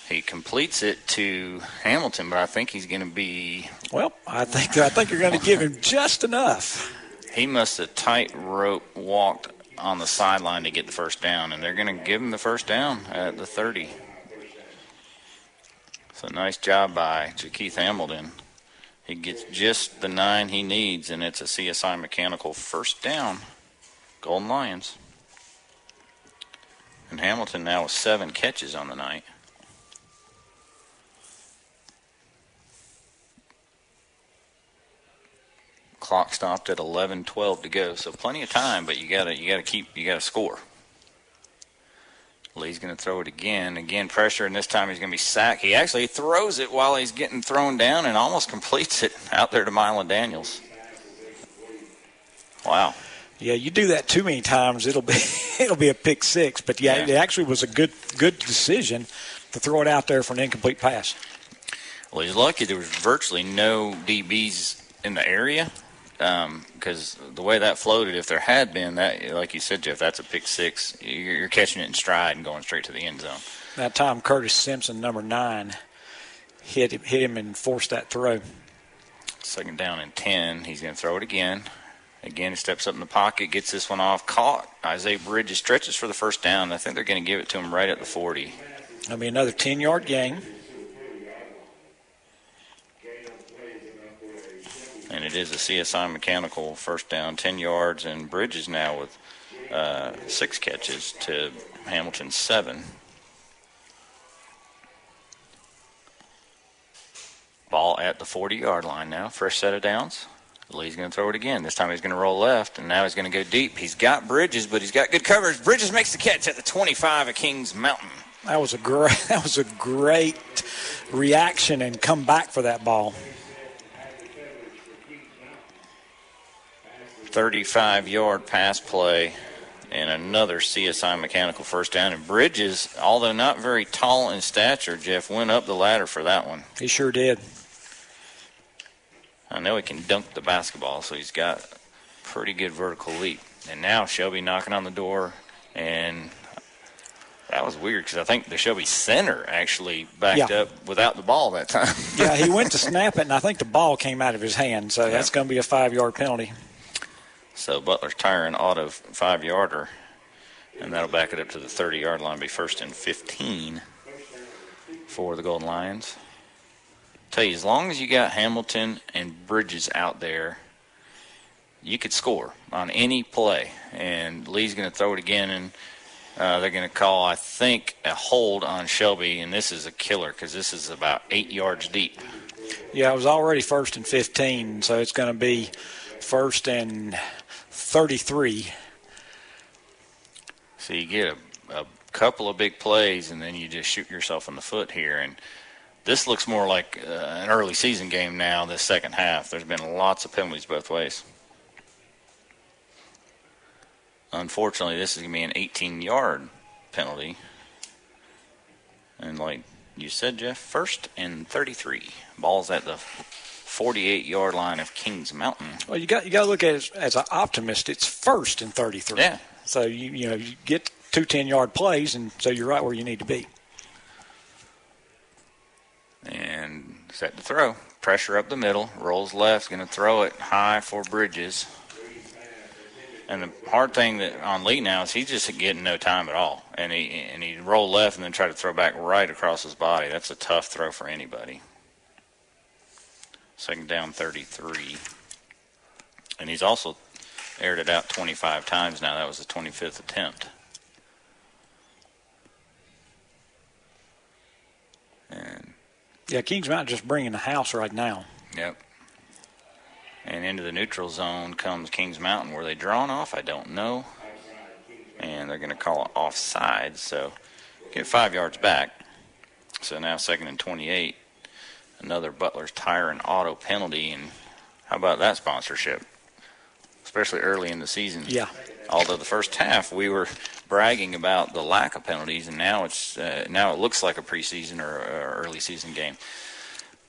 He completes it to Hamilton, but I think he's going to be... Well, I think you're going to give him just enough. He must have tight rope walked on the sideline to get the first down, and they're going to give him the first down at the 30. So nice job by Jakeith Hamilton. He gets just the 9 he needs, and it's a CSI Mechanical first down. Golden Lions. And Hamilton now with 7 catches on the night. Clock stopped at 11:12 to go, so plenty of time, but you gotta score. Lee's gonna throw it again. Again, pressure, and this time he's gonna be sacked. He actually throws it while he's getting thrown down and almost completes it out there to Mylon Daniels. Wow. Yeah, you do that too many times, it'll be a pick six. But yeah, it actually was a good decision to throw it out there for an incomplete pass. Well, he's lucky there was virtually no DBs in the area. Because the way that floated, if there had been, that, like you said, Jeff, that's a pick six. You're catching it in stride and going straight to the end zone. That time, Curtis Simpson, number 9, hit him and forced that throw. Second down and 10. He's going to throw it again. Again, he steps up in the pocket, gets this one off, caught. Isaiah Bridges stretches for the first down. I think they're going to give it to him right at the 40. That'll be another 10-yard gain. And it is a CSI Mechanical first down, 10 yards, and Bridges now with 6 catches to Hamilton's 7. Ball at the 40-yard line now. Fresh set of downs. Lee's going to throw it again. This time he's going to roll left, and now he's going to go deep. He's got Bridges, but he's got good coverage. Bridges makes the catch at the 25 of Kings Mountain. That was a great reaction and come back for that ball. 35-yard pass play and another CSI Mechanical first down. And Bridges, although not very tall in stature, Jeff, went up the ladder for that one. He sure did. I know he can dunk the basketball, so he's got a pretty good vertical leap. And now Shelby knocking on the door, and that was weird because I think the Shelby center actually backed up without the ball that time. Yeah, he went to snap it, and I think the ball came out of his hand, so that's going to be a 5-yard penalty. So Butler's tiring auto 5-yarder, and that'll back it up to the 30-yard line, be first and 15 for the Golden Lions. Tell you, as long as you got Hamilton and Bridges out there, you could score on any play. And Lee's going to throw it again, and they're going to call, I think, a hold on Shelby, and this is a killer because this is about 8 yards deep. Yeah, it was already first and 15, so it's going to be first and 33. So you get a couple of big plays, and then you just shoot yourself in the foot here. And this looks more like an early season game now, this second half. There's been lots of penalties both ways. Unfortunately, this is going to be an 18-yard penalty. And like you said, Jeff, first and 33. Ball's at the 48-yard line of Kings Mountain. Well, you got to look at it as an optimist. It's first and 33. Yeah. So you get 2 10-yard plays, and so you're right where you need to be. And set to throw. Pressure up the middle. Rolls left. Going to throw it high for Bridges. And the hard thing that on Lee now is he's just getting no time at all. And he roll left and then try to throw back right across his body. That's a tough throw for anybody. Second down, 33. And he's also aired it out 25 times now. That was the 25th attempt. And yeah, Kings Mountain just bringing the house right now. Yep. And into the neutral zone comes Kings Mountain. Were they drawn off? I don't know. And they're going to call it offside. So get 5 yards back. So now second and 28. Another Butler's Tire and Auto penalty. And how about that sponsorship? Especially early in the season. Yeah. Although the first half we were bragging about the lack of penalties, and now it looks like a preseason or early season game.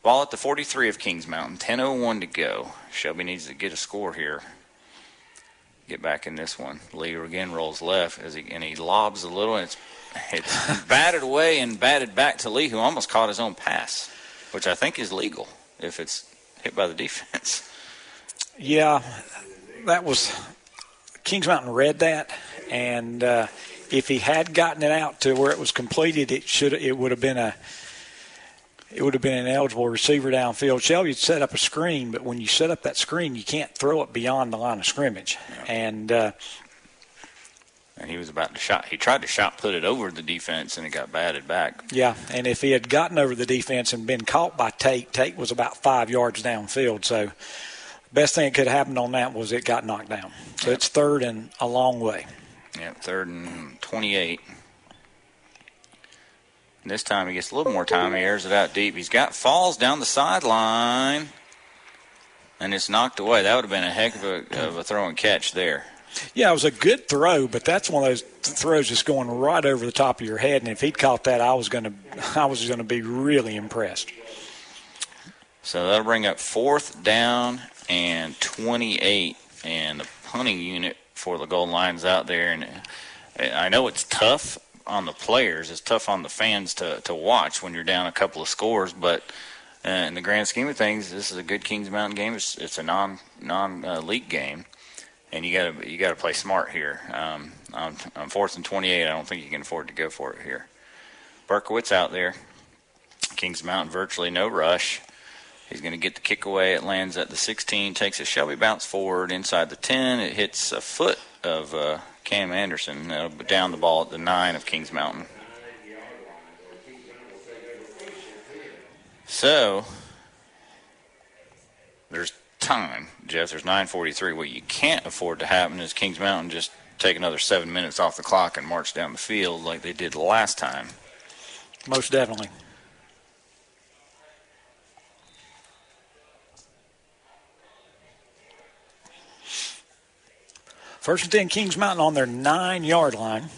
Ball at the 43 of Kings Mountain, 10:01 to go. Shelby needs to get a score here. Get back in this one. Lee again rolls left and he lobs a little, and it's batted away and batted back to Lee, who almost caught his own pass, which I think is legal if it's hit by the defense. Yeah, that was Kings Mountain read that, and if he had gotten it out to where it was completed, it would have been an eligible receiver downfield. Shelby had set up a screen, but when you set up that screen, you can't throw it beyond the line of scrimmage. And he was about to shot. He tried to shot put it over the defense, and it got batted back. Yeah, and if he had gotten over the defense and been caught by Tate was about 5 yards downfield. So best thing that could have happened on that was it got knocked down. So it's third and a long way. Yeah, 3rd and 28. And this time he gets a little more time. He airs it out deep. Falls down the sideline, and it's knocked away. That would have been a heck of a throw and catch there. Yeah, it was a good throw, but that's one of those throws that's going right over the top of your head. And if he'd caught that, I was going to be really impressed. So that'll bring up 4th down and 28, and the punting unit for the goal line's out there. And I know it's tough on the players, it's tough on the fans to watch when you're down a couple of scores, but in the grand scheme of things, this is a good Kings Mountain game. It's a non-league game. And you gotta play smart here. On 4th and 28, I don't think you can afford to go for it here. Berkowitz out there. Kings Mountain virtually no rush. He's going to get the kick away. It lands at the 16, takes a Shelby bounce forward inside the 10. It hits a foot of Cam Anderson down the ball at the 9 of Kings Mountain. So there's time, Jeff. There's 9:43. What you can't afford to happen is Kings Mountain just take another 7 minutes off the clock and march down the field like they did last time. Most definitely. First and 10, Kings Mountain on their 9-yard line,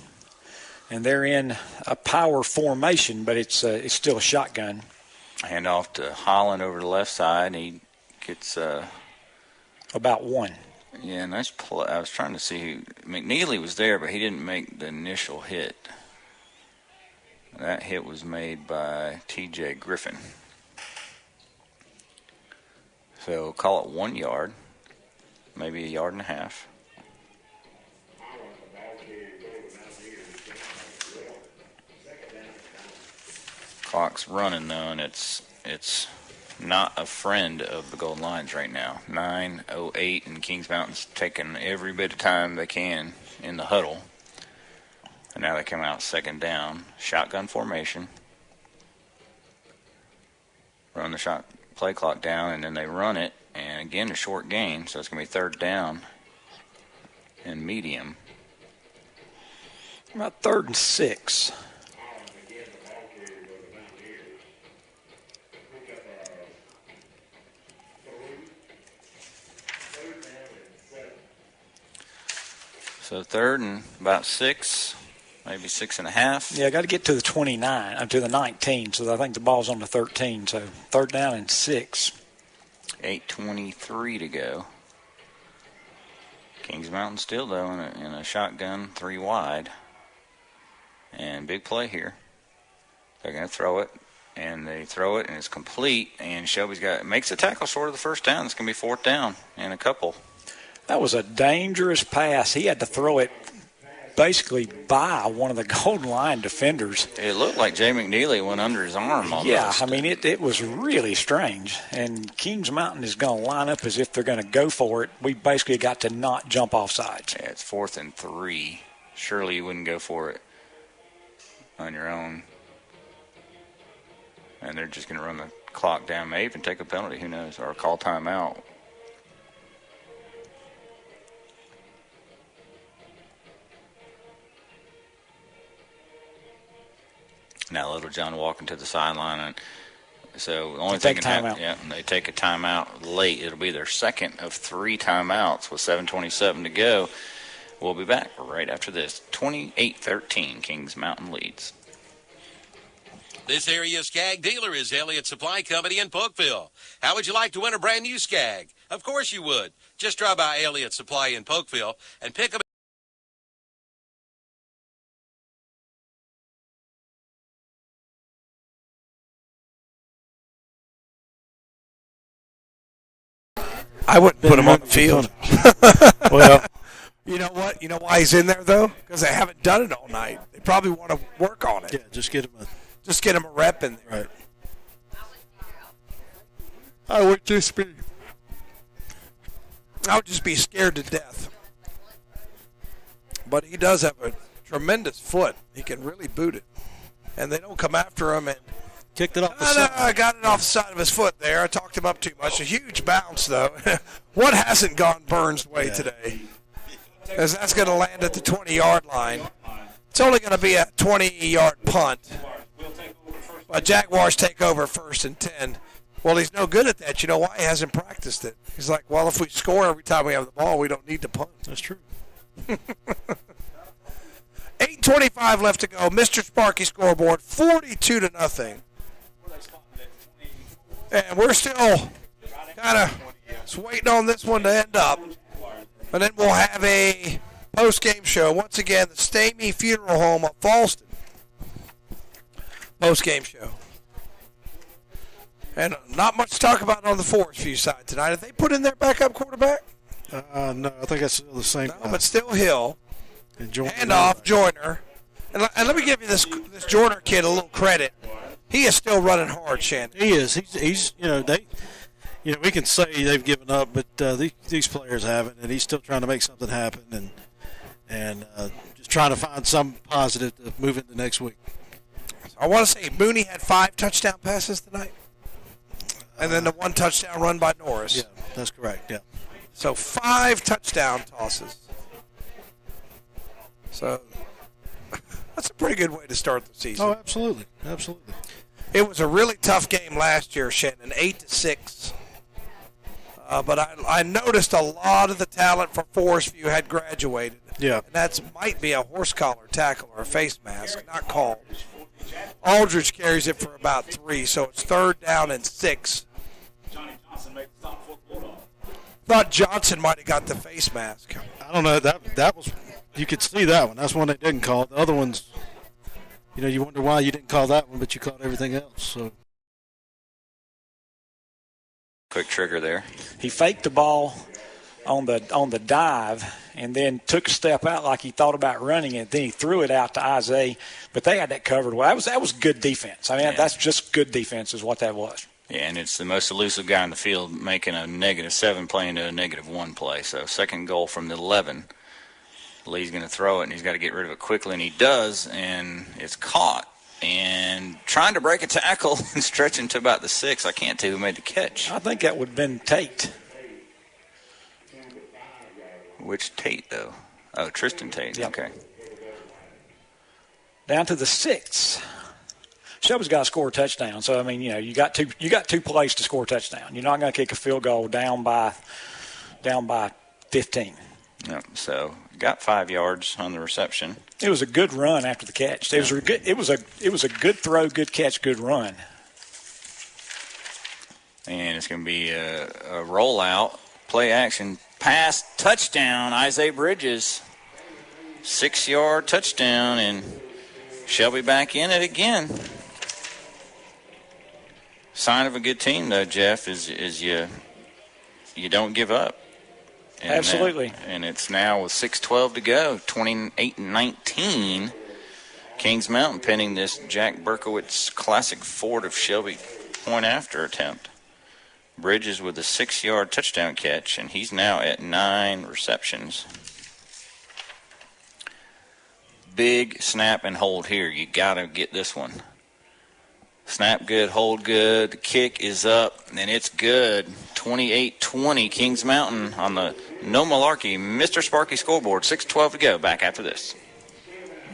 and they're in a power formation, but it's still a shotgun. Hand off to Holland over the left side. He gets about 1. Yeah, nice play. I was trying to see. McNeely was there, but he didn't make the initial hit. That hit was made by T.J. Griffin. So call it 1 yard, maybe 1.5 yards. Clock's running, though, and it's not a friend of the Golden Lions right now. 9:08, and Kings Mountain's taking every bit of time they can in the huddle. And now they come out 2nd down, shotgun formation. Run the shot play clock down, and then they run it, and again a short gain, so it's going to be 3rd down and medium. About 3rd and 6. So 3rd and about 6, maybe 6.5. Yeah, I got to get to the 29, to the 19, so I think the ball's on the 13. So 3rd down and 6. 8:23 to go. Kings Mountain still, though, in a shotgun, 3 wide. And big play here. They're going to throw it, and they throw it, and it's complete. And Shelby's makes a tackle short of the 1st down. It's going to be 4th down and a couple. That was a dangerous pass. He had to throw it basically by one of the Golden Line defenders. It looked like Jay McNeely went under his arm almost. Yeah, I mean, it was really strange. And Kings Mountain is going to line up as if they're going to go for it. We basically got to not jump off sides. Yeah, it's 4th and 3. Surely you wouldn't go for it on your own. And they're just going to run the clock down, maybe even take a penalty, who knows, or call timeout. Now Little John walking to the sideline, and so the only thing can happen, they take a timeout late. It'll be their 2nd of 3 timeouts with 7:27 to go. We'll be back right after this. 28-13, Kings Mountain leads. This area Skag dealer is Elliott Supply Company in Polkville. How would you like to win a brand new Skag? Of course you would. Just drop by Elliott Supply in Polkville and pick up. I wouldn't put him on the field. Well, you know what? You know why he's in there though? Because they haven't done it all night. They probably want to work on it. yeah, just get him a rep in there. right. I would just be. I would just be scared to death. But he does have a tremendous foot. He can really boot it. And they don't come after him and kicked it off the no, side. I got it off the side of his foot there. I talked him up too much. A huge bounce, though. What hasn't gone Burns' way today? As that's going to land at the 20-yard line. It's only going to be a 20-yard punt. But Jaguars take over 1st and 10. Well, he's no good at that. You know why? He hasn't practiced it. He's like, well, if we score every time we have the ball, we don't need to punt. That's true. 8:25 left to go. Mr. Sparky scoreboard, 42-0. And we're still kind of just waiting on this one to end up. And then we'll have a post-game show. Once again, the Stamey Funeral Home of Falston. Post-game show. And not much to talk about on the Forest View side tonight. Have they put in their backup quarterback? No, I think that's still the same. No, but still Hill. And Joyner. Handoff, Joyner. And let me give you this Joyner kid a little credit. He is still running hard, Shannon. He is. He's we can say they've given up, but these players haven't, and he's still trying to make something happen and just trying to find some positive to move into next week. I want to say Mooney had 5 touchdown passes tonight. And then the 1 touchdown run by Norris. Yeah, that's correct, yeah. So 5 touchdown tosses. So that's a pretty good way to start the season. Oh, absolutely. Absolutely. It was a really tough game last year, Shannon, 8-6. But I noticed a lot of the talent from Forest View had graduated. Yeah. And that might be a horse collar tackle or a face mask, not called. Aldridge carries it for about 3, so it's 3rd down and 6. Thought Johnson might have got the face mask. I don't know. That was, you could see that one. That's one they didn't call. The other ones, you wonder why you didn't call that one, but you called everything else. So quick trigger there. He faked the ball on the dive and then took a step out like he thought about running it. Then he threw it out to Isaiah, but they had that covered well. That was good defense. I mean, that's just good defense is what that was. Yeah, and it's the most elusive guy in the field making a -7 play into a -1 play. So second goal from the 11. Lee's going to throw it, and he's got to get rid of it quickly, and he does, and it's caught. And trying to break a tackle and stretching to about the 6. I can't tell who made the catch. I think that would have been Tate. Which Tate, though? Oh, Tristan Tate. Yep. Okay. Down to the 6. Shelby's got to score a touchdown. So I mean, you got 2 plays to score a touchdown. You're not going to kick a field goal down by 15. Yep. So got 5 yards on the reception. It was a good run after the catch. It was a good throw, good catch, good run. And it's going to be a rollout, play action, pass, touchdown, Isaiah Bridges. 6-yard touchdown, and Shelby back in it again. Sign of a good team, though, Jeff, is you don't give up. And absolutely. And it's now with 6:12 to go, 28-19. Kings Mountain pinning this Jack Berkowitz Classic Ford of Shelby point after attempt. Bridges with a 6-yard touchdown catch, and he's now at 9 receptions. Big snap and hold here. You got to get this one. Snap good, hold good. The kick is up, and it's good. 28-20, Kings Mountain on the No Malarkey Mr. Sparky scoreboard. 6:12 to go. Back after this.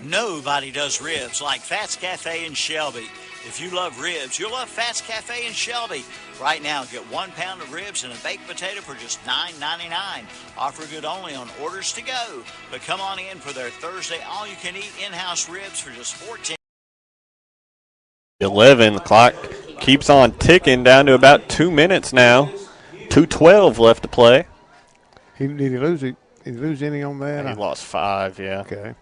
Nobody does ribs like Fats Cafe in Shelby. If you love ribs, you'll love Fats Cafe in Shelby. Right now, get 1 pound of ribs and a baked potato for just $9.99. Offer good only on orders to go. But come on in for their Thursday all-you-can-eat in-house ribs for just $14. 11. The clock keeps on ticking down to about 2 minutes now. 2:12 left to play. Did he lose it? Did he lose any on that? He lost 5, yeah. Okay.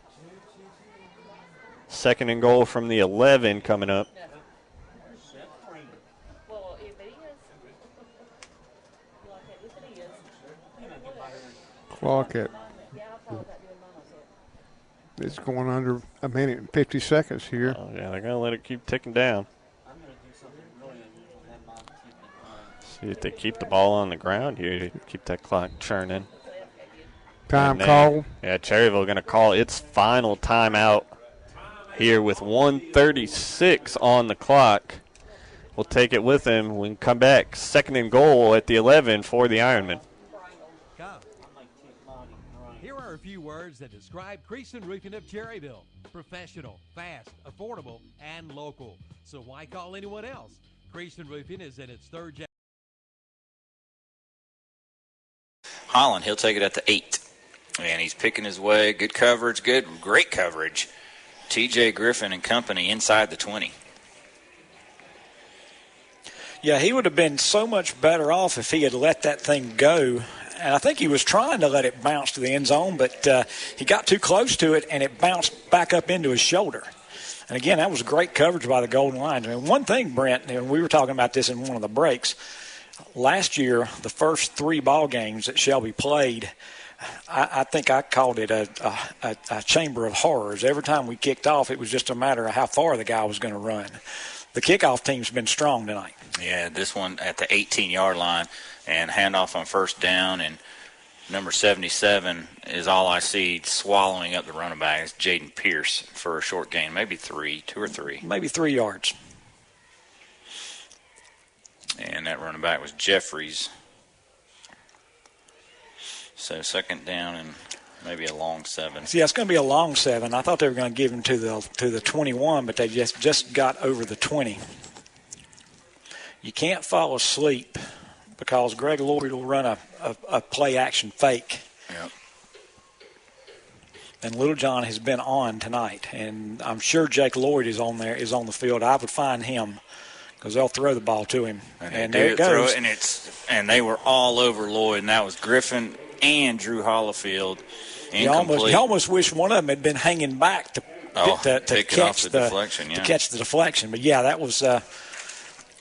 Second and goal from the 11 coming up. Clock it's going under a minute and 50 seconds here. Oh, yeah, they're going to let it keep ticking down. See if they keep the ball on the ground here to keep that clock churning. Time call. Yeah, Cherryville going to call its final timeout here with 1:36 on the clock. We'll take it with him. We can come back. 2nd and goal at the 11 for the Ironmen. Here are a few words that describe Creason Roofing of Cherryville. Professional, fast, affordable, and local. So why call anyone else? Creason Roofing is in its 3rd generation. Holland, he'll take it at the 8. And he's picking his way. Good coverage, great coverage. TJ Griffin and company inside the 20. Yeah, he would have been so much better off if he had let that thing go. And I think he was trying to let it bounce to the end zone, but he got too close to it, and it bounced back up into his shoulder. And, again, that was great coverage by the Golden Lions. I mean, one thing, Brent, and we were talking about this in one of the breaks, last year, the first 3 ball games that Shelby played, I think I called it a chamber of horrors. Every time we kicked off, it was just a matter of how far the guy was going to run. The kickoff team's been strong tonight. Yeah, this one at the 18-yard line, and handoff on 1st down, and number 77 is all I see swallowing up the running back. It's Jaden Pierce for a short gain, maybe 2 or 3. Maybe 3 yards. And that running back was Jeffries. So 2nd down and maybe a long 7. Yeah, it's going to be a long 7. I thought they were going to give him to the 21, but they just got over the 20. You can't fall asleep because Greg Lloyd will run a play-action fake. Yep. And Little John has been on tonight, and I'm sure Jake Lloyd is on the field. I would find him because they'll throw the ball to him. And there it goes. And they were all over Lloyd, and that was Griffin and Drew Hollifield. You almost wish one of them had been hanging back to catch the deflection. Yeah. To catch the deflection. But yeah, that was.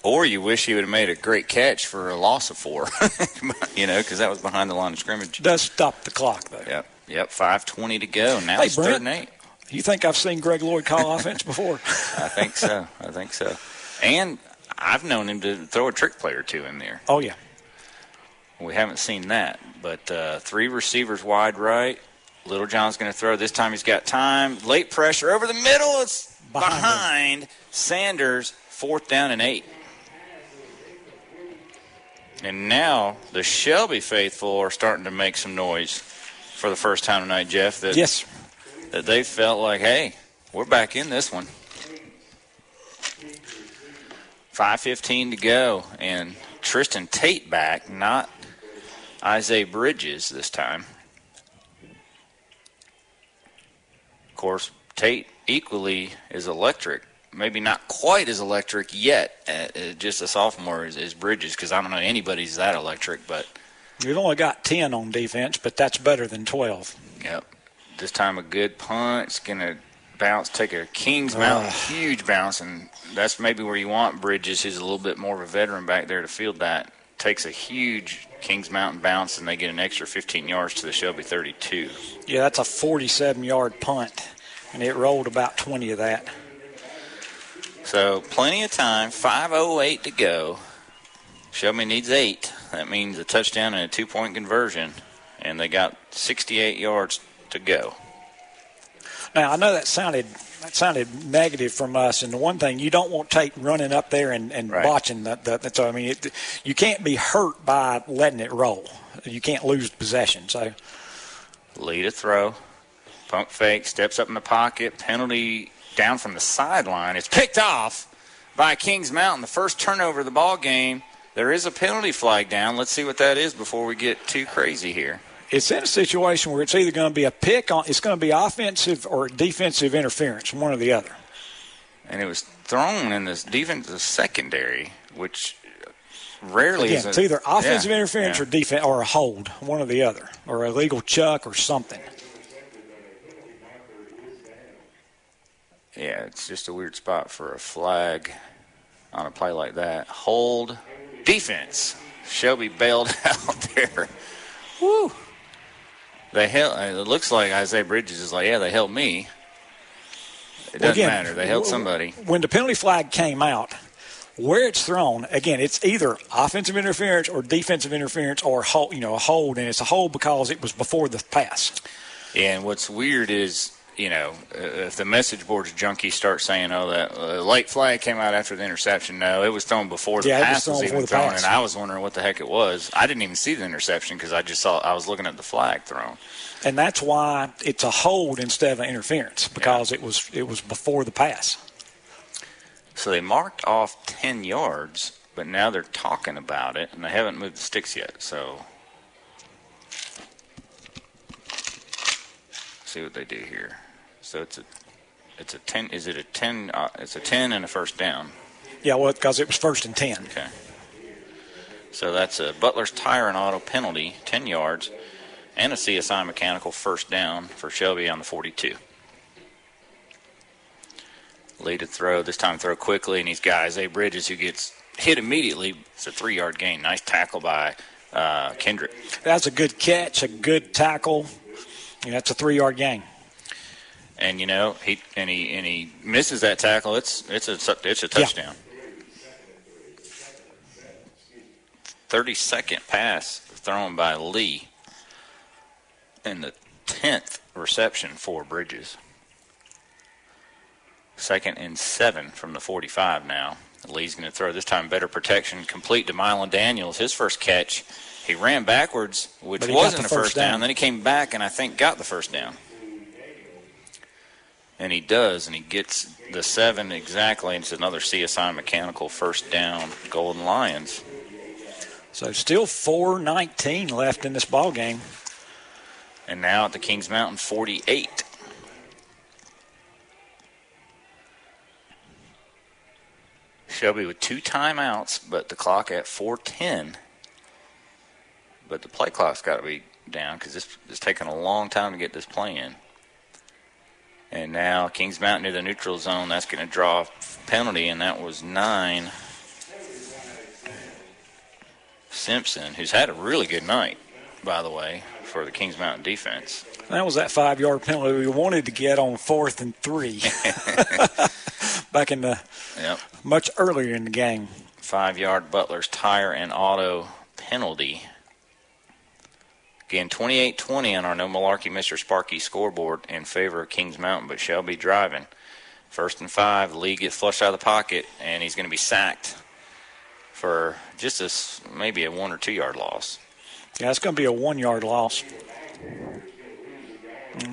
Or you wish he would have made a great catch for a loss of 4, because that was behind the line of scrimmage. It does stop the clock though. Yep. 5:20 to go. Now it's Brent, 3rd and 8. You think I've seen Greg Lloyd call offense before? I think so. And I've known him to throw a trick play or 2 in there. Oh yeah. We haven't seen that, but 3 receivers wide right. Little John's going to throw. This time he's got time. Late pressure over the middle. It's behind Sanders. 4th down and 8. And now the Shelby faithful are starting to make some noise for the first time tonight, Jeff. Yes. That they felt like, hey, we're back in this one. 5:15 to go, and Tristan Tate back, not Isaiah Bridges this time. Of course, Tate equally is electric. Maybe not quite as electric yet, just a sophomore as Bridges, because I don't know anybody's that electric. But we've only got 10 on defense, but that's better than 12. Yep. This time a good punt. It's going to bounce, take a Kings Mountain huge bounce, and that's maybe where you want Bridges, who's a little bit more of a veteran back there to field that. Takes a huge Kings Mountain bounce, and they get an extra 15 yards to the Shelby 32. Yeah, that's a 47-yard punt, and it rolled about 20 of that. So plenty of time, 5:08 to go. Shelby needs 8. That means a touchdown and a 2-point conversion, and they got 68 yards to go. Now, I know that sounded negative from us, and the one thing, you don't want Tate running up there and right. botching that. So, I mean, you can't be hurt by letting it roll. You can't lose possession. So, lead a throw, pump fake, steps up in the pocket, penalty down from the sideline. It's picked off by Kings Mountain. The first turnover of the ball game. There is a penalty flag down. Let's see what that is before we get too crazy here. It's in a it's either going to be a pick on, it's going to be offensive or defensive interference, one or the other. And it was thrown in this defensive secondary, which rarely is. It's either offensive interference or defense or a hold, one or the other, or a illegal chuck or something. Yeah, it's just a weird spot for a flag on a play like that. Hold, defense. Shelby bailed out there. Woo! It looks like Isaiah Bridges is like, yeah, they helped me. It doesn't matter. They held somebody. When the penalty flag came out, where it's thrown, again, it's either offensive interference or defensive interference or a hold, and it's a hold because it was before the pass. Yeah, and what's weird is, if the message boards junkies start saying, oh, that late flag came out after the interception, no, it was thrown before the pass was even thrown, and I was wondering what the heck it was. I didn't even see the interception because I was looking at the flag thrown. And that's why it's a hold instead of an interference, because it was before the pass. So they marked off 10 yards, but now they're talking about it, and they haven't moved the sticks yet. So see what they do here. So it's a 10. Is it a 10? It's a 10 and a first down. Yeah, well, because it was 1st and 10. Okay. So that's a Butler's Tire and Auto penalty, 10 yards, and a CSI Mechanical first down for Shelby on the 42. Lead to throw, this time throw quickly, and he's got Isaiah Bridges who gets hit immediately. It's a 3-yard gain. Nice tackle by Kendrick. That's a good catch, a good tackle. That's a 3-yard gain. And he misses that tackle. It's a touchdown. Yeah. 32nd pass thrown by Lee, and the 10th reception for Bridges. 2nd and 7 from the 45 now. Lee's going to throw this time better protection, complete to Mylon Daniels. His first catch, he ran backwards, which wasn't a first down. Then he came back and I think got the first down. And he does, and he gets the 7 exactly. And it's another CSI Mechanical first down, Golden Lions. So still 4:19 left in this ball game. And now at the Kings Mountain 48. Shelby with 2 timeouts, but the clock at 4:10. But the play clock's got to be down because this is taking a long time to get this play in. And now Kings Mountain near the neutral zone. That's going to draw a penalty, and that was 9. Simpson, who's had a really good night, by the way, for the Kings Mountain defense. That was that 5-yard penalty we wanted to get on 4th and 3. Back in the much earlier in the game. 5-yard Butler's Tire and Auto penalty. Again, 28-20 on our No Malarkey Mr. Sparky scoreboard in favor of Kings Mountain, but Shelby driving. 1st and 5, Lee gets flushed out of the pocket, and he's going to be sacked for just maybe a 1 or 2 yard loss. Yeah, it's going to be a 1-yard loss.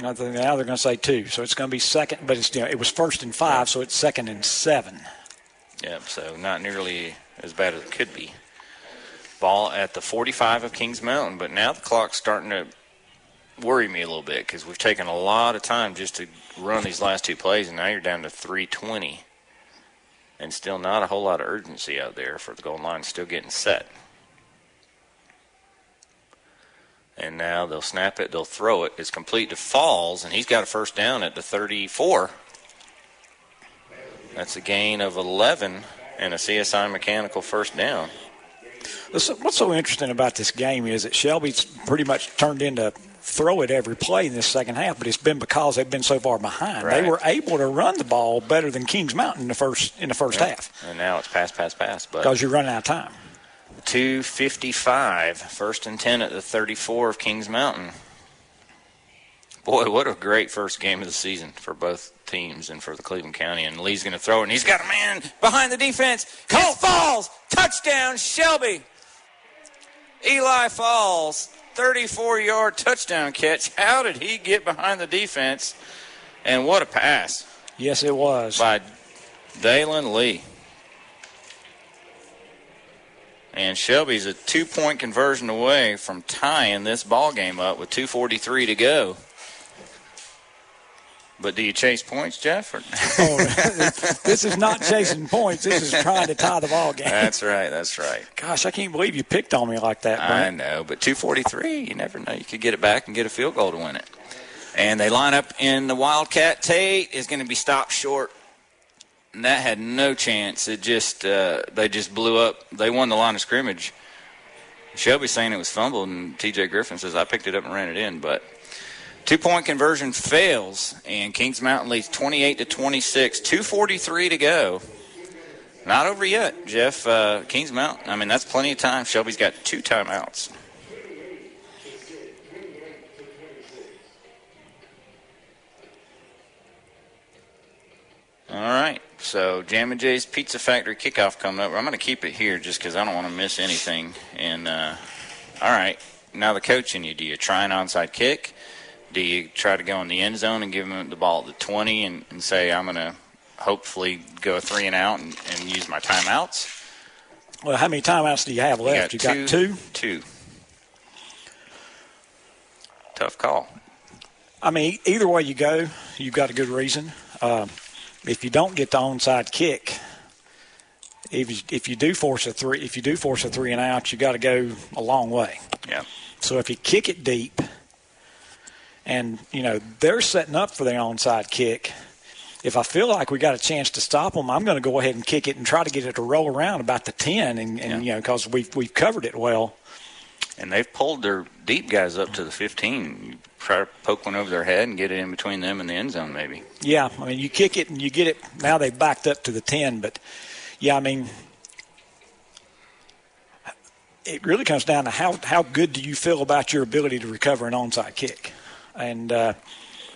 I think now they're going to say 2, so it's going to be 2nd, but it was 1st and 5, so it's 2nd and 7. Yep, so not nearly as bad as it could be. Ball at the 45 of Kings Mountain, but now the clock's starting to worry me a little bit because we've taken a lot of time just to run these last 2 plays, and now you're down to 3:20. And still not a whole lot of urgency out there for the goal line, still getting set. And now they'll snap it, they'll throw it. It's complete to Falls, and he's got a first down at the 34. That's a gain of 11 and a CSI Mechanical first down. What's so interesting about this game is that Shelby's pretty much turned into throw it every play in this second half, but it's been because they've been so far behind. Right. They were able to run the ball better than Kings Mountain in the first half. And now it's pass. Because you're running out of time. 2:55, 1st and 10 at the 34 of Kings Mountain. Boy, what a great first game of the season for both teams and for the Cleveland County. And Lee's going to throw it, and he's got a man behind the defense. Cole Falls, touchdown, Shelby. Eli Falls, 34-yard touchdown catch. How did he get behind the defense? And what a pass. Yes, it was. By Dalen Lee. And Shelby's a 2-point conversion away from tying this ball game up with 2:43 to go. But do you chase points, Jeff? This is not chasing points. This is trying to tie the ball game. That's right. Gosh, I can't believe you picked on me like that, Brent. I know, but 2:43, you never know. You could get it back and get a field goal to win it. And they line up in the Wildcat. Tate is going to be stopped short. And that had no chance. It just they just blew up. They won the line of scrimmage Shelby's saying it was fumbled, and T.J. Griffin says, I picked it up and ran it in. But 2-point conversion fails, and Kings Mountain leads 28-26, 2:43 to go. Not over yet, Jeff. Kings Mountain, I mean, that's plenty of time. Shelby's got 2 timeouts. All right, so Jammin' Jay's Pizza Factory kickoff coming up. I'm going to keep it here just because I don't want to miss anything. And all right, now the coach in you. Do you try an onside kick? Do you try to go in the end zone and give him the ball at the 20 and say, I'm going to hopefully go 3 and out and use my timeouts? Well, how many timeouts do you have left? You got 2? 2. Tough call. I mean, either way you go, you've got a good reason. If you don't get the onside kick, if you do force a 3 and out, you got to go a long way. Yeah. So if you kick it deep, and they're setting up for their onside kick, if I feel like we got a chance to stop them, I'm going to go ahead and kick it and try to get it to roll around about the 10, and because we've covered it well. And they've pulled their deep guys up to the 15. You try to poke one over their head and get it in between them and the end zone, maybe. Yeah, I mean, you kick it and you get it. Now they've backed up to the 10, but yeah, I mean, it really comes down to how good do you feel about your ability to recover an onside kick. And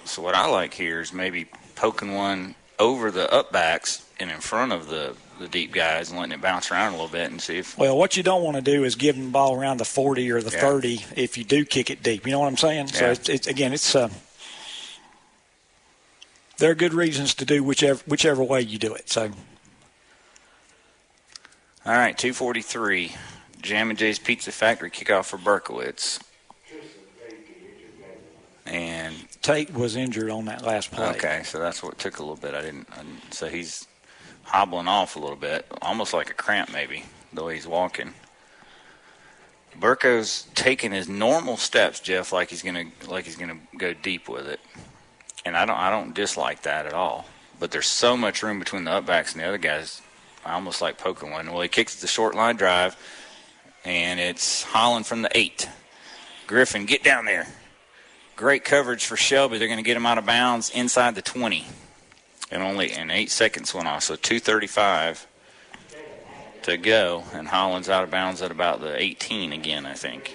so what I like here is maybe poking one over the upbacks and in front of the deep guys and letting it bounce around a little bit and see if. Well, what you don't want to do is give them the ball around the 40 or the 30 if you do kick it deep. You know what I'm saying? Yeah. So it's there are good reasons to do whichever way you do it. So. All right, 2:43. Jammin' Jay's Pizza Factory kickoff for Berkowitz. And Tate was injured on that last play. Okay, so that's what took a little bit. So he's hobbling off a little bit, almost like a cramp maybe, the way he's walking. Burko's taking his normal steps, Jeff, like he's gonna go deep with it, and I don't dislike that at all. But there's so much room between the upbacks and the other guys. I almost like poking one. Well, he kicks the short line drive, and it's Holland from the 8. Griffin, get down there. Great coverage for Shelby. They're going to get him out of bounds inside the 20. And 8 seconds went off, so 2:35 to go. And Holland's out of bounds at about the 18 again, I think.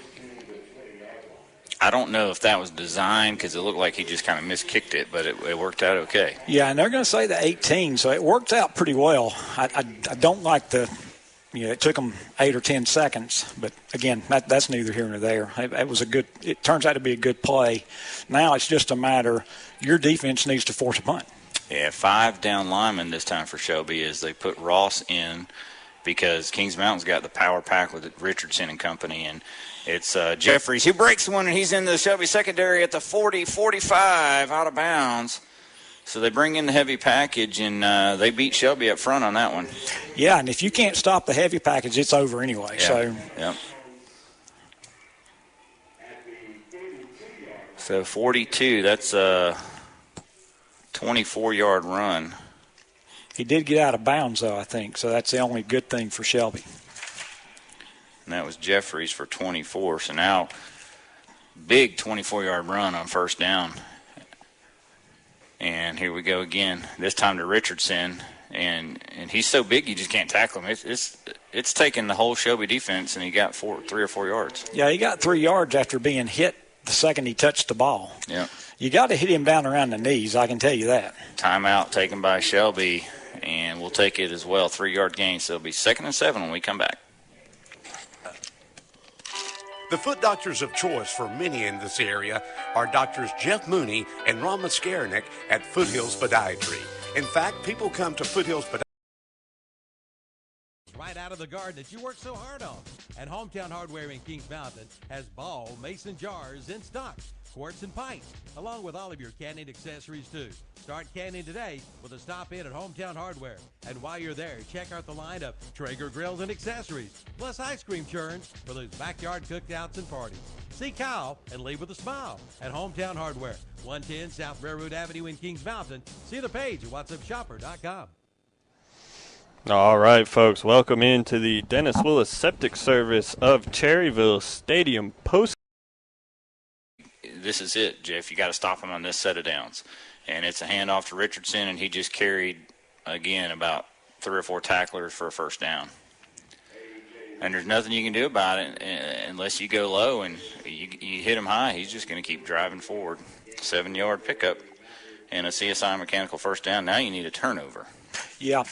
I don't know if that was designed because it looked like he just kind of miskicked it, but it worked out okay. Yeah, and they're going to say the 18, so it worked out pretty well. I don't like it took them 8 or 10 seconds, but again, that's neither here nor there. It turns out to be a good play. Now it's just a matter, your defense needs to force a punt. Yeah, 5 down linemen this time for Shelby as they put Ross in because Kings Mountain's got the power pack with Richardson and company, and it's Jeffries who breaks one, and he's in the Shelby secondary at the 40-45 out of bounds. So they bring in the heavy package, and they beat Shelby up front on that one. Yeah, and if you can't stop the heavy package, it's over anyway. Yeah. So 42, that's a 24-yard run. He did get out of bounds, though, I think, so that's the only good thing for Shelby. And that was Jeffries for 24. So now, big 24-yard run on first down. And here we go again, this time to Richardson. And he's so big you just can't tackle him. It's taken the whole Shelby defense, and he got 3 or 4 yards. Yeah, he got 3 yards after being hit the second he touched the ball. Yeah. You got to hit him down around the knees, I can tell you that. Timeout taken by Shelby, and we'll take it as well. 3-yard gain, so it'll be 2nd and 7 when we come back. The foot doctors of choice for many in this area are Doctors Jeff Mooney and Ron Maskarnik at Foothills Podiatry. In fact, people come to Foothills Podiatry right out of the garden that you worked so hard on. And Hometown Hardware in Kings Mountain has ball mason jars in stock, quarts and pints, along with all of your canning accessories too. Start canning today with a stop in at Hometown Hardware. And while you're there, check out the line of Traeger grills and accessories, plus ice cream churns for those backyard cookouts and parties. See Kyle and leave with a smile at Hometown Hardware, 110 South Railroad Avenue in Kings Mountain. See the page at whatsupshopper.com. All right, folks, welcome into the Dennis Willis Septic Service of Cherryville Stadium post. This is it, Jeff. You got to stop him on this set of downs. And it's a handoff to Richardson, and he just carried, again, about 3 or 4 tacklers for a first down. And there's nothing you can do about it unless you go low and you hit him high. He's just going to keep driving forward. 7-yard pickup and a CSI mechanical first down. Now you need a turnover. Yeah.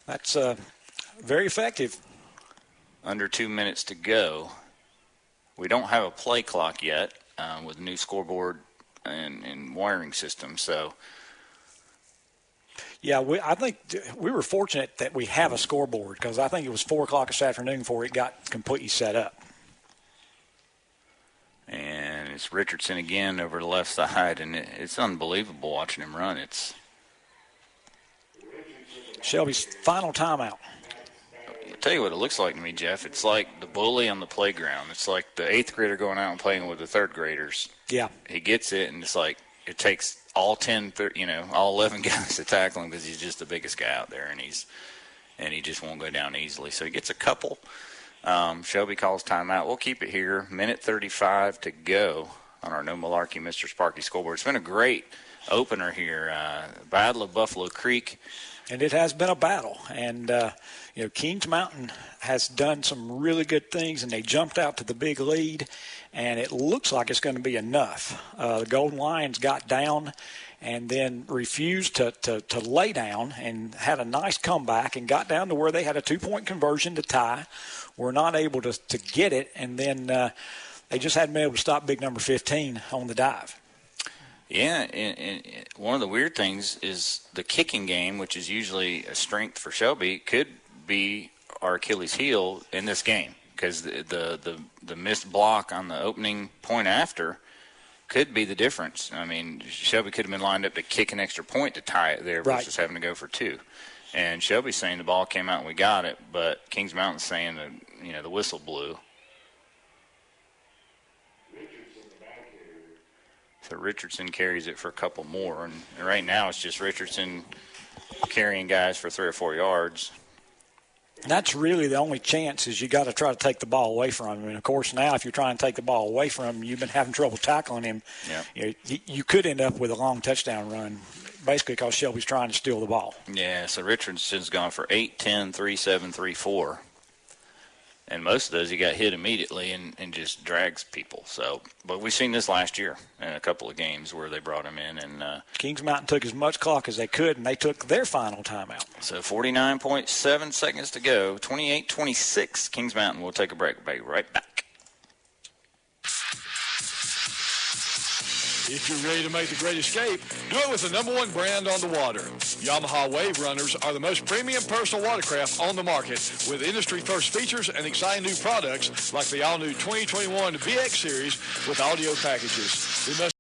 That's very effective. Under 2 minutes to go. We don't have a play clock yet with new scoreboard and wiring system. So, yeah, I think we were fortunate that we have a scoreboard because I think it was 4 o'clock this afternoon before it got completely set up. And it's Richardson again over the left side, and it's unbelievable watching him run. It's Shelby's final timeout. I'll tell you what it looks like to me, Jeff. It's like the bully on the playground. It's like the 8th grader going out and playing with the 3rd graders. Yeah. He gets it, and it's like it takes all 11 guys to tackle him because he's just the biggest guy out there, and he just won't go down easily. So he gets a couple. Shelby calls timeout. We'll keep it here. 1:35 to go on our No Malarkey Mr. Sparky scoreboard. It's been a great opener here. Battle of Buffalo Creek. And it has been a battle. And, Kings Mountain has done some really good things, and they jumped out to the big lead, and it looks like it's going to be enough. The Golden Lions got down and then refused to lay down and had a nice comeback and got down to where they had a 2-point conversion to tie. Were not able to get it, and then they just hadn't been able to stop big number 15 on the dive. Yeah, and one of the weird things is the kicking game, which is usually a strength for Shelby, could be our Achilles heel in this game because the missed block on the opening point after could be the difference. I mean, Shelby could have been lined up to kick an extra point to tie it there versus having to go for 2. And Shelby's saying the ball came out and we got it, but Kings Mountain's saying that the whistle blew. So Richardson carries it for a couple more, and right now it's just Richardson carrying guys for 3 or 4 yards. That's really the only chance is you got to try to take the ball away from him. And, of course, now if you're trying to take the ball away from him, you've been having trouble tackling him. Yeah. You could end up with a long touchdown run, basically because Shelby's trying to steal the ball. Yeah, so Richardson's gone for 8, 10, 3, 7, 3, 4. And most of those he got hit immediately and just drags people. So, but we've seen this last year in a couple of games where they brought him in. And Kings Mountain took as much clock as they could, and they took their final timeout. So 49.7 seconds to go. 28-26. Kings Mountain will take a break. We'll be right back. If you're ready to make the great escape, do it with the #1 brand on the water. Yamaha Wave Runners are the most premium personal watercraft on the market with industry-first features and exciting new products like the all-new 2021 VX Series with audio packages. We must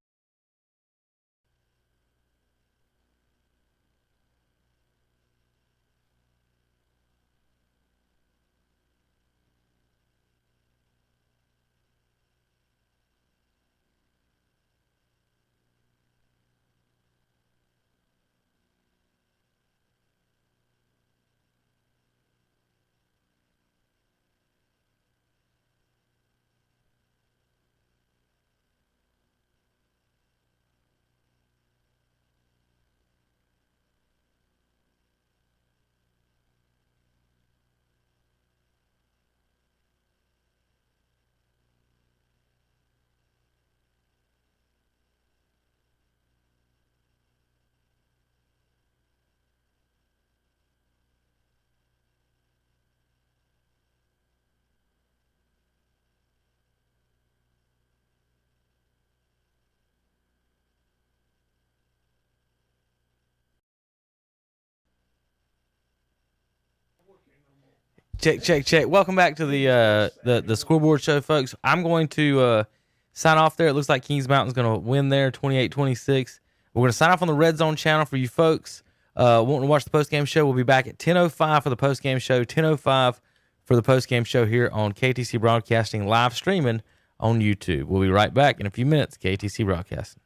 Check. Welcome back to the Scoreboard Show, folks. I'm going to sign off there. It looks like Kings Mountain's going to win there, 28-26. We're going to sign off on the Red Zone channel for you folks wanting to watch the postgame show. We'll be back at 10:05 for the postgame show, 10:05 for the postgame show here on KTC Broadcasting, live streaming on YouTube. We'll be right back in a few minutes, KTC Broadcasting.